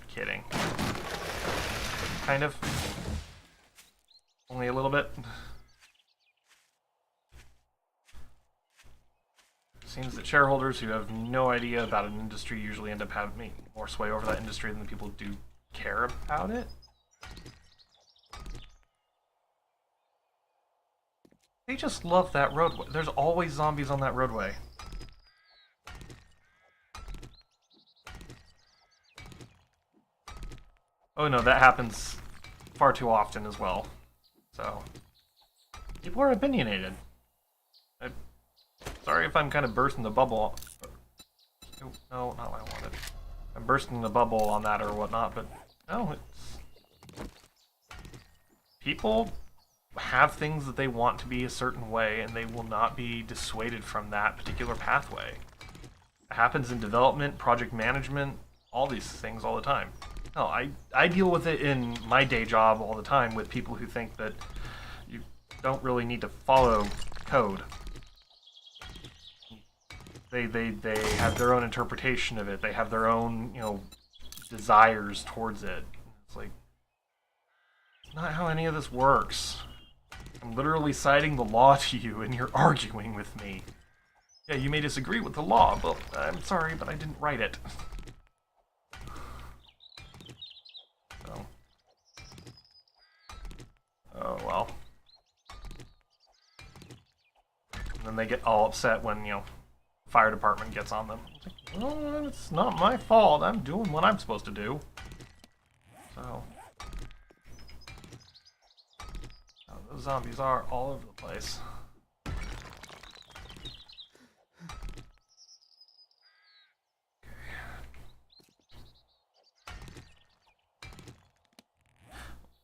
kidding. Kind of. Only a little bit. Seems that shareholders who have no idea about an industry usually end up having more sway over that industry than the people who do care about it. They just love that roadway. There's always zombies on that roadway. Oh no, that happens far too often as well. So, people are opinionated. Sorry if I'm kind of bursting the bubble. Oh, no, not what I wanted. I'm bursting the bubble on that or whatnot, but no, it's... People have things that they want to be a certain way, and they will not be dissuaded from that particular pathway. It happens in development, project management, all these things all the time. No, I deal with it in my day job all the time with people who think that you don't really need to follow code. They have their own interpretation of it. They have their own, desires towards it. It's like, it's not how any of this works. I'm literally citing the law to you, and you're arguing with me. Yeah, you may disagree with the law, but I'm sorry, but I didn't write it. So. Oh, well. And then they get all upset when, fire department gets on them. It's like, well, it's not my fault. I'm doing what I'm supposed to do. So. Oh, those zombies are all over the place.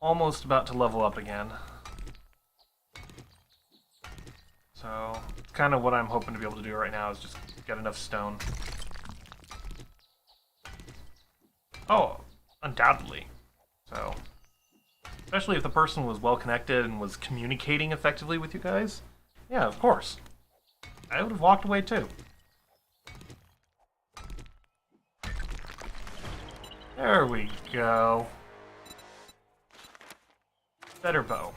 almost about to level up again. So, it's kind of what I'm hoping to be able to do right now is just get enough stone. Oh, undoubtedly. So, especially if the person was well connected and was communicating effectively with you guys. Yeah, of course. I would have walked away too. There we go. Better bow.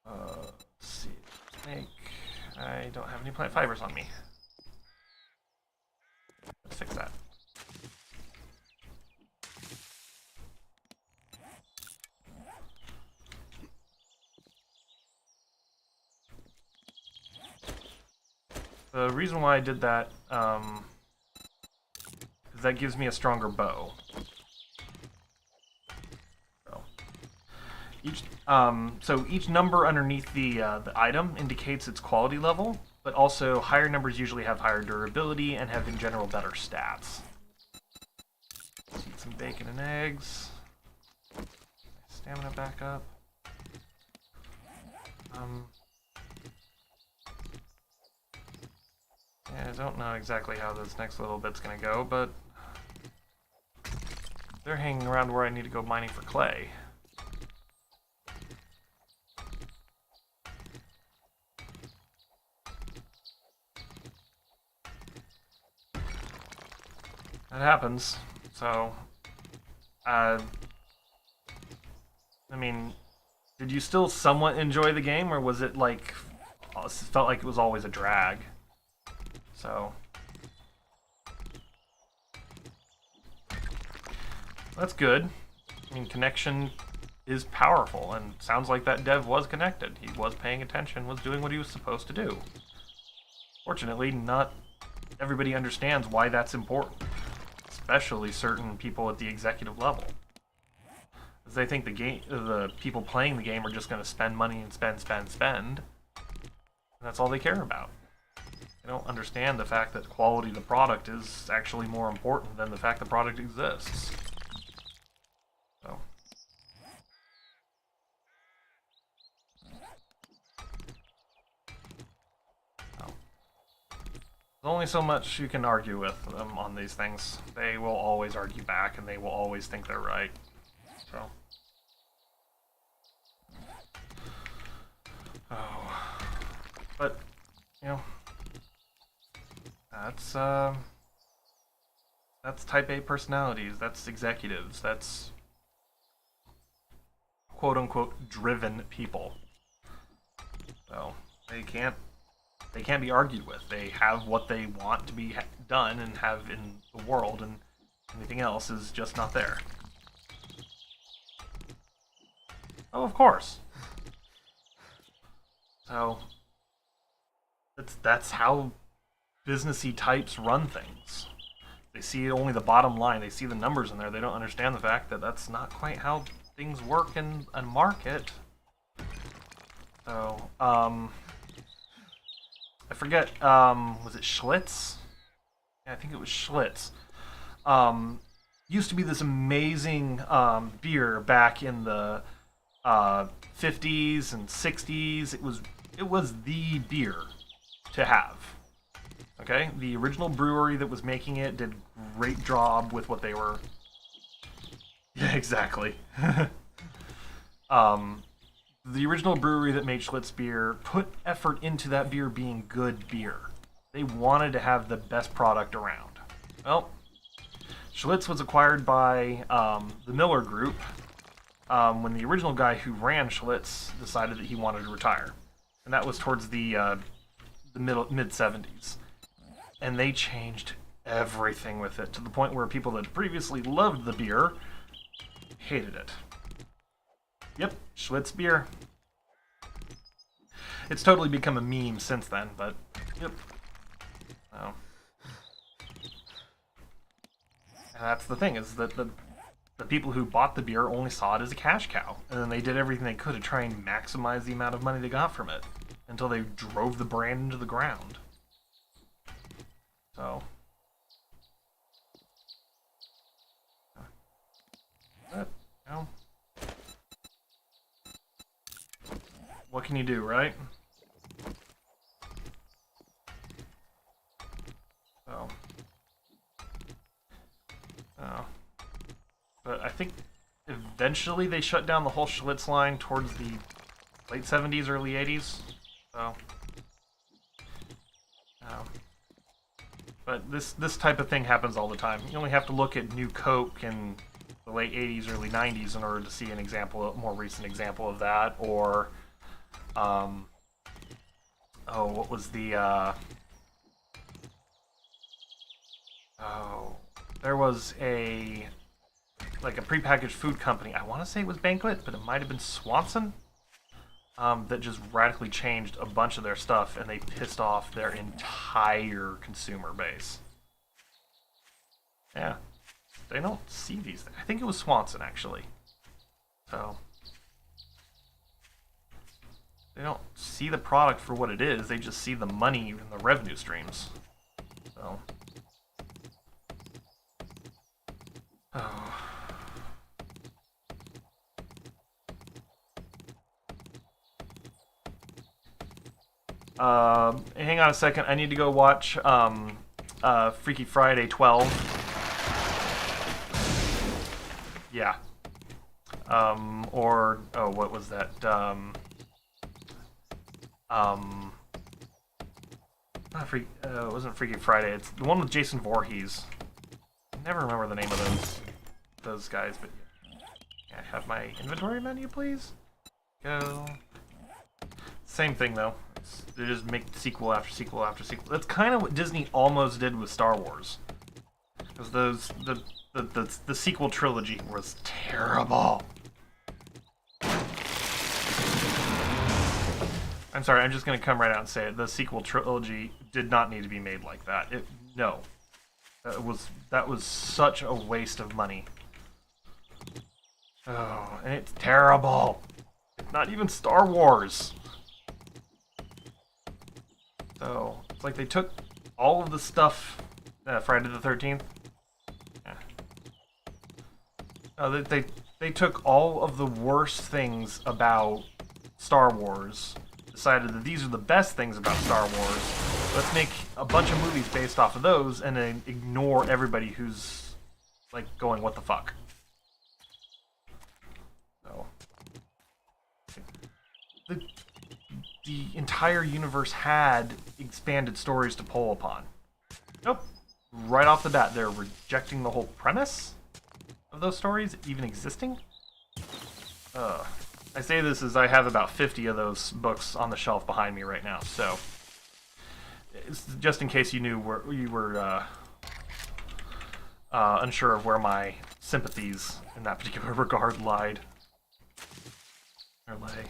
Let's see. Snake. I don't have any plant fibers on me. Let's fix that. The reason why I did that is that gives me a stronger bow. So each number underneath the item indicates its quality level, but also higher numbers usually have higher durability and have in general better stats. Let's eat some bacon and eggs. Stamina back up. Yeah, I don't know exactly how this next little bit's gonna go, but they're hanging around where I need to go mining for clay. That happens. So, I mean, did you still somewhat enjoy the game, or was it like, it felt like it was always a drag? So, that's good. I mean, connection is powerful, and sounds like that dev was connected. He was paying attention, was doing what he was supposed to do. Fortunately, not everybody understands why that's important, especially certain people at the executive level. Because they think the people playing the game are just going to spend money and spend, and that's all they care about. They don't understand the fact that quality of the product is actually more important than the fact the product exists. So. There's only so much you can argue with them on these things. They will always argue back, and they will always think they're right. So. Oh. But, you know, that's type A personalities, that's executives, that's quote-unquote driven people. So, they can't be argued with. They have what they want to be done and have in the world, and anything else is just not there. Oh, of course. So, that's how businessy types run things. They see only the bottom line. They see the numbers in there. They don't understand the fact that that's not quite how things work in a market. So, I forget, was it Schlitz? Yeah, I think it was Schlitz. Used to be this amazing beer back in the 50s and 60s. It was the beer to have. Okay, the original brewery that was making it did a great job with what they were. Yeah, exactly. The original brewery that made Schlitz beer put effort into that beer being good beer. They wanted to have the best product around. Well, Schlitz was acquired by the Miller Group when the original guy who ran Schlitz decided that he wanted to retire. And that was towards the mid-70s. And they changed everything with it, to the point where people that previously loved the beer hated it. Yep, Schlitz beer. It's totally become a meme since then, but yep. Oh. And that's the thing, is that the people who bought the beer only saw it as a cash cow, and then they did everything they could to try and maximize the amount of money they got from it, until they drove the brand into the ground. So. what can you do, right? So. Oh. But I think eventually they shut down the whole Schlitz line towards the late 70s, early 80s. So. But this type of thing happens all the time. You only have to look at New Coke in the late 80s, early 90s in order to see an example, a more recent example of that. Or, oh, what was the, oh, there was like a prepackaged food company. I want to say it was Banquet, but it might have been Swanson. That just radically changed a bunch of their stuff, and they pissed off their entire consumer base. Yeah. They don't see these things. I think it was Swanson, actually. So. They don't see the product for what it is, they just see the money and the revenue streams. So. Oh. Hang on a second. I need to go watch Freaky Friday 12. Yeah. Or oh, what was that? It wasn't Freaky Friday. It's the one with Jason Voorhees. I never remember the name of those guys, but yeah, have my inventory menu, please. Go. Same thing though. They just make sequel after sequel after sequel. That's kind of what Disney almost did with Star Wars. Because the sequel trilogy was terrible. I'm sorry, I'm just going to come right out and say it. The sequel trilogy did not need to be made like that. No. That was such a waste of money. Oh, and it's terrible. It's not even Star Wars. So, it's like they took all of the stuff... Friday the 13th? Yeah. They took all of the worst things about Star Wars, decided that these are the best things about Star Wars, let's make a bunch of movies based off of those, and then ignore everybody who's, like, going, what the fuck? So... The entire universe had expanded stories to pull upon. Nope. Right off the bat, they're rejecting the whole premise of those stories even existing. I say this as I have about 50 of those books on the shelf behind me right now, so it's just in case you knew where you were unsure of where my sympathies in that particular regard lied. Or lay.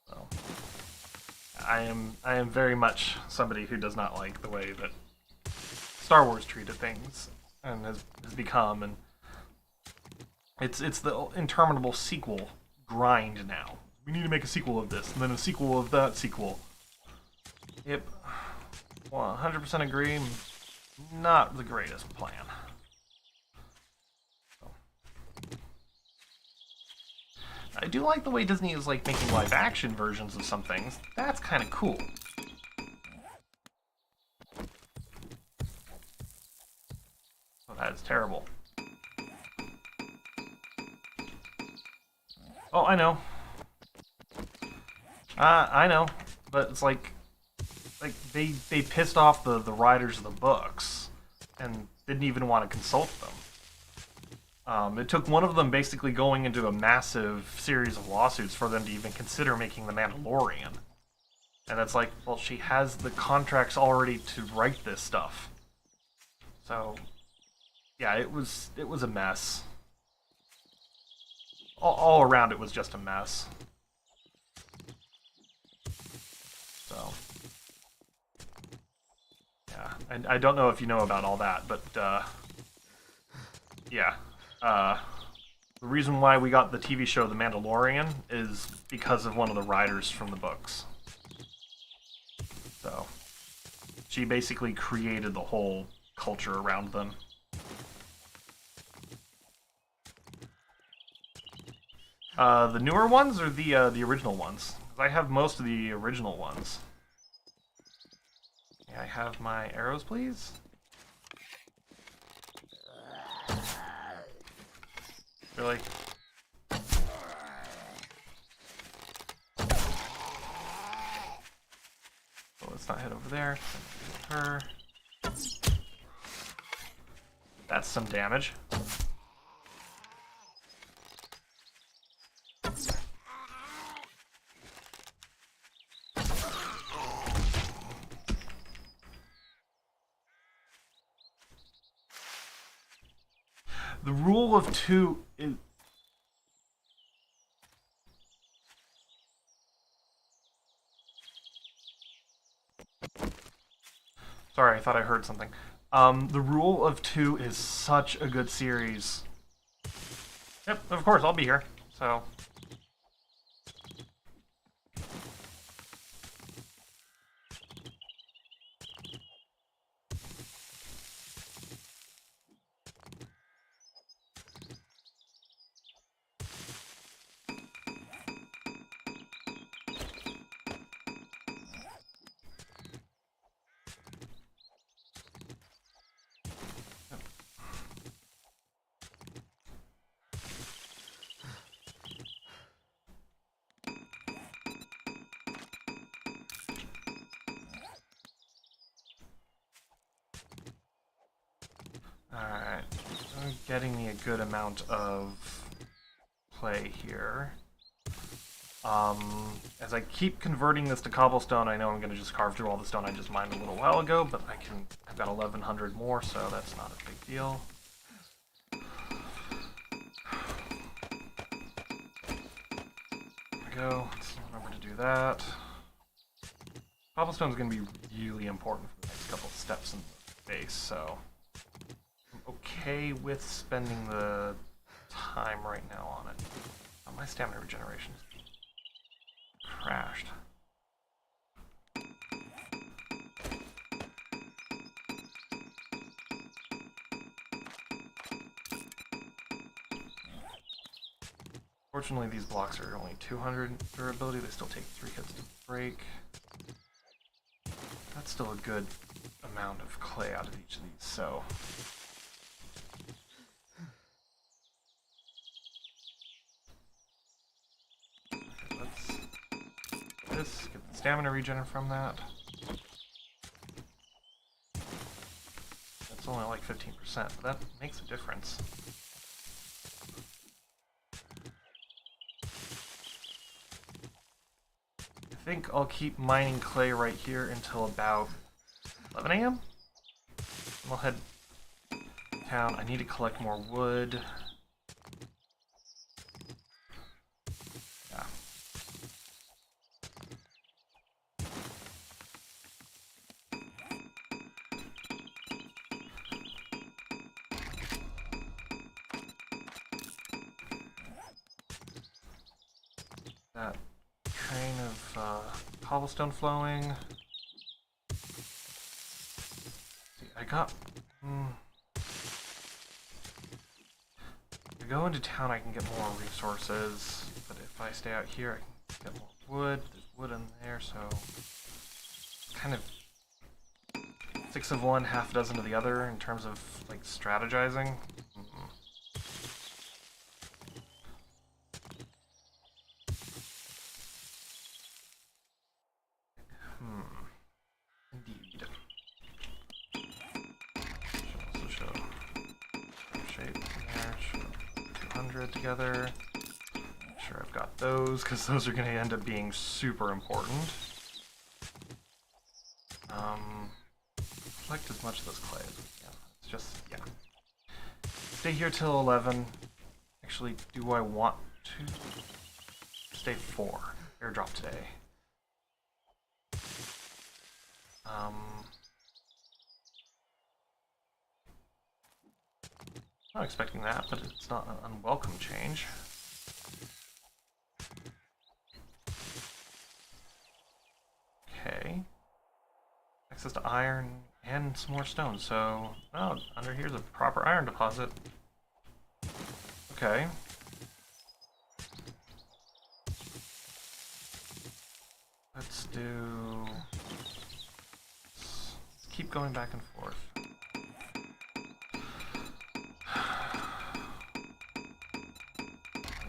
So, I am very much somebody who does not like the way that Star Wars treated things and has become, and it's the interminable sequel grind now. We need to make a sequel of this, and then a sequel of that sequel. Yep. 100% agree. Not the greatest plan. I do like the way Disney is like making live action versions of some things. That's kind of cool. Oh, that is terrible. Oh, I know. I know, but it's like they pissed off the writers of the books and didn't even want to consult them. It took one of them basically going into a massive series of lawsuits for them to even consider making The Mandalorian. And it's like, well, she has the contracts already to write this stuff. So, yeah, it was a mess. All around it was just a mess. So, yeah, and I don't know if you know about all that, but, yeah. The reason why we got the TV show The Mandalorian is because of one of the writers from the books. So, she basically created the whole culture around them. The newer ones or the original ones? 'Cause I have most of the original ones. May I have my arrows, please? Really? So let's not head over there. Her. That's some damage. The rule of two is... Sorry, I thought I heard something. The rule of two is such a good series. Yep, of course, I'll be here. So... Alright, I'm getting me a good amount of play here. As I keep converting this to cobblestone, I know I'm going to just carve through all the stone I just mined a little while ago, but I've got 1,100 more, so that's not a big deal. There we go, let's remember to do that. Cobblestone's going to be really important for the next couple of steps in the base, so... okay with spending the time right now on it. Oh, my stamina regeneration crashed. Fortunately, these blocks are only 200 durability. They still take 3 hits to break. That's still a good amount of clay out of each of these, so... get the stamina regen from that. That's only like 15%, but that makes a difference. I think I'll keep mining clay right here until about 11 a.m. We'll head down. I need to collect more wood. That train of cobblestone flowing. See, I got... If I go into town, I can get more resources, but if I stay out here, I can get more wood. There's wood in there, so... kind of 6 of one, half a dozen of the other in terms of, like, strategizing. Indeed. Should also show shape in there, show 200 together. Make sure I've got those, because those are going to end up being super important. Collect as much of this clay as we can. It's just, yeah. Stay here till 11. Actually, do I want to stay 4? Airdrop today. Not expecting that, but it's not an unwelcome change. Okay. Access to iron and some more stone, so... oh, under here's a proper iron deposit. Okay. do... Let's keep going back and forth.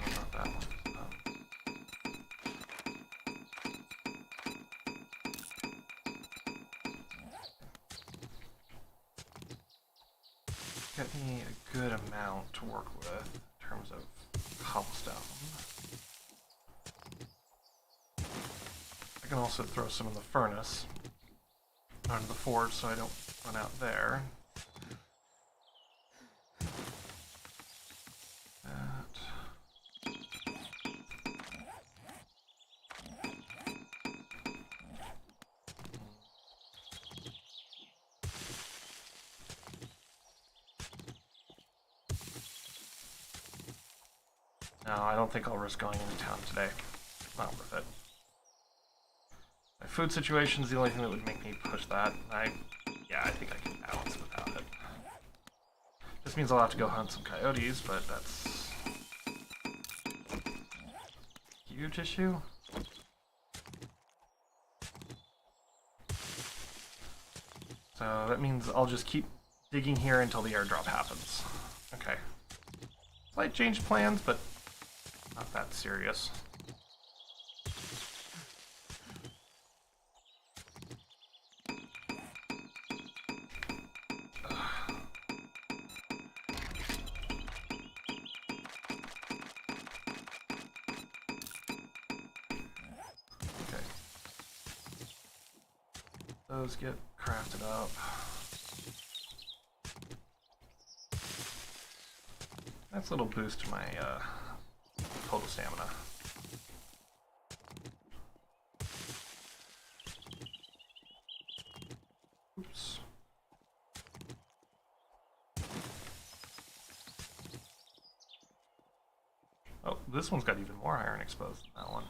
Not that one. Get me a good amount to work with in terms of cobblestone. I can also throw some in the furnace, or in the forge, so I don't run out there. No, I don't think I'll risk going into town today. Not worth it. My food situation's the only thing that would make me push that. Yeah, I think I can balance without it. This means I'll have to go hunt some coyotes, but that's a huge issue. So that means I'll just keep digging here until the airdrop happens. Okay. Slight change of plans, but not that serious. Okay. Those get crafted up. Nice little boost to my total stamina. Oops. Oh, this one's got even more iron exposed than that one.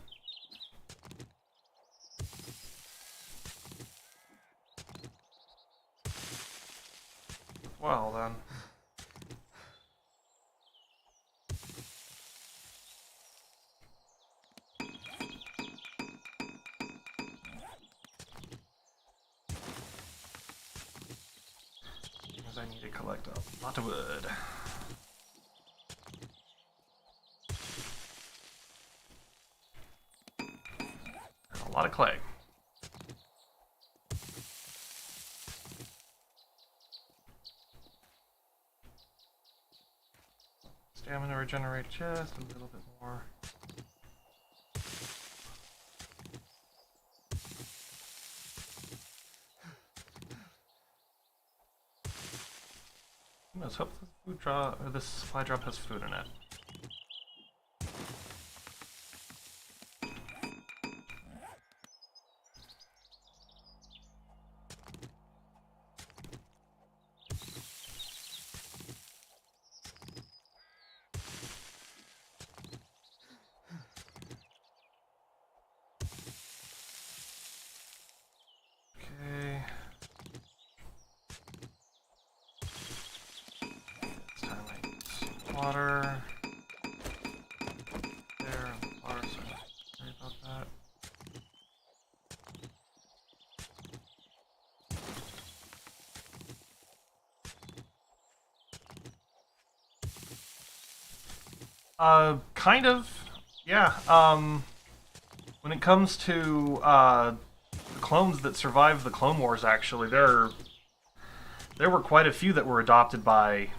Well then. I need to collect a lot of wood. And a lot of clay. Stamina regenerate just a little bit more. Let's hope the food drop, or this supply drop has food in it. Okay. This time I need some water. There, water, so sorry about that. Kind of. Yeah, when it comes to, the clones that survived the Clone Wars, actually, there were quite a few that were adopted by,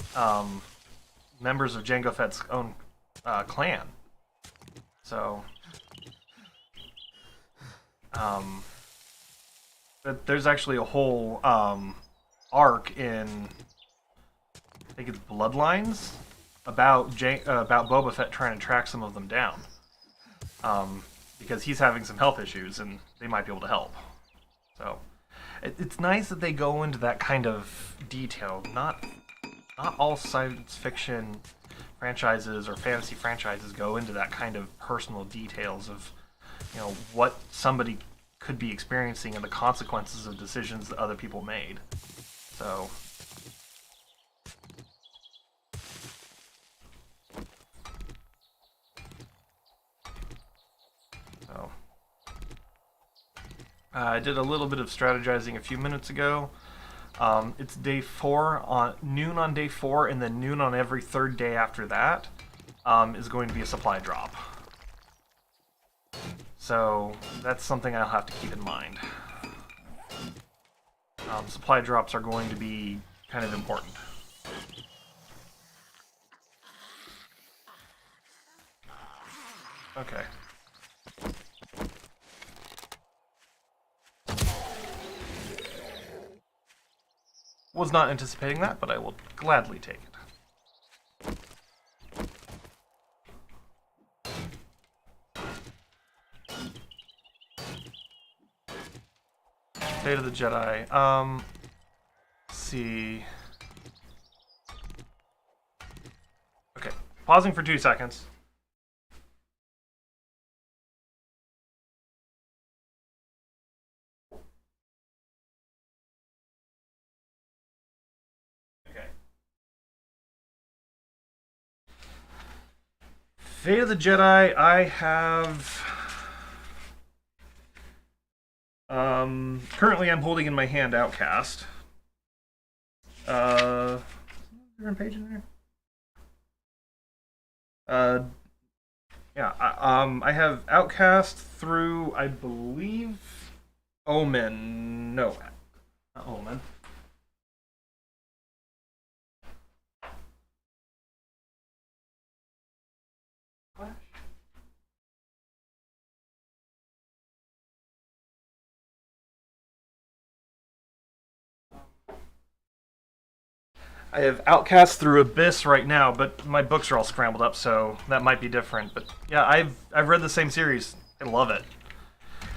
members of Jango Fett's own, clan. So, there's actually a whole, arc in, I think it's Bloodlines, about Boba Fett trying to track some of them down, because he's having some health issues, and they might be able to help. So, it's nice that they go into that kind of detail. Not all science fiction franchises or fantasy franchises go into that kind of personal details of, you know, what somebody could be experiencing and the consequences of decisions that other people made. So. I did a little bit of strategizing a few minutes ago. It's day 4 on noon on day 4, and then noon on every third day after that is going to be a supply drop. So that's something I'll have to keep in mind. Supply drops are going to be kind of important. Okay. Was not anticipating that, but I will gladly take it. Fate of the Jedi. Let's see. Okay, pausing for 2 seconds. Okay. Fate of the Jedi, I have... currently I'm holding in my hand Outcast. Is there a page in there? Yeah, I have Outcast through, I believe, Omen. No, not Omen. I have Outcast through Abyss right now, but my books are all scrambled up, so that might be different. But yeah, I've read the same series. I love it.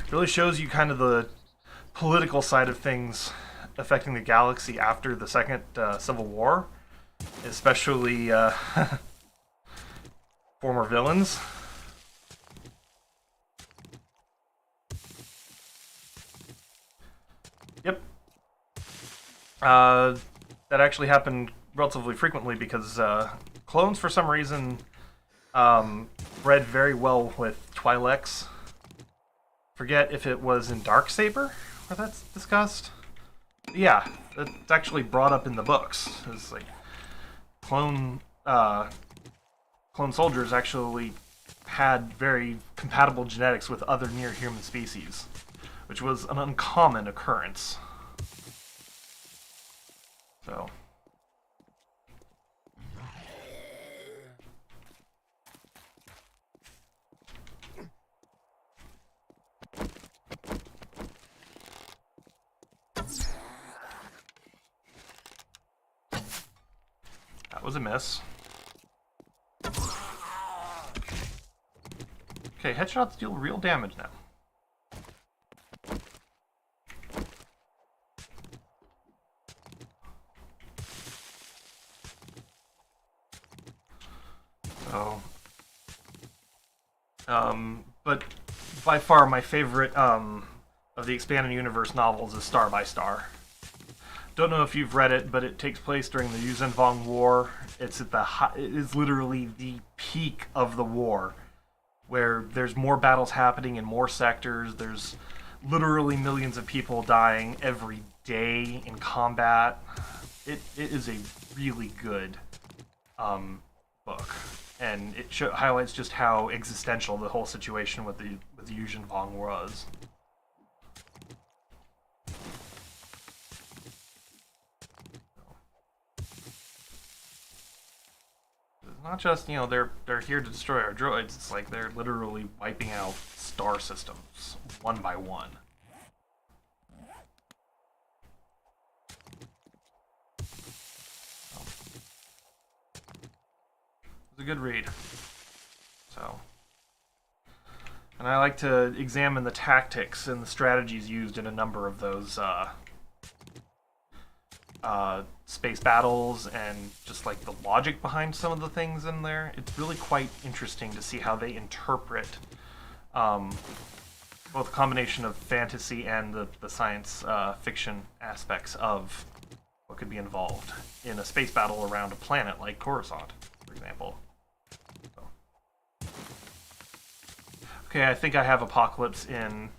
It really shows you kind of the political side of things affecting the galaxy after the Second Civil War, especially former villains. Yep. That actually happened relatively frequently because clones, for some reason, bred very well with Twi'leks. Forget if it was in Darksaber where that's discussed. Yeah, it's actually brought up in the books. It's like clone soldiers actually had very compatible genetics with other near-human species, which was an uncommon occurrence. So. That was a miss. Okay, headshots deal real damage now. So, but by far my favorite of the expanded universe novels is Star by Star. Don't know if you've read it, but it takes place during the Yuuzhan Vong War. It's at it is literally the peak of the war, where there's more battles happening in more sectors. There's literally millions of people dying every day in combat. It is a really good book, and it highlights just how existential the whole situation with the Yuuzhan Vong was. Not just, they're here to destroy our droids. It's like they're literally wiping out star systems one by one. It's a good read. So, and I like to examine the tactics and the strategies used in a number of those space battles, and just like the logic behind some of the things in there. It's really quite interesting to see how they interpret both a combination of fantasy and the science fiction aspects of what could be involved in a space battle around a planet like Coruscant, for example. So. Okay, I think I have Apocalypse in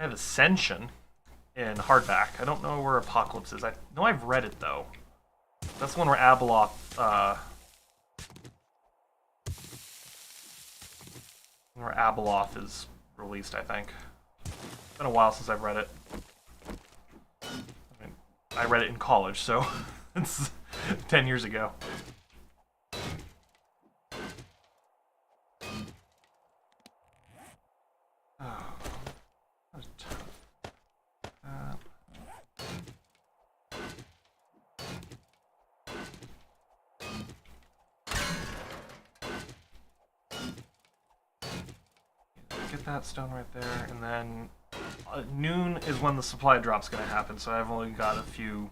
I have Ascension in hardback. I don't know where Apocalypse is. I know I've read it though. That's the one where Abeloth, is released, I think. It's been a while since I've read it. I mean, I read it in college, so it's 10 years ago. Oh, that was tough. Get that stone right there, and then noon is when the supply drop's going to happen, so I've only got a few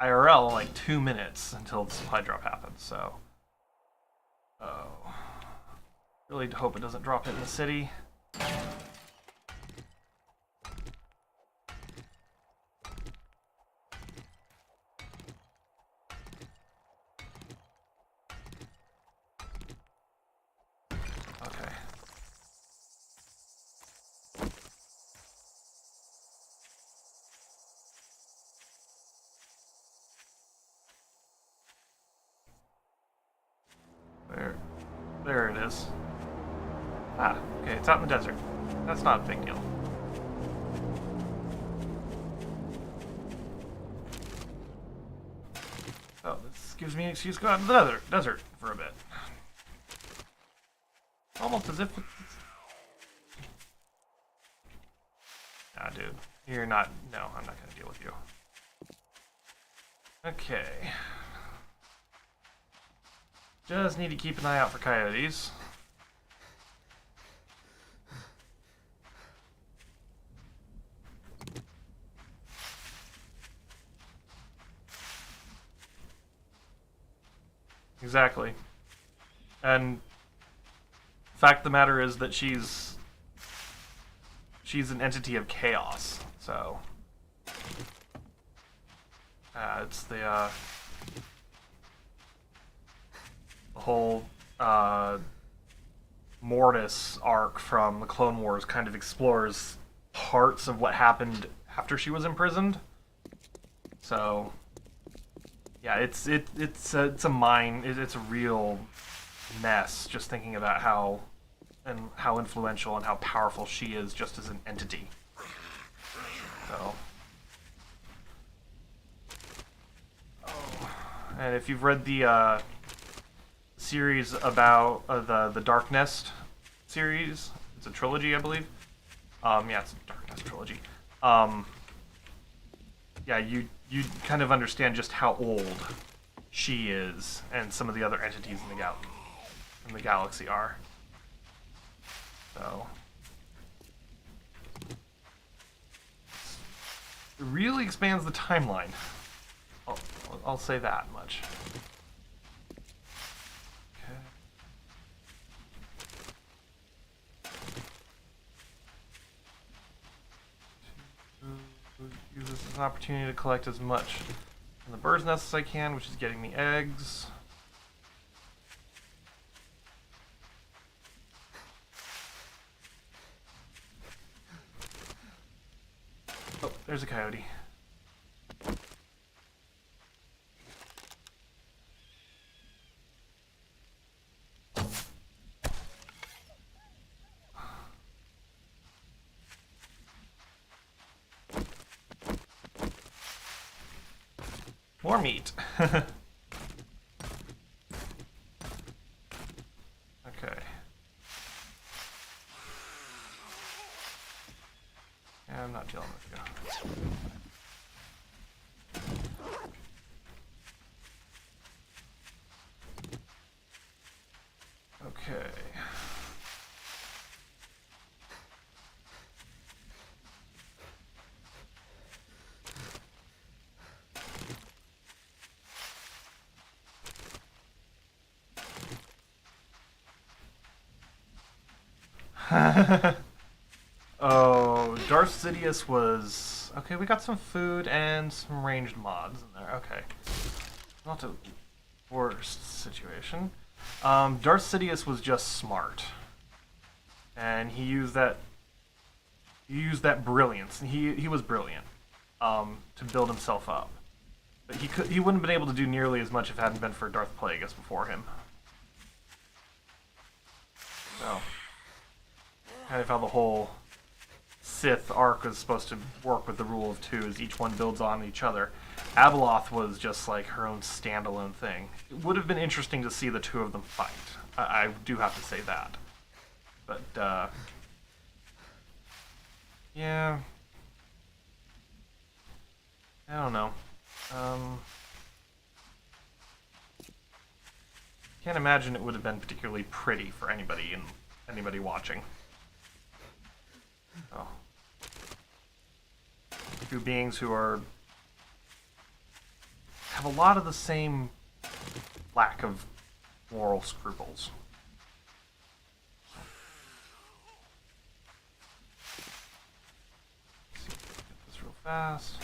IRL, like 2 minutes until the supply drop happens, so really hope it doesn't drop it in the city. Okay. There it is. Ah, okay, it's out in the desert. That's not a big deal. Oh, this gives me an excuse to go out in the desert for a bit. Almost as if it's... Nah, dude. You're not... No, I'm not gonna deal with you. Okay. Just need to keep an eye out for coyotes. Exactly. And the fact of the matter is that she's an entity of chaos, so it's the whole Mortis arc from the Clone Wars kind of explores parts of what happened after she was imprisoned. So yeah, it's a real mess just thinking about how influential and how powerful she is just as an entity. So, and if you've read the series about the Dark Nest series, it's a trilogy, I believe. Yeah, it's a Dark Nest trilogy. Yeah, you kind of understand just how old she is and some of the other entities in the galaxy are. So it really expands the timeline. I'll say that much. Okay. Use this as an opportunity to collect as much from the bird's nest as I can, which is getting me eggs. Oh, there's a coyote. More meat. Okay. Yeah, I'm not dealing with you. Okay. Oh, Darth Sidious was... Okay, we got some food and some ranged mods in there. Okay. Not the worst situation. Darth Sidious was just smart. And he used that He used that brilliance. He was brilliant to build himself up. But he wouldn't have been able to do nearly as much if it hadn't been for Darth Plagueis before him. So, kind of how the whole Sith arc was supposed to work with the rule of two, is each one builds on each other. Abeloth was just like her own standalone thing. It would have been interesting to see the two of them fight. I do have to say that. But, yeah. I don't know. Can't imagine it would have been particularly pretty for anybody watching. Oh. Two beings who have a lot of the same lack of moral scruples. Let's see, get this real fast.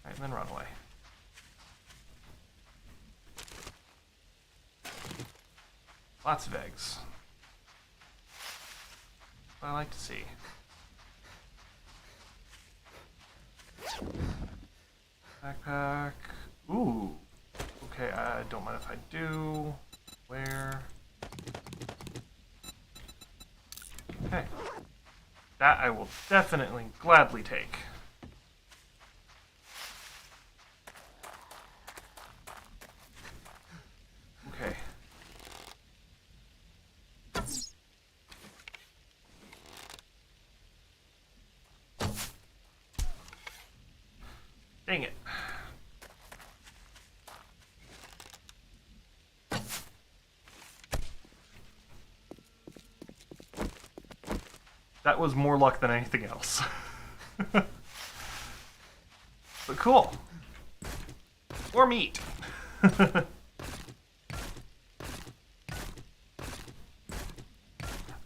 Alright, and then run away. Lots of eggs. What I like to see. Backpack. Ooh. Okay, I don't mind if I do. Where? Okay. That I will definitely gladly take. Okay. Dang it. That was more luck than anything else. But cool. Or meat.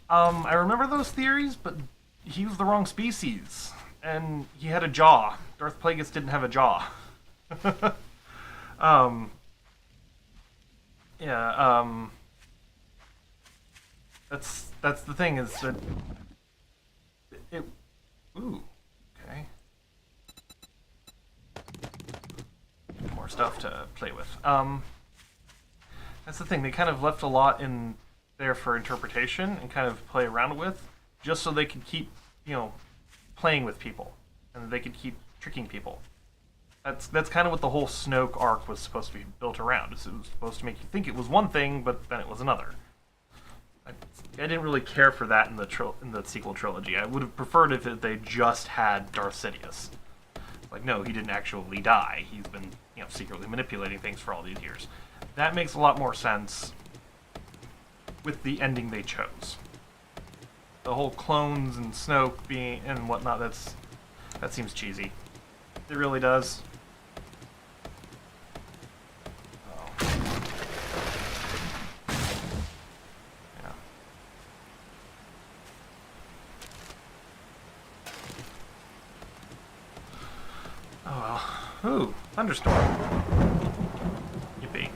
I remember those theories, but he was the wrong species. And he had a jaw. Darth Plagueis didn't have a jaw. Yeah, that's the thing, is that it... Ooh, okay. More stuff to play with. That's the thing, they kind of left a lot in there for interpretation and kind of play around with, just so they could keep, playing with people, and they could keep tricking people. That's kind of what the whole Snoke arc was supposed to be built around. It was supposed to make you think it was one thing, but then it was another. I didn't really care for that in the sequel trilogy. I would have preferred if they just had Darth Sidious. Like, no, he didn't actually die. He's been, secretly manipulating things for all these years. That makes a lot more sense with the ending they chose. The whole clones and Snoke being and whatnot, that seems cheesy. It really does. Oh. Yeah. Oh well. Ooh, thunderstorm. Yippee.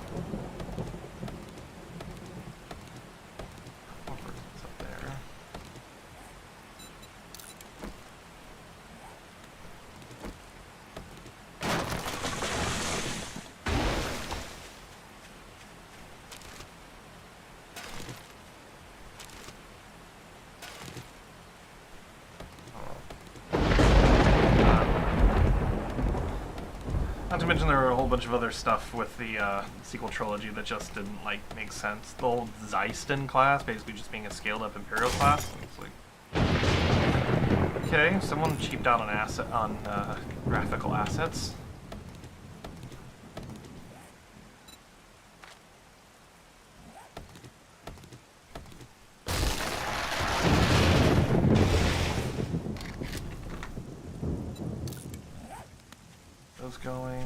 What person's up there? Not to mention there were a whole bunch of other stuff with the sequel trilogy that just didn't make sense. The whole Zeiston class basically just being a scaled up Imperial class. It's like, okay, someone cheaped out on graphical assets. Going.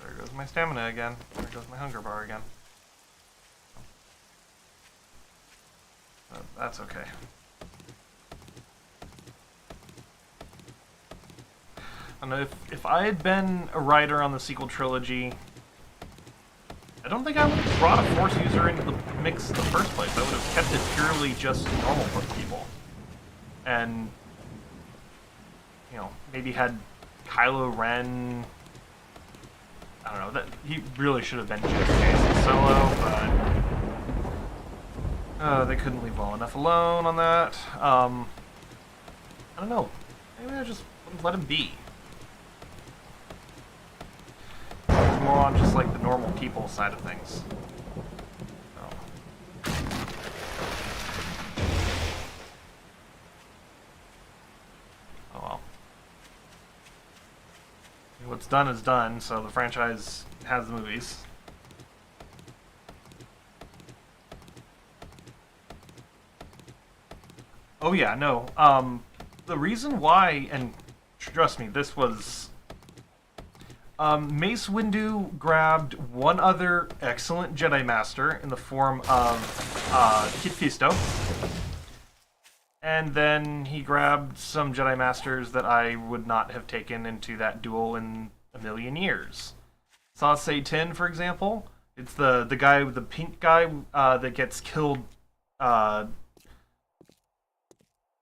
There goes my stamina again. There goes my hunger bar again. That's okay. I don't know, if I had been a writer on the sequel trilogy I don't think I would have brought a Force user into the mix in the first place. I would have kept it purely just normal people. And, you know, maybe had Kylo Ren... I don't know, that he really should have been just Jason Solo, but... they couldn't leave well enough alone on that. I don't know. Maybe I just let him be. More on just like the normal people side of things. So. Oh well. What's done is done, so the franchise has the movies. Oh yeah, no. The reason why, and trust me, this was... Mace Windu grabbed one other excellent Jedi Master in the form of Kit Fisto. And then he grabbed some Jedi Masters that I would not have taken into that duel in a million years. Saw Tin, for example. It's the guy, the pink guy that gets killed... oh,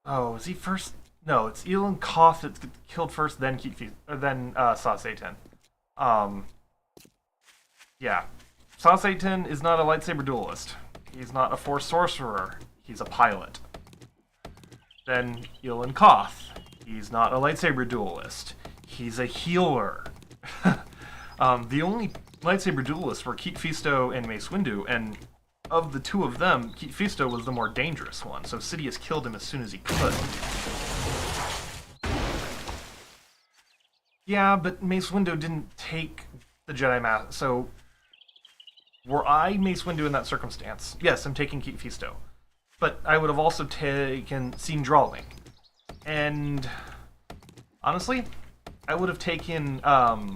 is he first? No, it's Elon Koth that gets killed first, then then Saw Tin. Yeah. Saw Tin is not a lightsaber duelist. He's not a Force sorcerer. He's a pilot. Then Elon Koth. He's not a lightsaber duelist. He's a healer. The only lightsaber duelists were Kit Fisto and Mace Windu, and of the two of them, Kit Fisto was the more dangerous one, so Sidious killed him as soon as he could. Yeah, but Mace Windu didn't take the Jedi Master, so... Were I Mace Windu in that circumstance, yes, I'm taking Kit Fisto. But I would have also taken Scene Drawling. And... honestly, I would have taken, oh,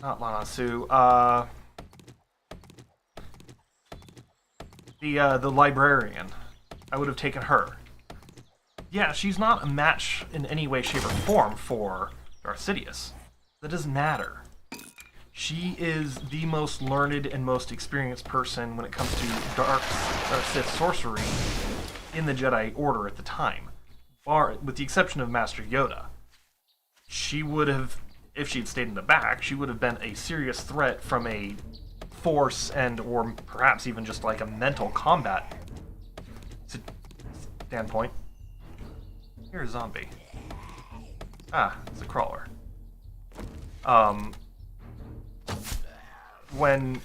not Lana Su, the librarian. I would have taken her. Yeah, she's not a match in any way, shape, or form for Darth Sidious. That doesn't matter. She is the most learned and most experienced person when it comes to Sith sorcery in the Jedi Order at the time. With the exception of Master Yoda. She would have, if she'd stayed in the back, she would have been a serious threat from a force and or perhaps even just like a mental combat standpoint. Here's a zombie. Ah, it's a crawler. When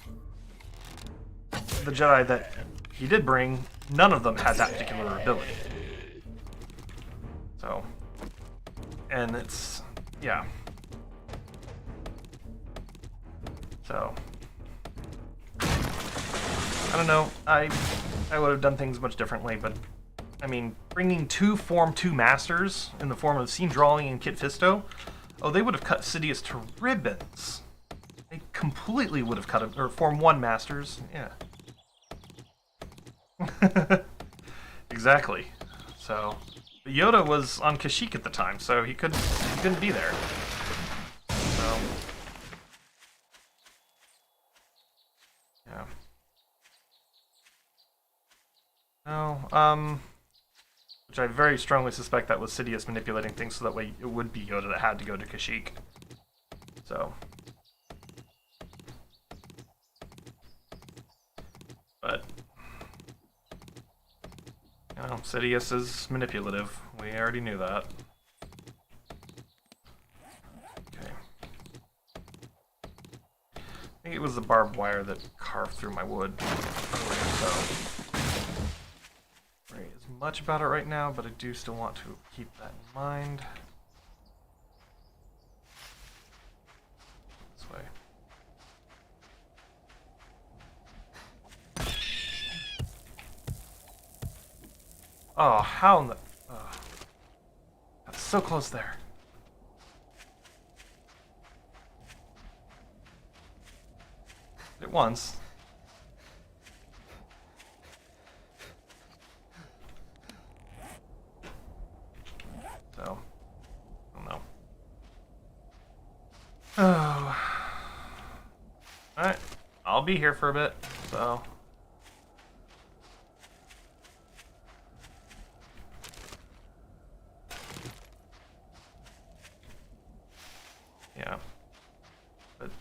the Jedi that he did bring, none of them had that particular ability. So, and it's, yeah. So, I don't know, I would have done things much differently, but I mean, bringing two Form 2 Masters in the form of Scene Drawling and Kit Fisto, oh, they would have cut Sidious to ribbons. They completely would have cut him, or Form 1 Masters, yeah. Exactly. So, but Yoda was on Kashyyyk at the time, so he couldn't be there. So, yeah. No, which I very strongly suspect that was Sidious manipulating things so that way it would be Yoda that had to go to Kashyyyk. So. But, you know, Sidious is manipulative. We already knew that. Okay. I think it was the barbed wire that carved through my wood earlier, so. Right, as much about it right now, but I do still want to keep that in mind. This way. Oh, how in the... Oh. That's so close there. Did it once. So, I don't know. I'll be here for a bit, so... Yeah. But...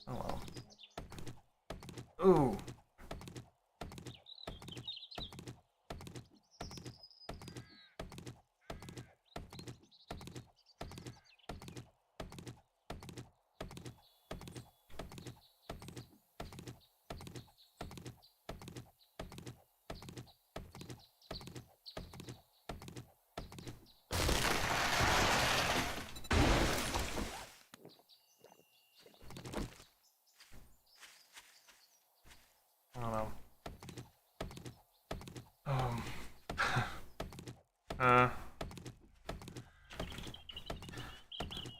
Oh well. Ooh.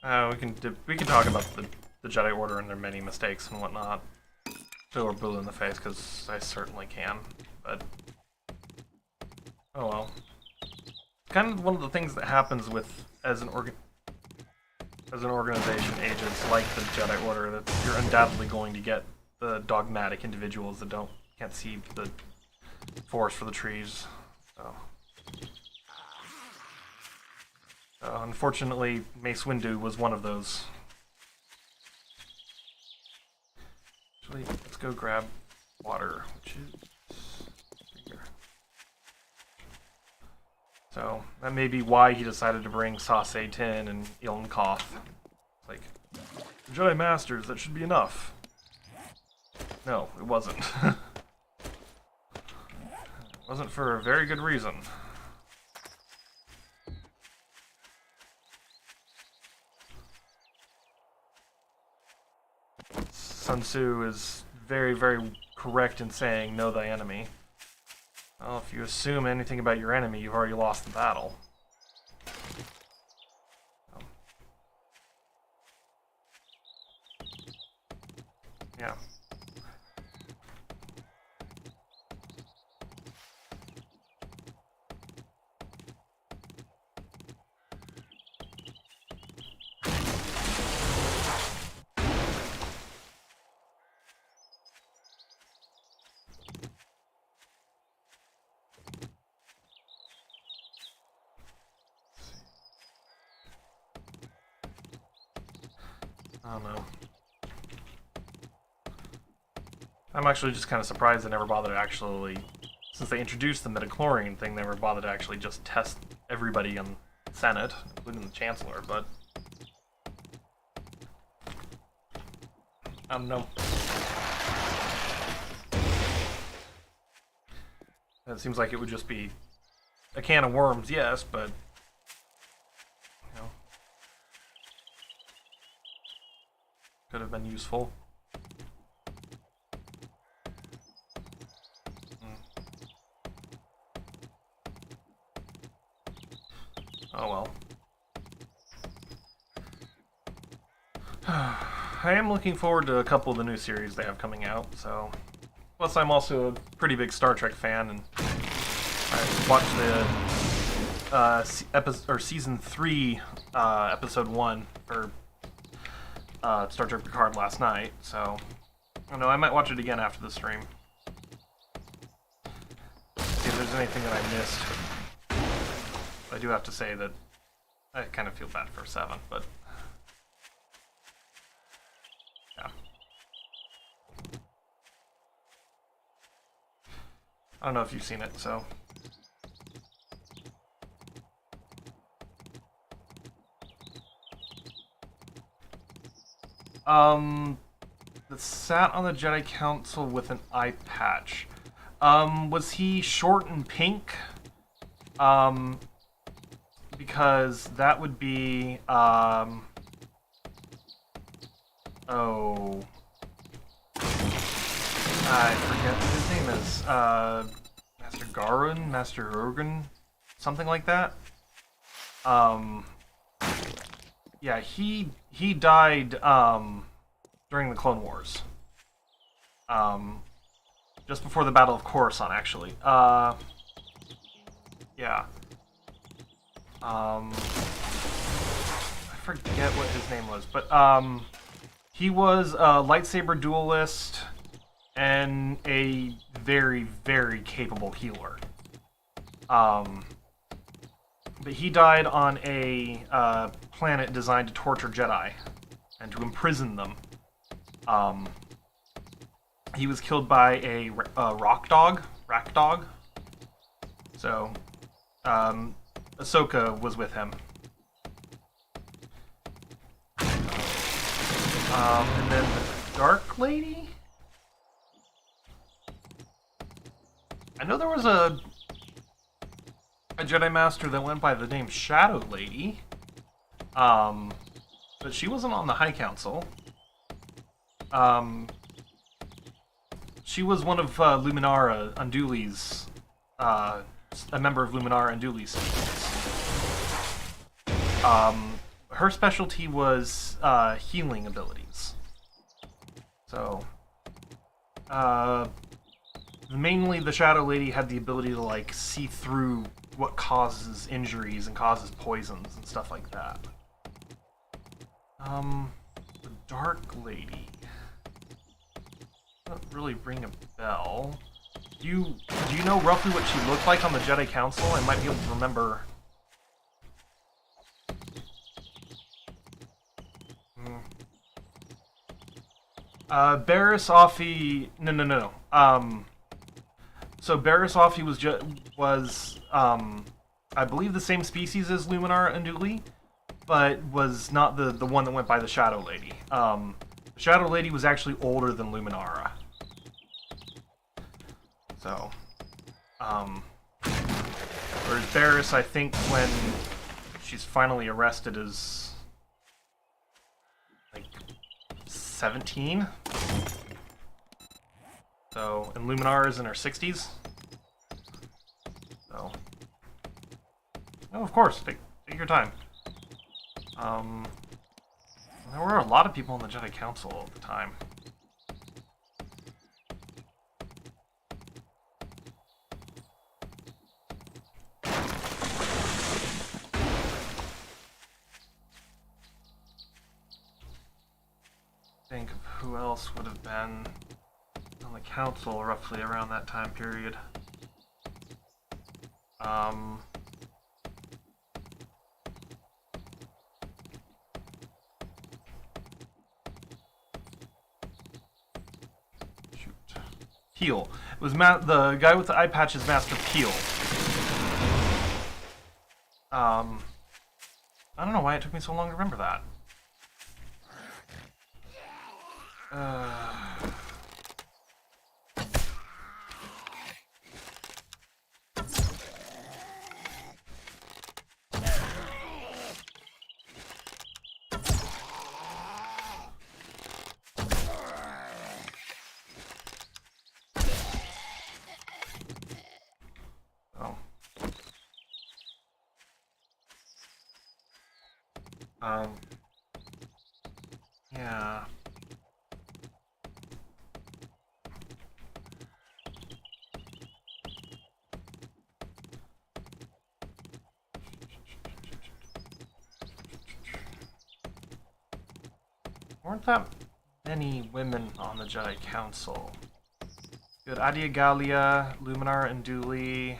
I don't know. We can talk about the Jedi Order and their many mistakes and whatnot. Till we're blue in the face, because I certainly can. But oh well. Kind of one of the things that happens with as an organization, agents like the Jedi Order, that you're undoubtedly going to get the dogmatic individuals that can't see the forest for the trees. So. Unfortunately, Mace Windu was one of those. Actually, let's go grab water, which is here. So, that may be why he decided to bring Sasay Tin and Ilm Koth. Like, Jedi Masters, that should be enough. No, it wasn't. It wasn't for a very good reason. Sun Tzu is very, very correct in saying, know thy enemy. Well, if you assume anything about your enemy, you've already lost the battle. Yeah. I don't know. I'm actually just kind of surprised they never bothered to actually, since they introduced the midichlorian thing, they never bothered to actually just test everybody in the Senate, including the Chancellor, but... I don't know. It seems like it would just be a can of worms, yes, but... You know... Could have been useful. Oh well. I am looking forward to a couple of the new series they have coming out, so... Plus, I'm also a pretty big Star Trek fan, and I watched the season 3, episode 1 for Star Trek Picard last night, so I don't know, I might watch it again after the stream. See if there's anything that I missed. I do have to say that I kind of feel bad for 7, but yeah. I don't know if you've seen it, so. That sat on the Jedi Council with an eye patch. Was he short and pink? Because that would be, oh. I forget what his name is. Master Garun? Master Urgan? Something like that? Yeah, he died, during the Clone Wars. Just before the Battle of Coruscant, actually. Yeah. I forget what his name was, but he was a lightsaber duelist and a very, very capable healer. But he died on a planet designed to torture Jedi and to imprison them. He was killed by a rock dog, So, Ahsoka was with him. And then the Dark Lady? I know there was a Jedi Master that went by the name Shadow Lady. But she wasn't on the High Council. She was one of Luminara Unduli's, a member of Luminara Unduli's species. Her specialty was healing abilities. So, mainly the Shadow Lady had the ability to like see through what causes injuries and causes poisons and stuff like that. The Dark Lady doesn't really ring a bell. Do you know roughly what she looked like on the Jedi Council? I might be able to remember. Barriss Offee. No. So Barriss Offee was I believe the same species as Luminara Unduli, but was not the one that went by the Shadow Lady. The Shadow Lady was actually older than Luminara. So, whereas Barriss, I think, when she's finally arrested, is like 17. So, and Luminara is in her 60s. So, no, of course, take your time. There were a lot of people in the Jedi Council at the time. Think of who else would have been on the council roughly around that time period. Shoot. Peel. It was the guy with the eye patch is Master Peel. I don't know why it took me so long to remember that. Yeah. Weren't that many women on the Jedi Council? Good, Adia Galia, Luminara Unduli,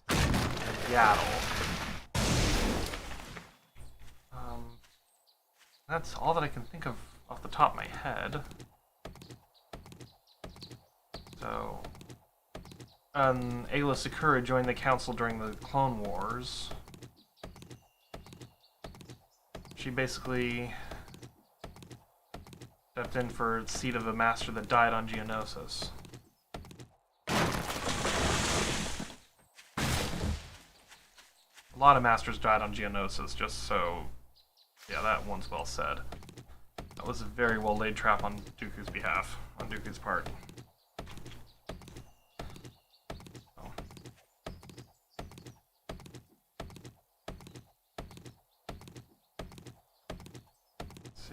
and Yaddle. That's all that I can think of off the top of my head. So, Ayla Secura joined the council during the Clone Wars. She basically stepped in for the seat of a master that died on Geonosis. A lot of masters died on Geonosis, just so... Yeah, that one's well said. That was a very well laid trap on Dooku's behalf, on Dooku's part. Oh. Let's see.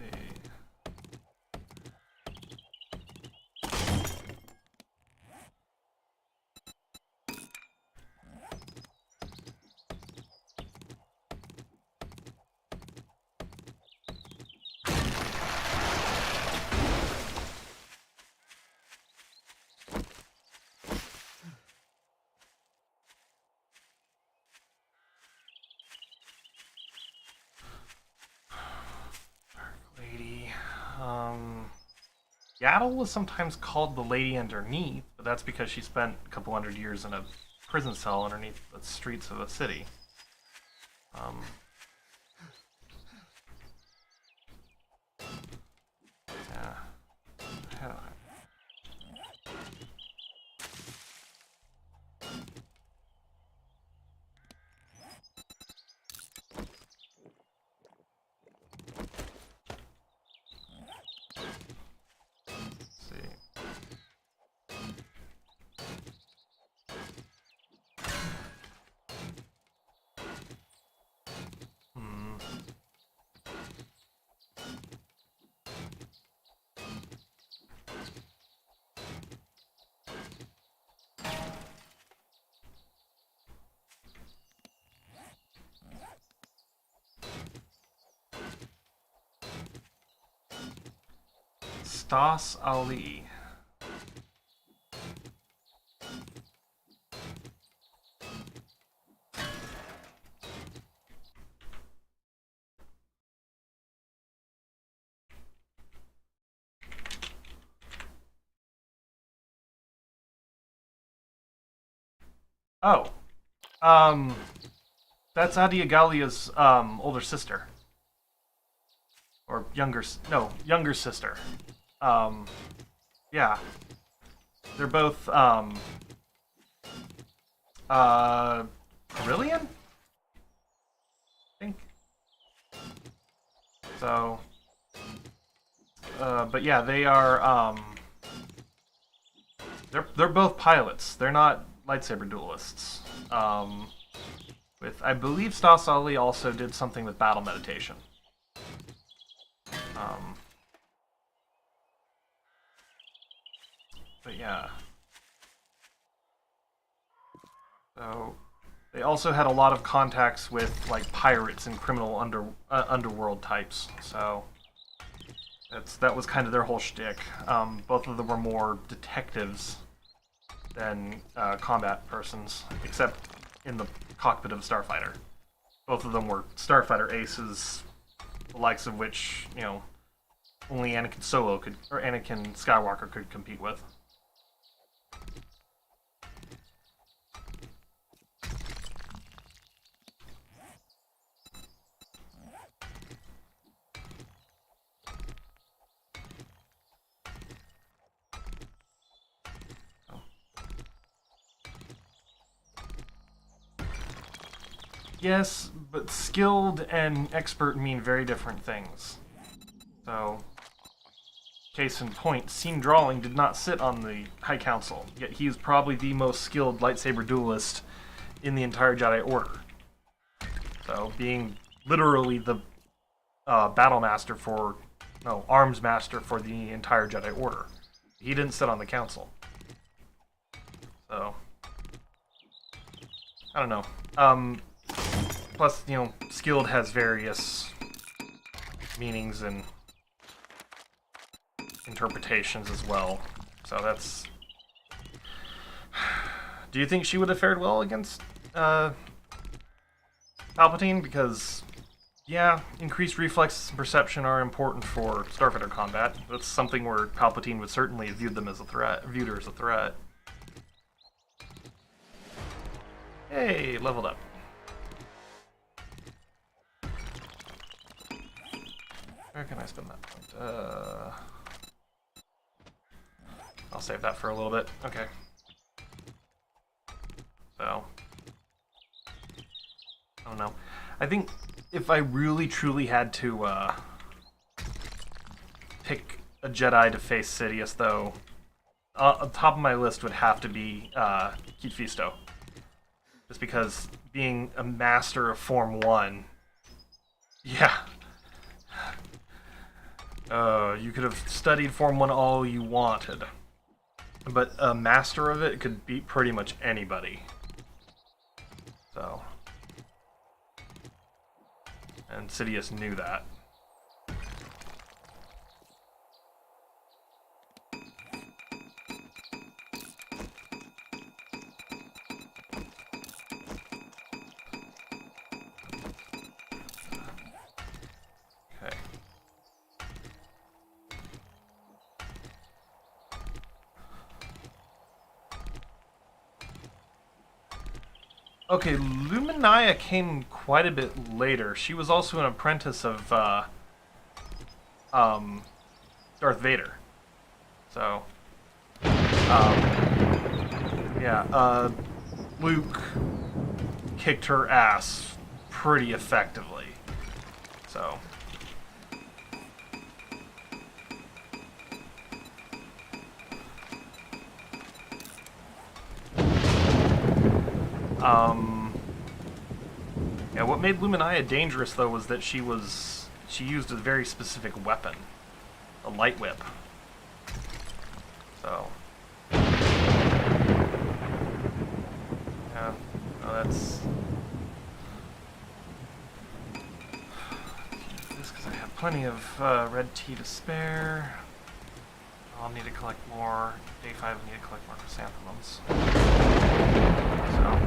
Yaddle was sometimes called the Lady Underneath, but that's because she spent a couple hundred years in a prison cell underneath the streets of a city. Yeah. Stas Ali. Oh, that's Adi Agalia's older sister, or younger sister. Yeah, they're both Carillion, I think. So, but yeah, they are they're both pilots. They're not lightsaber duelists. With I believe Stas Ali also did something with battle meditation. But yeah. So they also had a lot of contacts with like pirates and criminal underworld types. So that was kind of their whole shtick. Both of them were more detectives than combat persons, except in the cockpit of a starfighter. Both of them were starfighter aces, the likes of which only Anakin Skywalker could compete with. Yes, but skilled and expert mean very different things. So, case in point, Scene Drawing did not sit on the High Council, yet he is probably the most skilled lightsaber duelist in the entire Jedi Order. So, being literally the arms master for the entire Jedi Order. He didn't sit on the council. So, I don't know. Plus, skilled has various meanings and interpretations as well. So that's... Do you think she would have fared well against Palpatine? Because, yeah, increased reflexes and perception are important for starfighter combat. That's something where Palpatine would certainly have viewed her as a threat. Hey, leveled up. Where can I spend that point? I'll save that for a little bit. Okay. So, I don't know. I think if I really truly had to pick a Jedi to face Sidious, though, on top of my list would have to be Kit Fisto. Just because being a master of Form 1, yeah. You could have studied Form 1 all you wanted, but a master of it could beat pretty much anybody. So, and Sidious knew that. Okay, Luminia came quite a bit later. She was also an apprentice of um, Darth Vader. So, yeah, Luke kicked her ass pretty effectively. So, yeah, what made Luminia dangerous though was that she used a very specific weapon, a light whip. So, yeah, no, that's this because I have plenty of red tea to spare. I'll need to collect more. Day 5, I need to collect more chrysanthemums. So,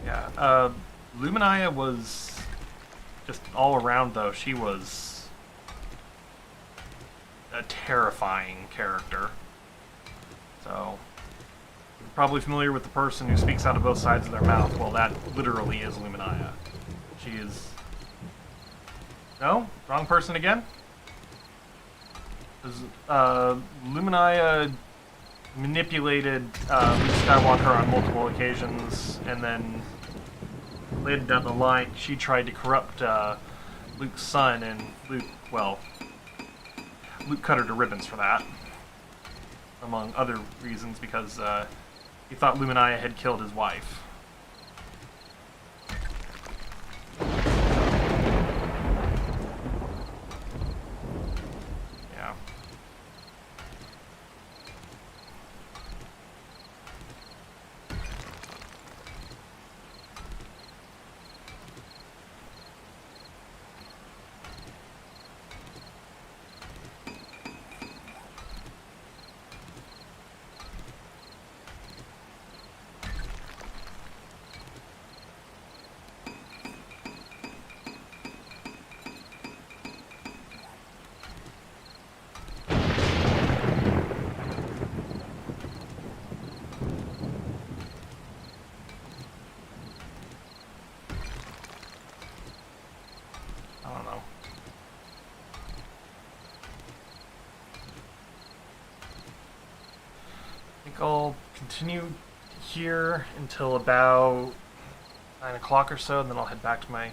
yeah. Luminia was just all around, though. She was a terrifying character. So, you're probably familiar with the person who speaks out of both sides of their mouth. Well, that literally is Luminia. She is... No? Wrong person again? Luminia manipulated Luke Skywalker on multiple occasions, and then later down the line, she tried to corrupt Luke's son, and Luke cut her to ribbons for that, among other reasons, because he thought Luminia had killed his wife. I don't know. I think I'll continue here until about 9 o'clock or so, and then I'll head back to my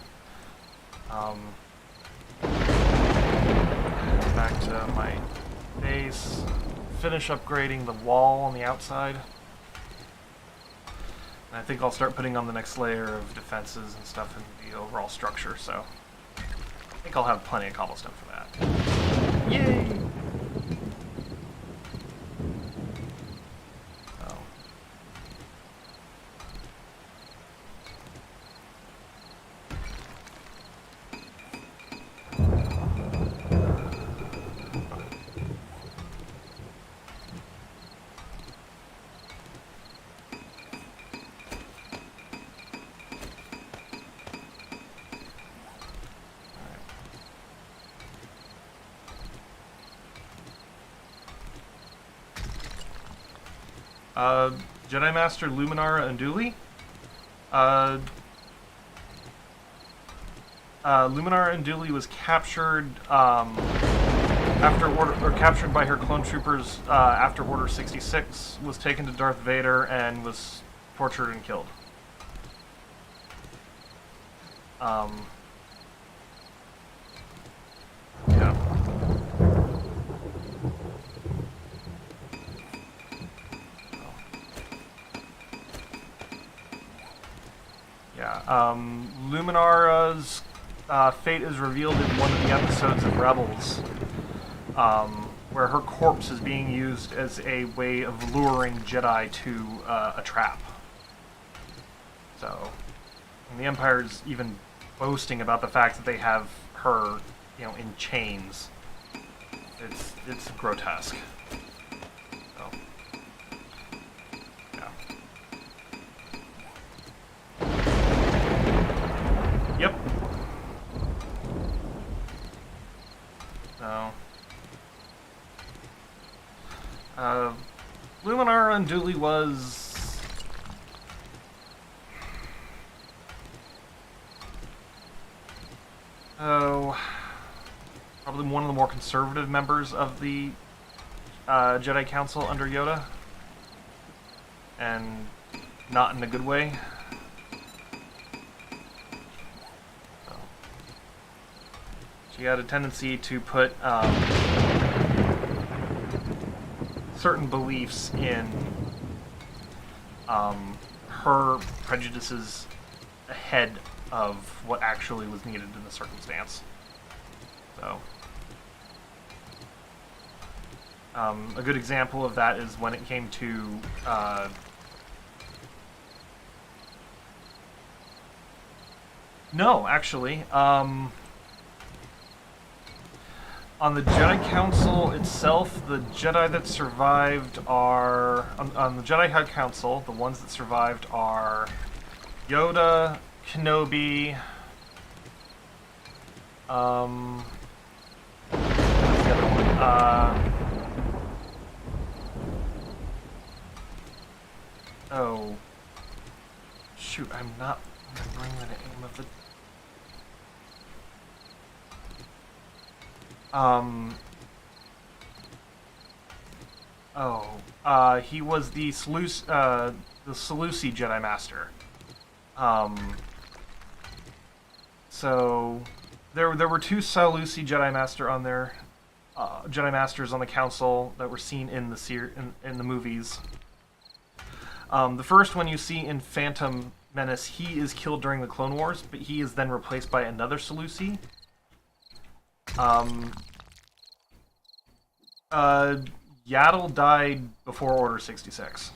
base, finish upgrading the wall on the outside. And I think I'll start putting on the next layer of defenses and stuff in the overall structure, so I think I'll have plenty of cobblestone for that. Yay! Jedi Master Luminara Unduli. Luminara Unduli was captured captured by her clone troopers after Order 66. Was taken to Darth Vader and was tortured and killed. Yeah. Luminara's fate is revealed in one of the episodes of Rebels, where her corpse is being used as a way of luring Jedi to a trap. So, and the Empire's even boasting about the fact that they have her, in chains. It's grotesque. So, yeah. Yep. So, Luminara Unduli was So, probably one of the more conservative members of the Jedi Council under Yoda. And not in a good way. So, she had a tendency to put certain beliefs in her prejudices ahead of what actually was needed in the circumstance. So, a good example of that is when it came to no, actually, on the Jedi Council itself, the Jedi that survived are on the Jedi High Council. The ones that survived are Yoda, Kenobi, what's the other one? Oh, shoot! I'm not remembering the name of the. He was the Seleuci Jedi Master. So there were two Seleuci Jedi Master on there, Jedi Masters on the Council that were seen in the in the movies. The first one you see in Phantom Menace, he is killed during the Clone Wars, but he is then replaced by another Seleuci. Yaddle died before Order 66.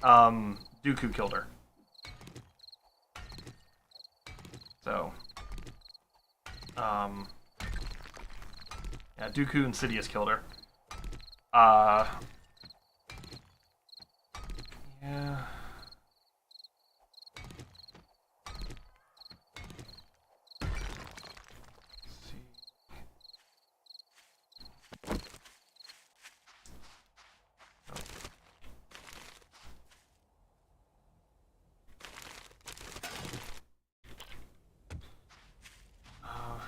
Dooku killed her. So, yeah, Dooku and Sidious killed her. Yeah.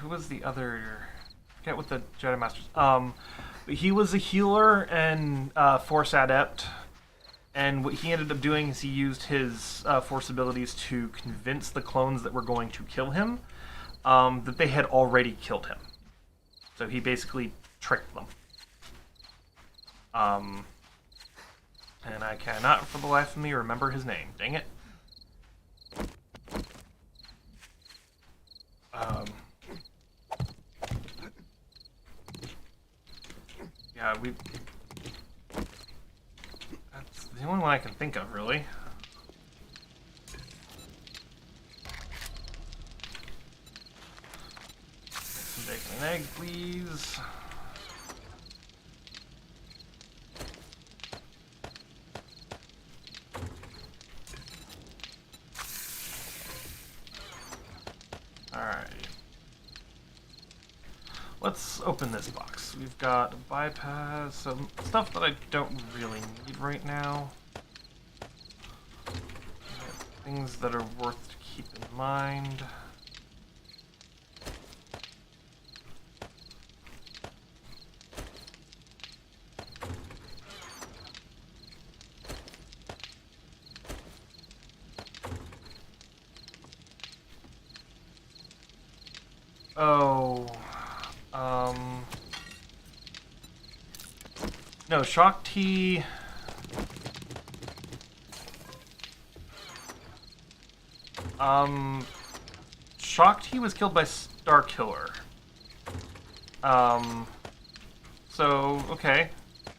Who was the other? I forget what the Jedi Masters. But he was a healer and Force adept, and what he ended up doing is he used his Force abilities to convince the clones that were going to kill him that they had already killed him. So he basically tricked them. And I cannot, for the life of me, remember his name. Dang it. Yeah, that's the only one I can think of, really. Some bacon and egg, please. Alright. Let's open this box. We've got a bypass, some stuff that I don't really need right now. Things that are worth to keep in mind. Oh, no, Shock T. Shock T was killed by Star Killer. So, okay.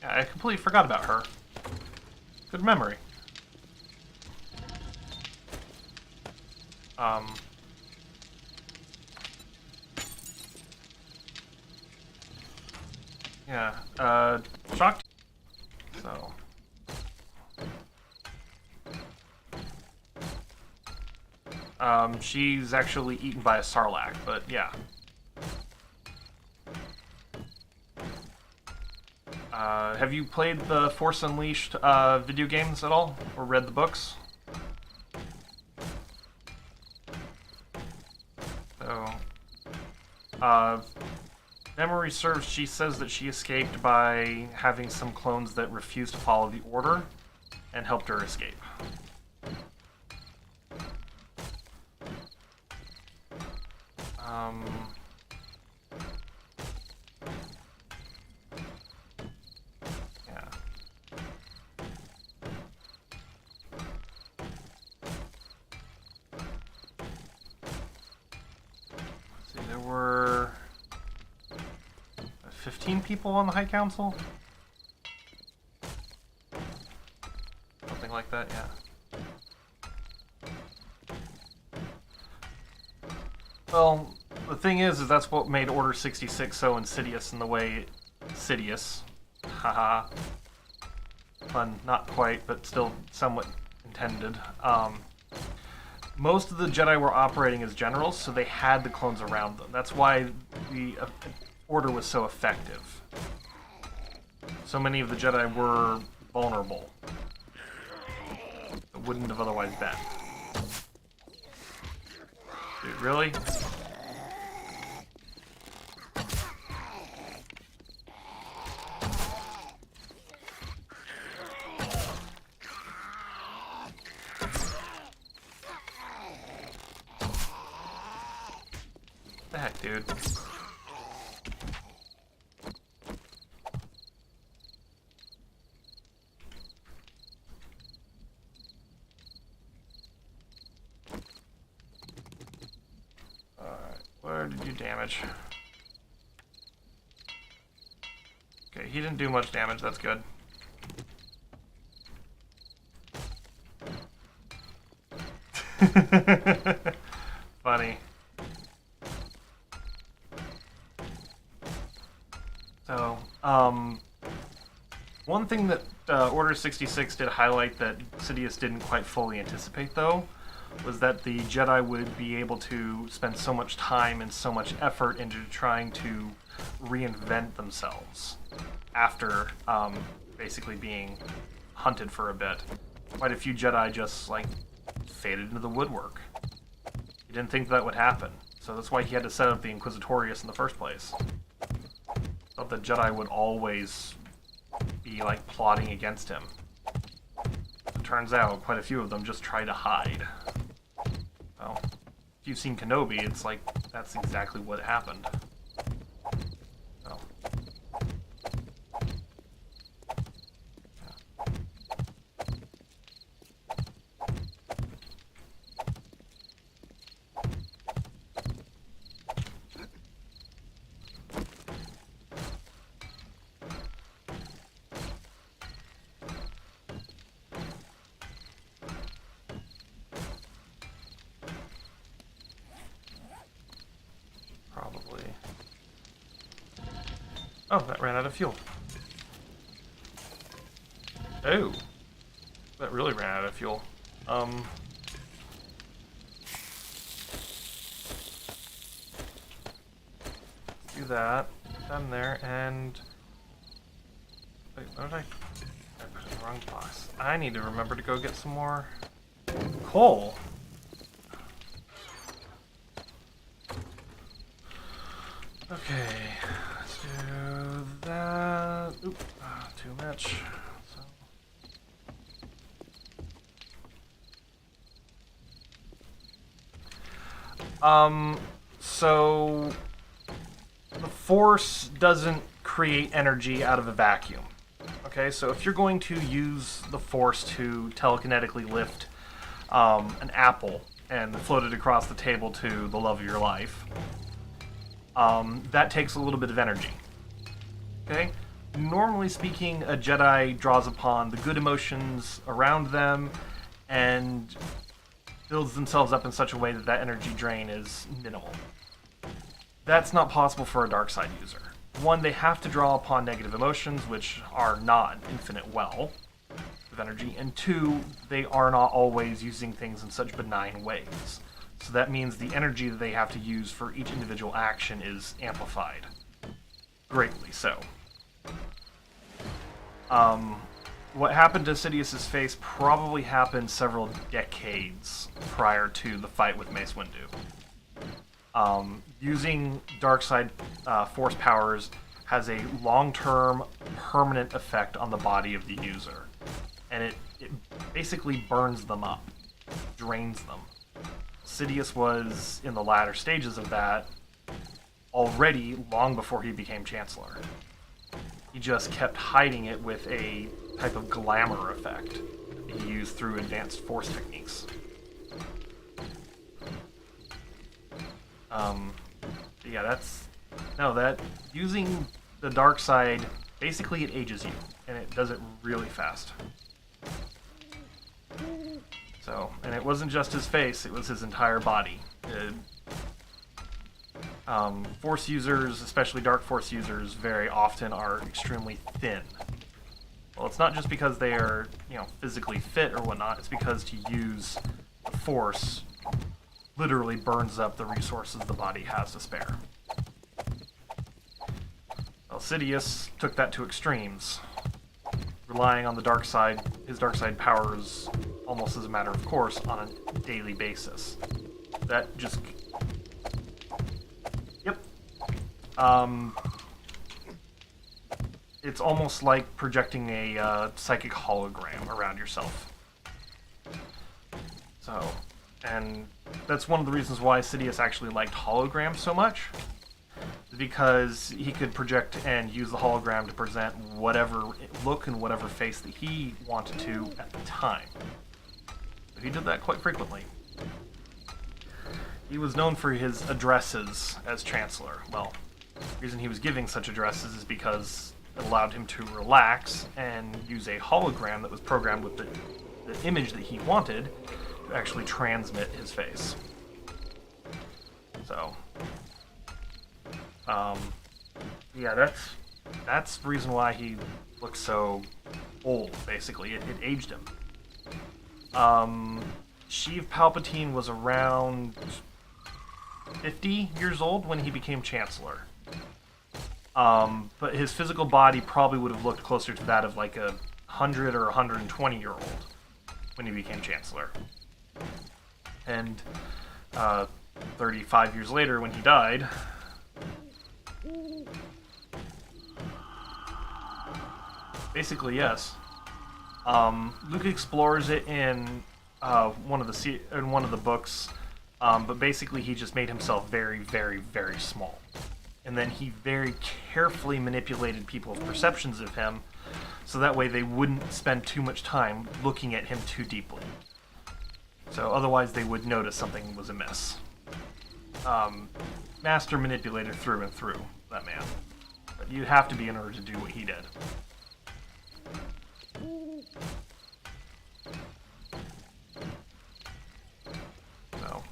Yeah, I completely forgot about her. Good memory. Yeah, Shock T. So. She's actually eaten by a Sarlacc, but yeah. Have you played the Force Unleashed video games at all? Or read the books? So, Uh, memory serves, she says that she escaped by having some clones that refused to follow the order and helped her escape. Yeah. Let's see, there were 15 people on the High Council? Something like that, yeah. Well, the thing is that's what made Order 66 so insidious in the way insidious. Haha. Fun, not quite, but still somewhat intended. Most of the Jedi were operating as generals, so they had the clones around them. That's why the Order was so effective. So many of the Jedi were vulnerable. It wouldn't have otherwise been. Dude, really? What the heck, dude? Where did you damage? Okay, he didn't do much damage, that's good. Funny. So, one thing that Order 66 did highlight that Sidious didn't quite fully anticipate, though, was that the Jedi would be able to spend so much time and so much effort into trying to reinvent themselves after basically being hunted for a bit. Quite a few Jedi just, like, faded into the woodwork. He didn't think that would happen, so that's why he had to set up the Inquisitorius in the first place. Thought the Jedi would always be, like, plotting against him. It turns out quite a few of them just try to hide. Well, if you've seen Kenobi, it's like, that's exactly what happened. Oh. Probably. Oh, that ran out of fuel. Oh. That really ran out of fuel. Do that. Down there, and... Wait, what did I put in the wrong box? I need to remember to go get some more coal. Okay, let's do that. Oop, too much. So the Force doesn't create energy out of a vacuum. Okay, so if you're going to use the Force to telekinetically lift an apple and float it across the table to the love of your life, that takes a little bit of energy. Okay? Normally speaking, a Jedi draws upon the good emotions around them and builds themselves up in such a way that that energy drain is minimal. That's not possible for a dark side user. One, they have to draw upon negative emotions, which are not an infinite well of energy, and two, they are not always using things in such benign ways. So that means the energy that they have to use for each individual action is amplified. Greatly so. What happened to Sidious's face probably happened several decades prior to the fight with Mace Windu. Using dark side force powers has a long-term permanent effect on the body of the user, and it basically burns them up, drains them. Sidious was in the latter stages of that already long before he became Chancellor. He just kept hiding it with a type of glamour effect that he used through advanced force techniques. Yeah, that using the dark side, basically it ages you, and it does it really fast. So, and it wasn't just his face, it was his entire body. Force users, especially dark force users, very often are extremely thin. Well, it's not just because they are, physically fit or whatnot, it's because to use the force literally burns up the resources the body has to spare. Well, Sidious took that to extremes, relying on the dark side, his dark side powers almost as a matter of course on a daily basis. That just... Yep. It's almost like projecting a psychic hologram around yourself. So, and that's one of the reasons why Sidious actually liked holograms so much, because he could project and use the hologram to present whatever look and whatever face that he wanted to at the time. But he did that quite frequently. He was known for his addresses as Chancellor. Well, the reason he was giving such addresses is because it allowed him to relax and use a hologram that was programmed with the image that he wanted to actually transmit his face. So, yeah, that's the reason why he looks so old, basically. It aged him. Sheev Palpatine was around 50 years old when he became Chancellor. But his physical body probably would have looked closer to that of like a 100 or 120-year-old when he became Chancellor. And 35 years later, when he died, basically, yes. Luke explores it in one of the books, but basically he just made himself very, very, very small. And then he very carefully manipulated people's perceptions of him, so that way they wouldn't spend too much time looking at him too deeply. So otherwise they would notice something was amiss. Master manipulator through and through, that man. But you have to be in order to do what he did. So.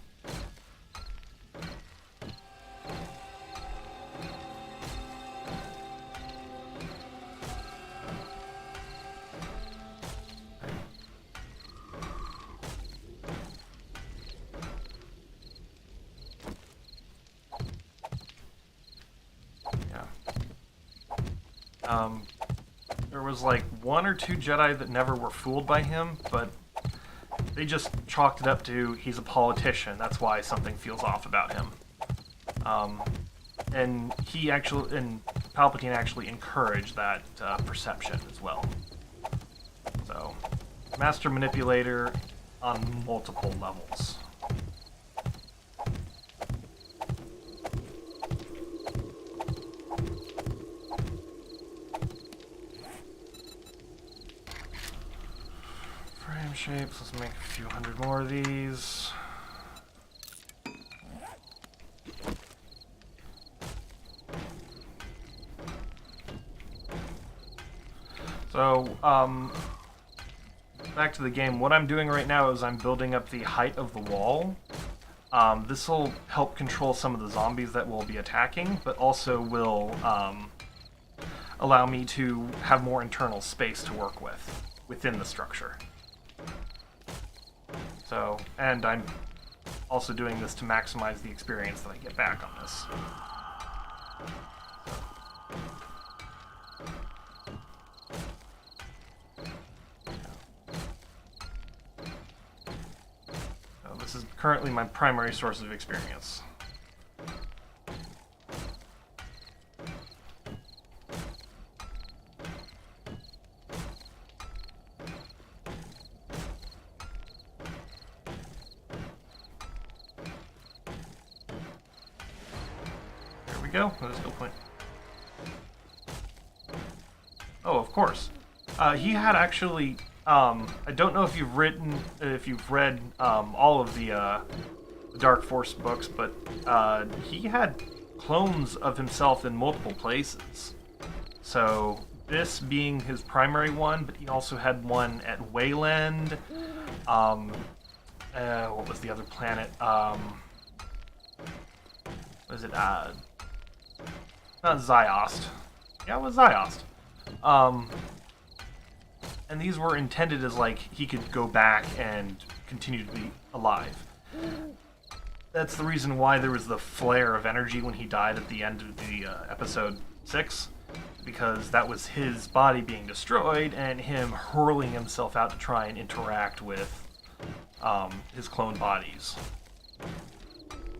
There was like one or two Jedi that never were fooled by him, but they just chalked it up to he's a politician. That's why something feels off about him. And Palpatine actually encouraged that perception as well. So, master manipulator on multiple levels. Shapes. Let's make a few hundred more of these. So, back to the game. What I'm doing right now is I'm building up the height of the wall. This will help control some of the zombies that we'll be attacking, but also will allow me to have more internal space to work with within the structure. So, and I'm also doing this to maximize the experience that I get back on this. So this is currently my primary source of experience. we go. There's no point. Oh, of course. He had actually. I don't know if you've read all of the Dark Force books, but he had clones of himself in multiple places. So this being his primary one, but he also had one at Wayland. What was the other planet? Was it not Ziost? Yeah, it was Ziost. And these were intended as like he could go back and continue to be alive. That's the reason why there was the flare of energy when he died at the end of the episode 6, because that was his body being destroyed and him hurling himself out to try and interact with his clone bodies.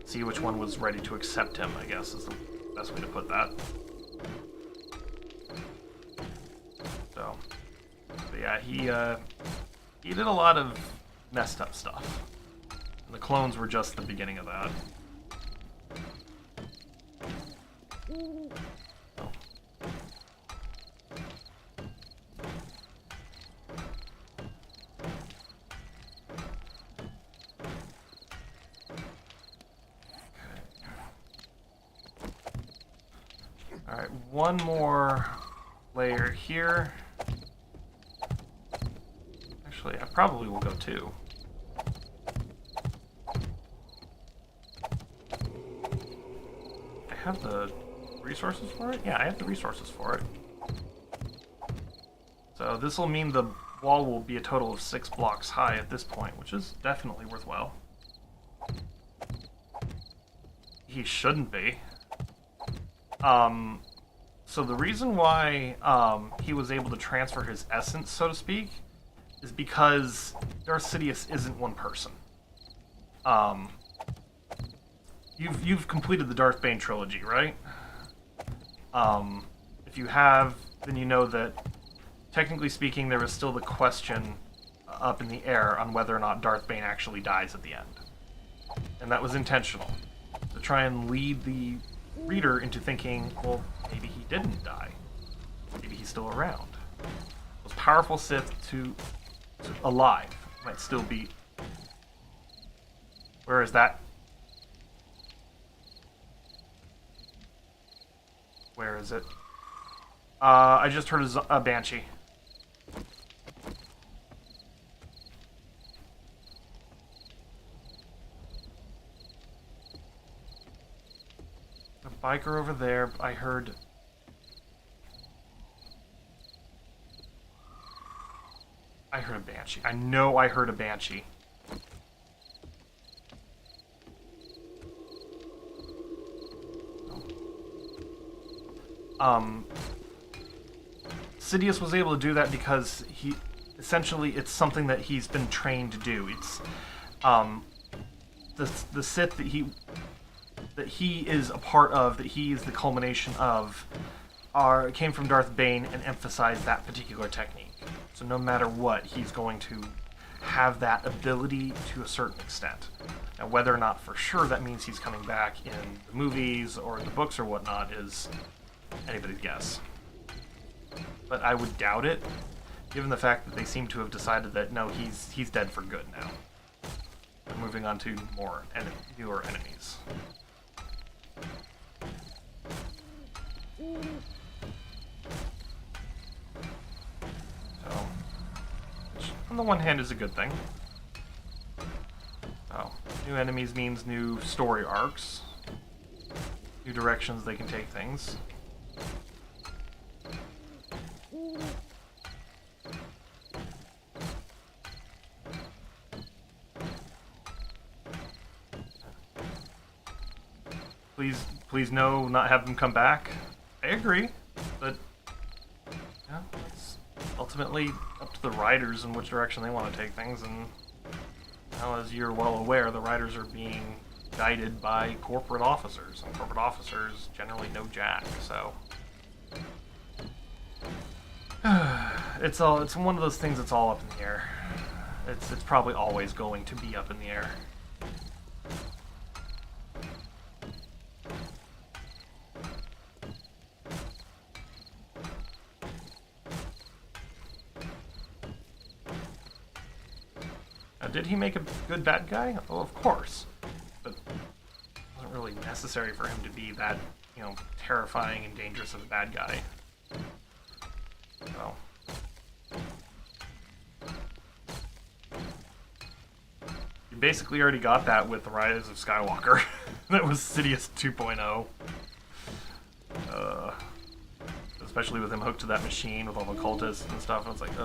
See which one was ready to accept him, I guess, is the best way to put that. So, but yeah, he did a lot of messed up stuff. And the clones were just the beginning of that. So. Alright, one more layer here. Actually, I probably will go 2. I have the resources for it? Yeah, I have the resources for it. So this will mean the wall will be a total of 6 blocks high at this point, which is definitely worthwhile. He shouldn't be. So the reason why he was able to transfer his essence, so to speak, is because Darth Sidious isn't one person. You've completed the Darth Bane trilogy, right? If you have, then you know that, technically speaking, there is still the question up in the air on whether or not Darth Bane actually dies at the end. And that was intentional, to try and lead the reader into thinking, well, maybe he didn't die. Maybe he's still around. Those powerful Sith to alive might still be. Where is that? Where is it? I just heard a banshee. A biker over there. I heard. I heard a banshee. I know I heard a banshee. Sidious was able to do that because essentially it's something that he's been trained to do. It's the Sith that he is a part of, that he is the culmination of, came from Darth Bane and emphasized that particular technique. So no matter what, he's going to have that ability to a certain extent. Now, whether or not for sure that means he's coming back in the movies or the books or whatnot is anybody's guess. But I would doubt it, given the fact that they seem to have decided that no, he's dead for good now. We're moving on to more newer enemies. So, which on the one hand is a good thing. So, new enemies means new story arcs, new directions they can take things. Please no, not have them come back. I agree, but yeah, it's ultimately up to the writers in which direction they want to take things, and now, as you're well aware, the writers are being guided by corporate officers, and corporate officers generally know jack, so it's one of those things that's all up in the air. It's probably always going to be up in the air. did he make a good bad guy? Oh, of course. But it wasn't really necessary for him to be that, you know, terrifying and dangerous of a bad guy. So. You basically already got that with the Rise of Skywalker. That was Sidious 2.0. Especially with him hooked to that machine with all the cultists and stuff. I was like,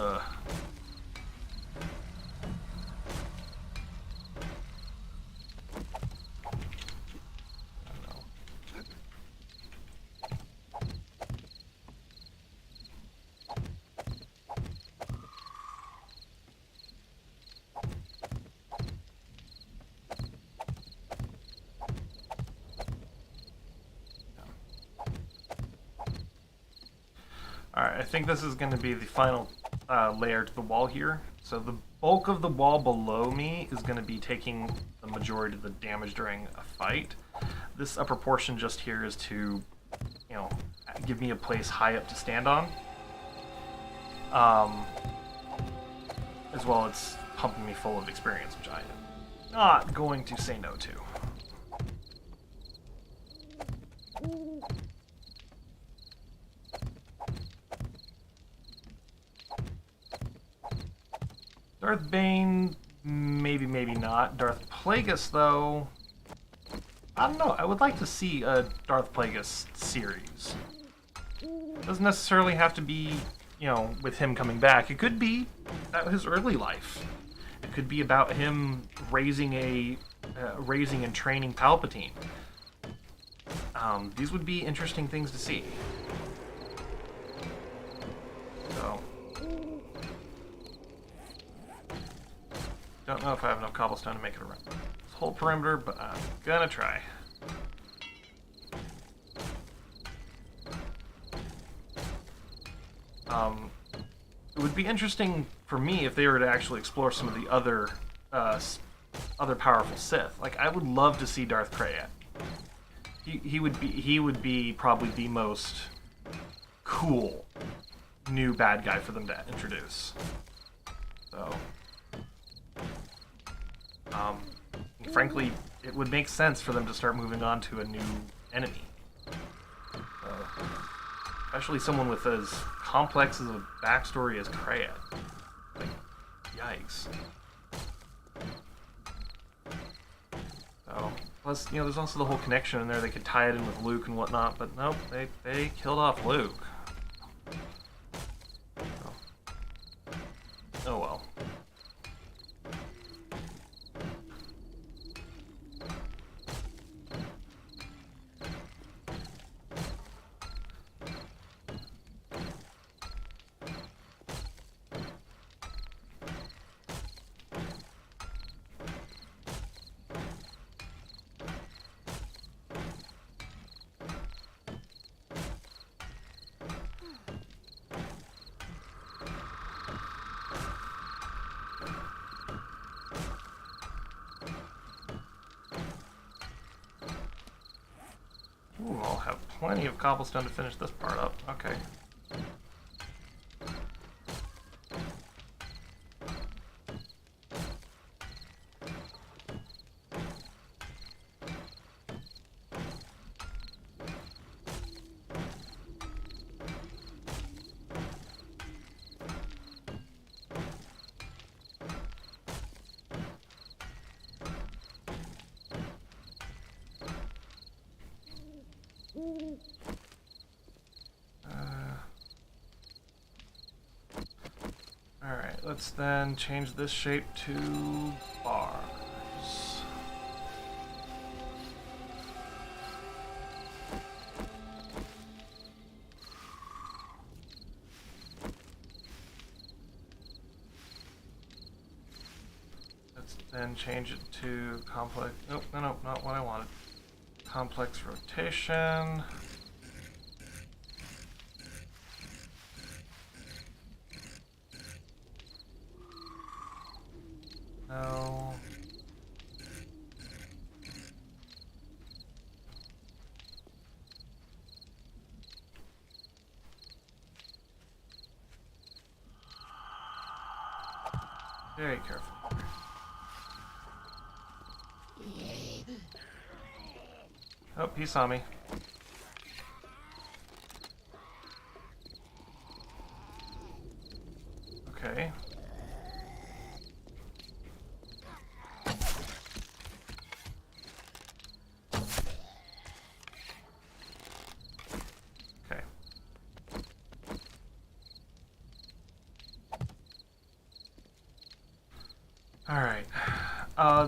Alright, I think this is going to be the final layer to the wall here. So the bulk of the wall below me is going to be taking the majority of the damage during a fight. This upper portion just here is to, you know, give me a place high up to stand on. As well as pumping me full of experience, which I am not going to say no to. Darth Bane, maybe, maybe not. Darth Plagueis, though, I don't know. I would like to see a Darth Plagueis series. Doesn't necessarily have to be, you know, with him coming back. It could be about his early life. It could be about him raising and training Palpatine. These would be interesting things to see. So. Don't know if I have enough cobblestone to make it around this whole perimeter, but I'm gonna try. It would be interesting for me if they were to actually explore some of the other powerful Sith. Like, I would love to see Darth Krayt. He would be probably the most cool new bad guy for them to introduce. So. Frankly, it would make sense for them to start moving on to a new enemy. Especially someone with as complex as a backstory as Krayt. Like, yikes. So, plus, you know, there's also the whole connection in there. They could tie it in with Luke and whatnot, but nope, they killed off Luke. Oh well. Ooh, I'll have plenty of cobblestone to finish this part up. Okay. Alright, let's then change this shape to bars. Let's then change it to complex. Nope, no, not what I wanted. Complex rotation. No. Very careful. Oh, he saw me. Okay. Okay. Alright.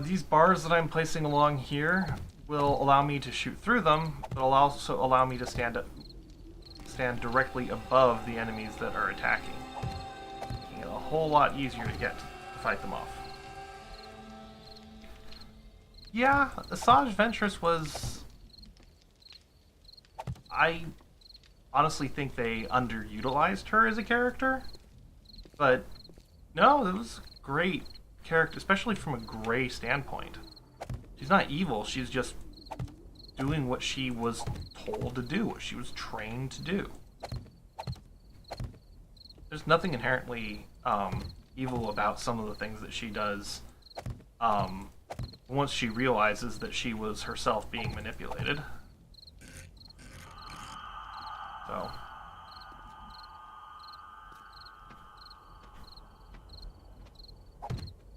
These bars that I'm placing along here will allow me to shoot through them, but will also allow me to stand directly above the enemies that are attacking, making it a whole lot easier to fight them off. Yeah, Asajj Ventress was... I honestly think they underutilized her as a character, but no, it was a great character, especially from a Gray standpoint. She's not evil, she's just doing what she was told to do, what she was trained to do. There's nothing inherently evil about some of the things that she does once she realizes that she was herself being manipulated. So...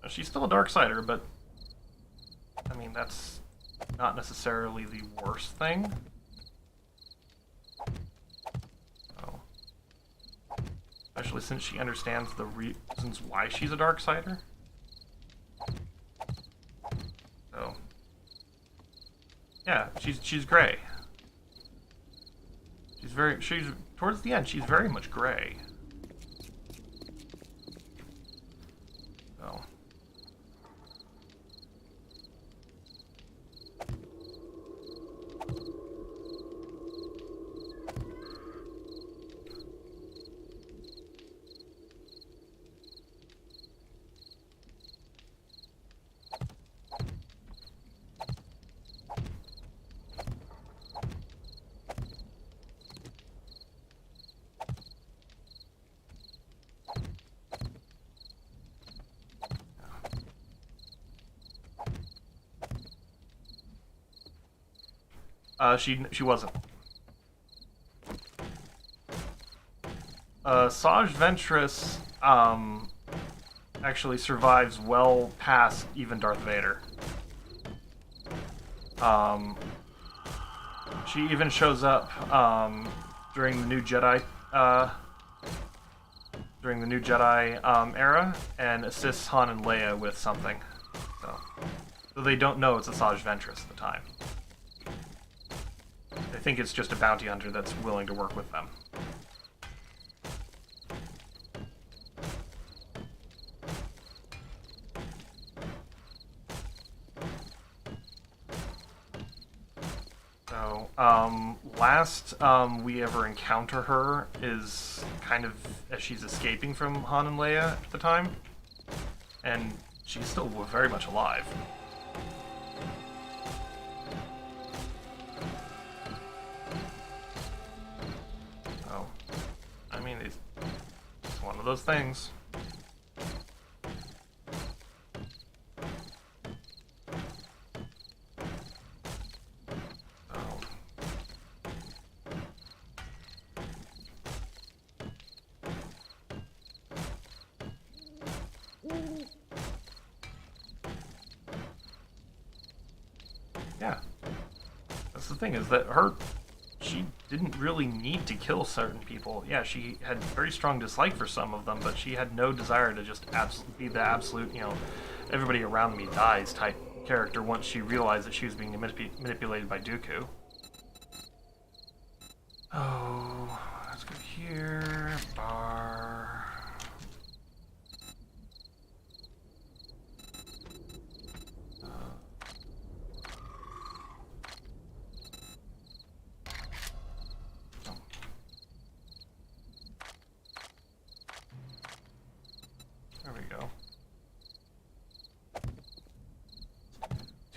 she's still a Darksider, but I mean, that's not necessarily the worst thing. So, especially since she understands the reasons why she's a Darksider. So, yeah, she's Gray. She's towards the end, she's very much Gray. So. She wasn't. Asajj Ventress, actually survives well past even Darth Vader. She even shows up, during the New Jedi, era, and assists Han and Leia with something. So they don't know it's Asajj Ventress at the time. They think it's just a bounty hunter that's willing to work with them. So, last we ever encounter her is kind of as she's escaping from Han and Leia at the time. And she's still very much alive. So, I mean, it's one of those things. Yeah. That's the thing, is that she didn't really need to kill certain people. Yeah, she had very strong dislike for some of them, but she had no desire to just be the absolute, everybody around me dies type character once she realized that she was being manipulated by Dooku. Oh, let's go here. Bar. There we go.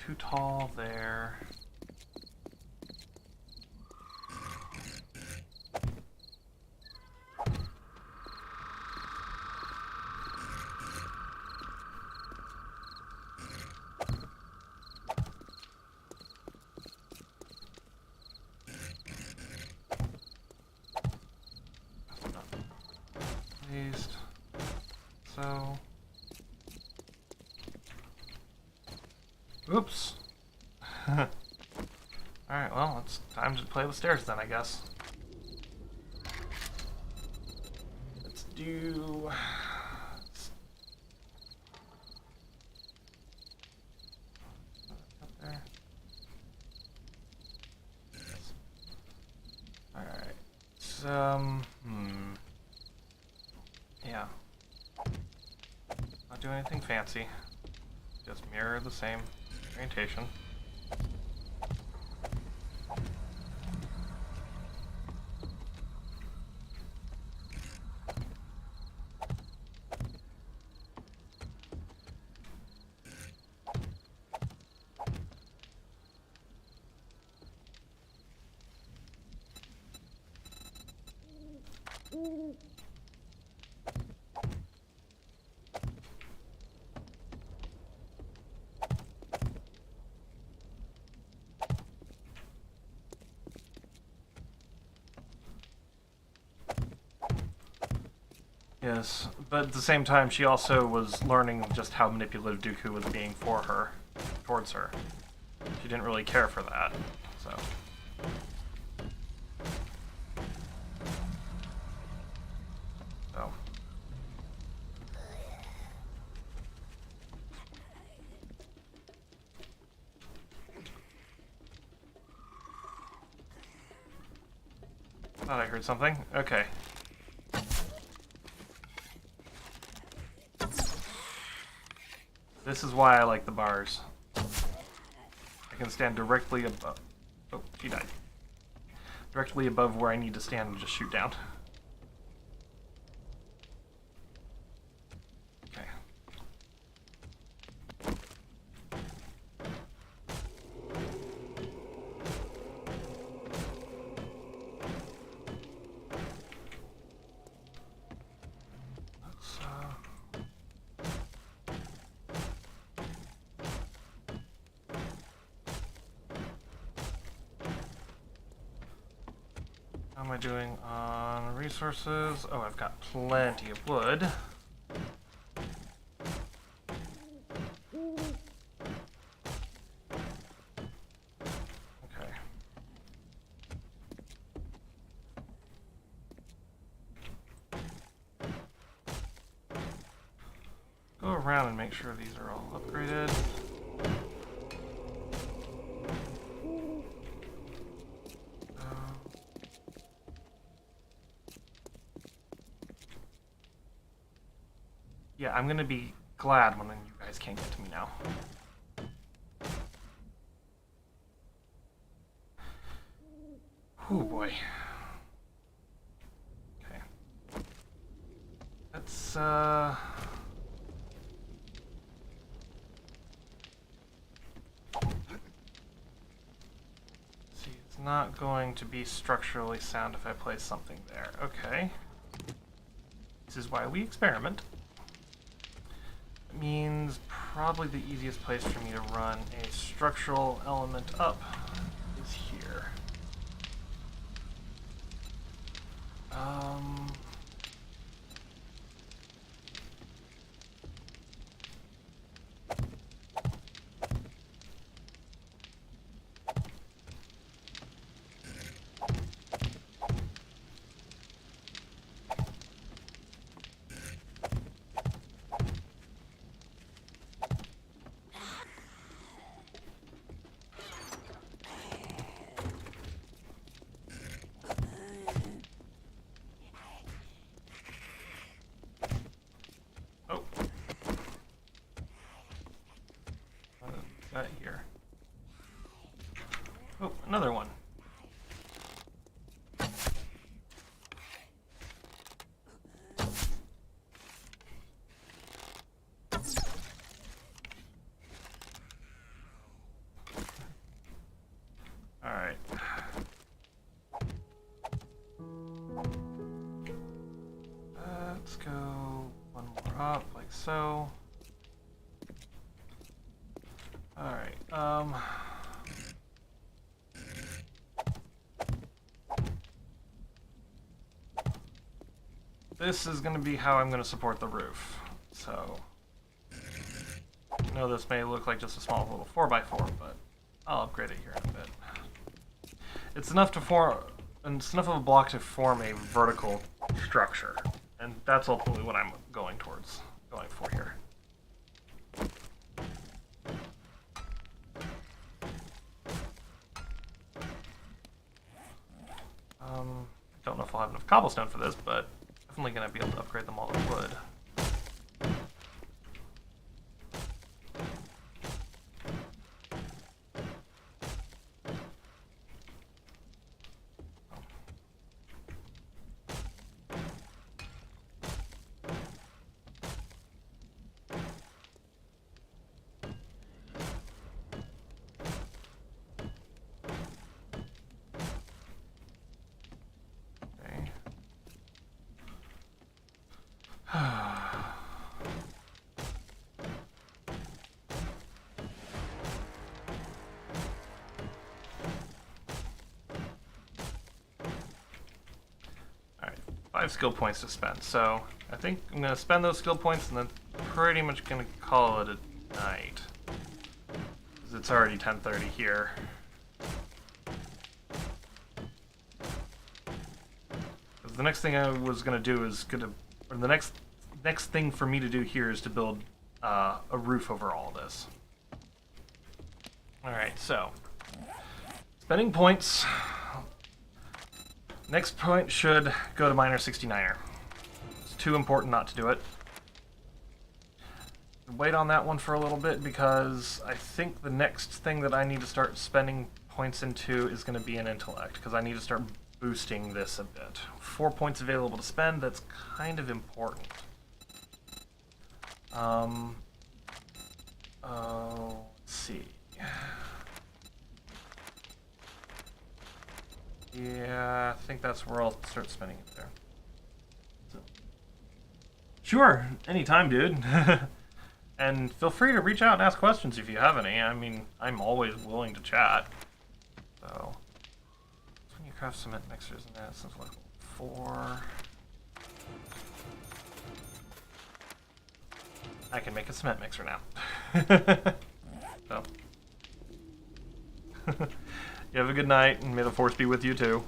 Too tall there. Paste. So. Oops. Alright, well, it's time to play with stairs then, I guess. Let's do... Up there. Alright. Yeah. Not doing anything fancy. Just mirror the same orientation. Yes, but at the same time, she also was learning just how manipulative Dooku was being for her, towards her. She didn't really care for that, so. Thought I heard something. Okay. This is why I like the bars. I can stand directly above. Oh, she died. Directly above where I need to stand and just shoot down. Okay. How am I doing on resources? Oh, I've got plenty of wood. Okay. Go around and make sure these are all upgraded. Yeah, I'm gonna be glad when you guys can't get to me now. Oh boy. Okay. Let's see, it's not going to be structurally sound if I place something there. Okay. This is why we experiment. Means probably the easiest place for me to run a structural element up is here. That here. Oh, another one. All right. Let's go one more up, like so. Alright, this is going to be how I'm going to support the roof. So, I know this may look like just a small little 4x4, but I'll upgrade it here in a bit. It's enough to form, and it's enough of a block to form a vertical structure, and that's ultimately what I'm going for here. Don't know if I'll have enough cobblestone for this, but definitely going to be able to upgrade them all to wood. Alright, 5 skill points to spend. So I think I'm going to spend those skill points and then pretty much going to call it a night. Because it's already 10:30 here. The next thing I was going to do is the next thing for me to do here is to build a roof over all of this. Alright, so spending points. Next point should go to Miner 69er. It's too important not to do it. Wait on that one for a little bit because I think the next thing that I need to start spending points into is going to be an intellect, because I need to start boosting this a bit. 4 points available to spend, that's kind of important. Let's see. Yeah, I think that's where I'll start spending it there. So. Sure, anytime, dude. And feel free to reach out and ask questions if you have any. I mean, I'm always willing to chat. So. Craft cement mixers and that since level 4. I can make a cement mixer now. So. You have a good night, and may the force be with you too.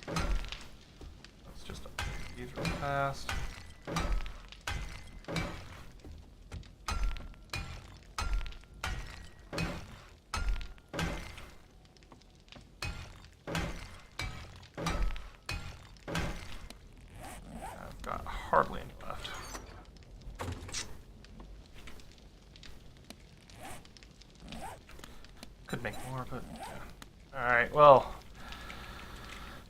Let's just upgrade these real fast. Hardly any left. Could make more, but yeah. Alright, well,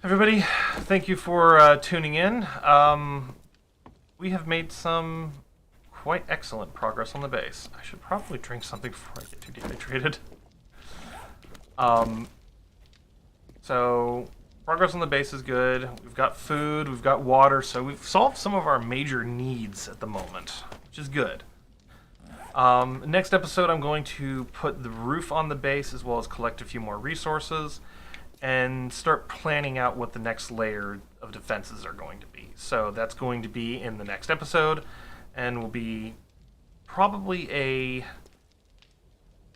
everybody, thank you for tuning in. We have made some quite excellent progress on the base. I should probably drink something before I get too dehydrated. So progress on the base is good. We've got food, we've got water, so we've solved some of our major needs at the moment, which is good. Next episode, I'm going to put the roof on the base as well as collect a few more resources and start planning out what the next layer of defenses are going to be. So that's going to be in the next episode and will be probably a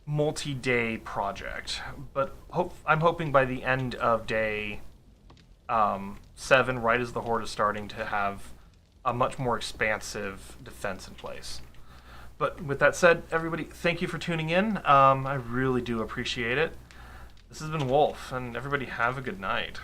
multi-day project. But I'm hoping by the end of day 7, right as the horde is starting to have a much more expansive defense in place. But with that said, everybody, thank you for tuning in. I really do appreciate it. This has been Wolf, and everybody have a good night.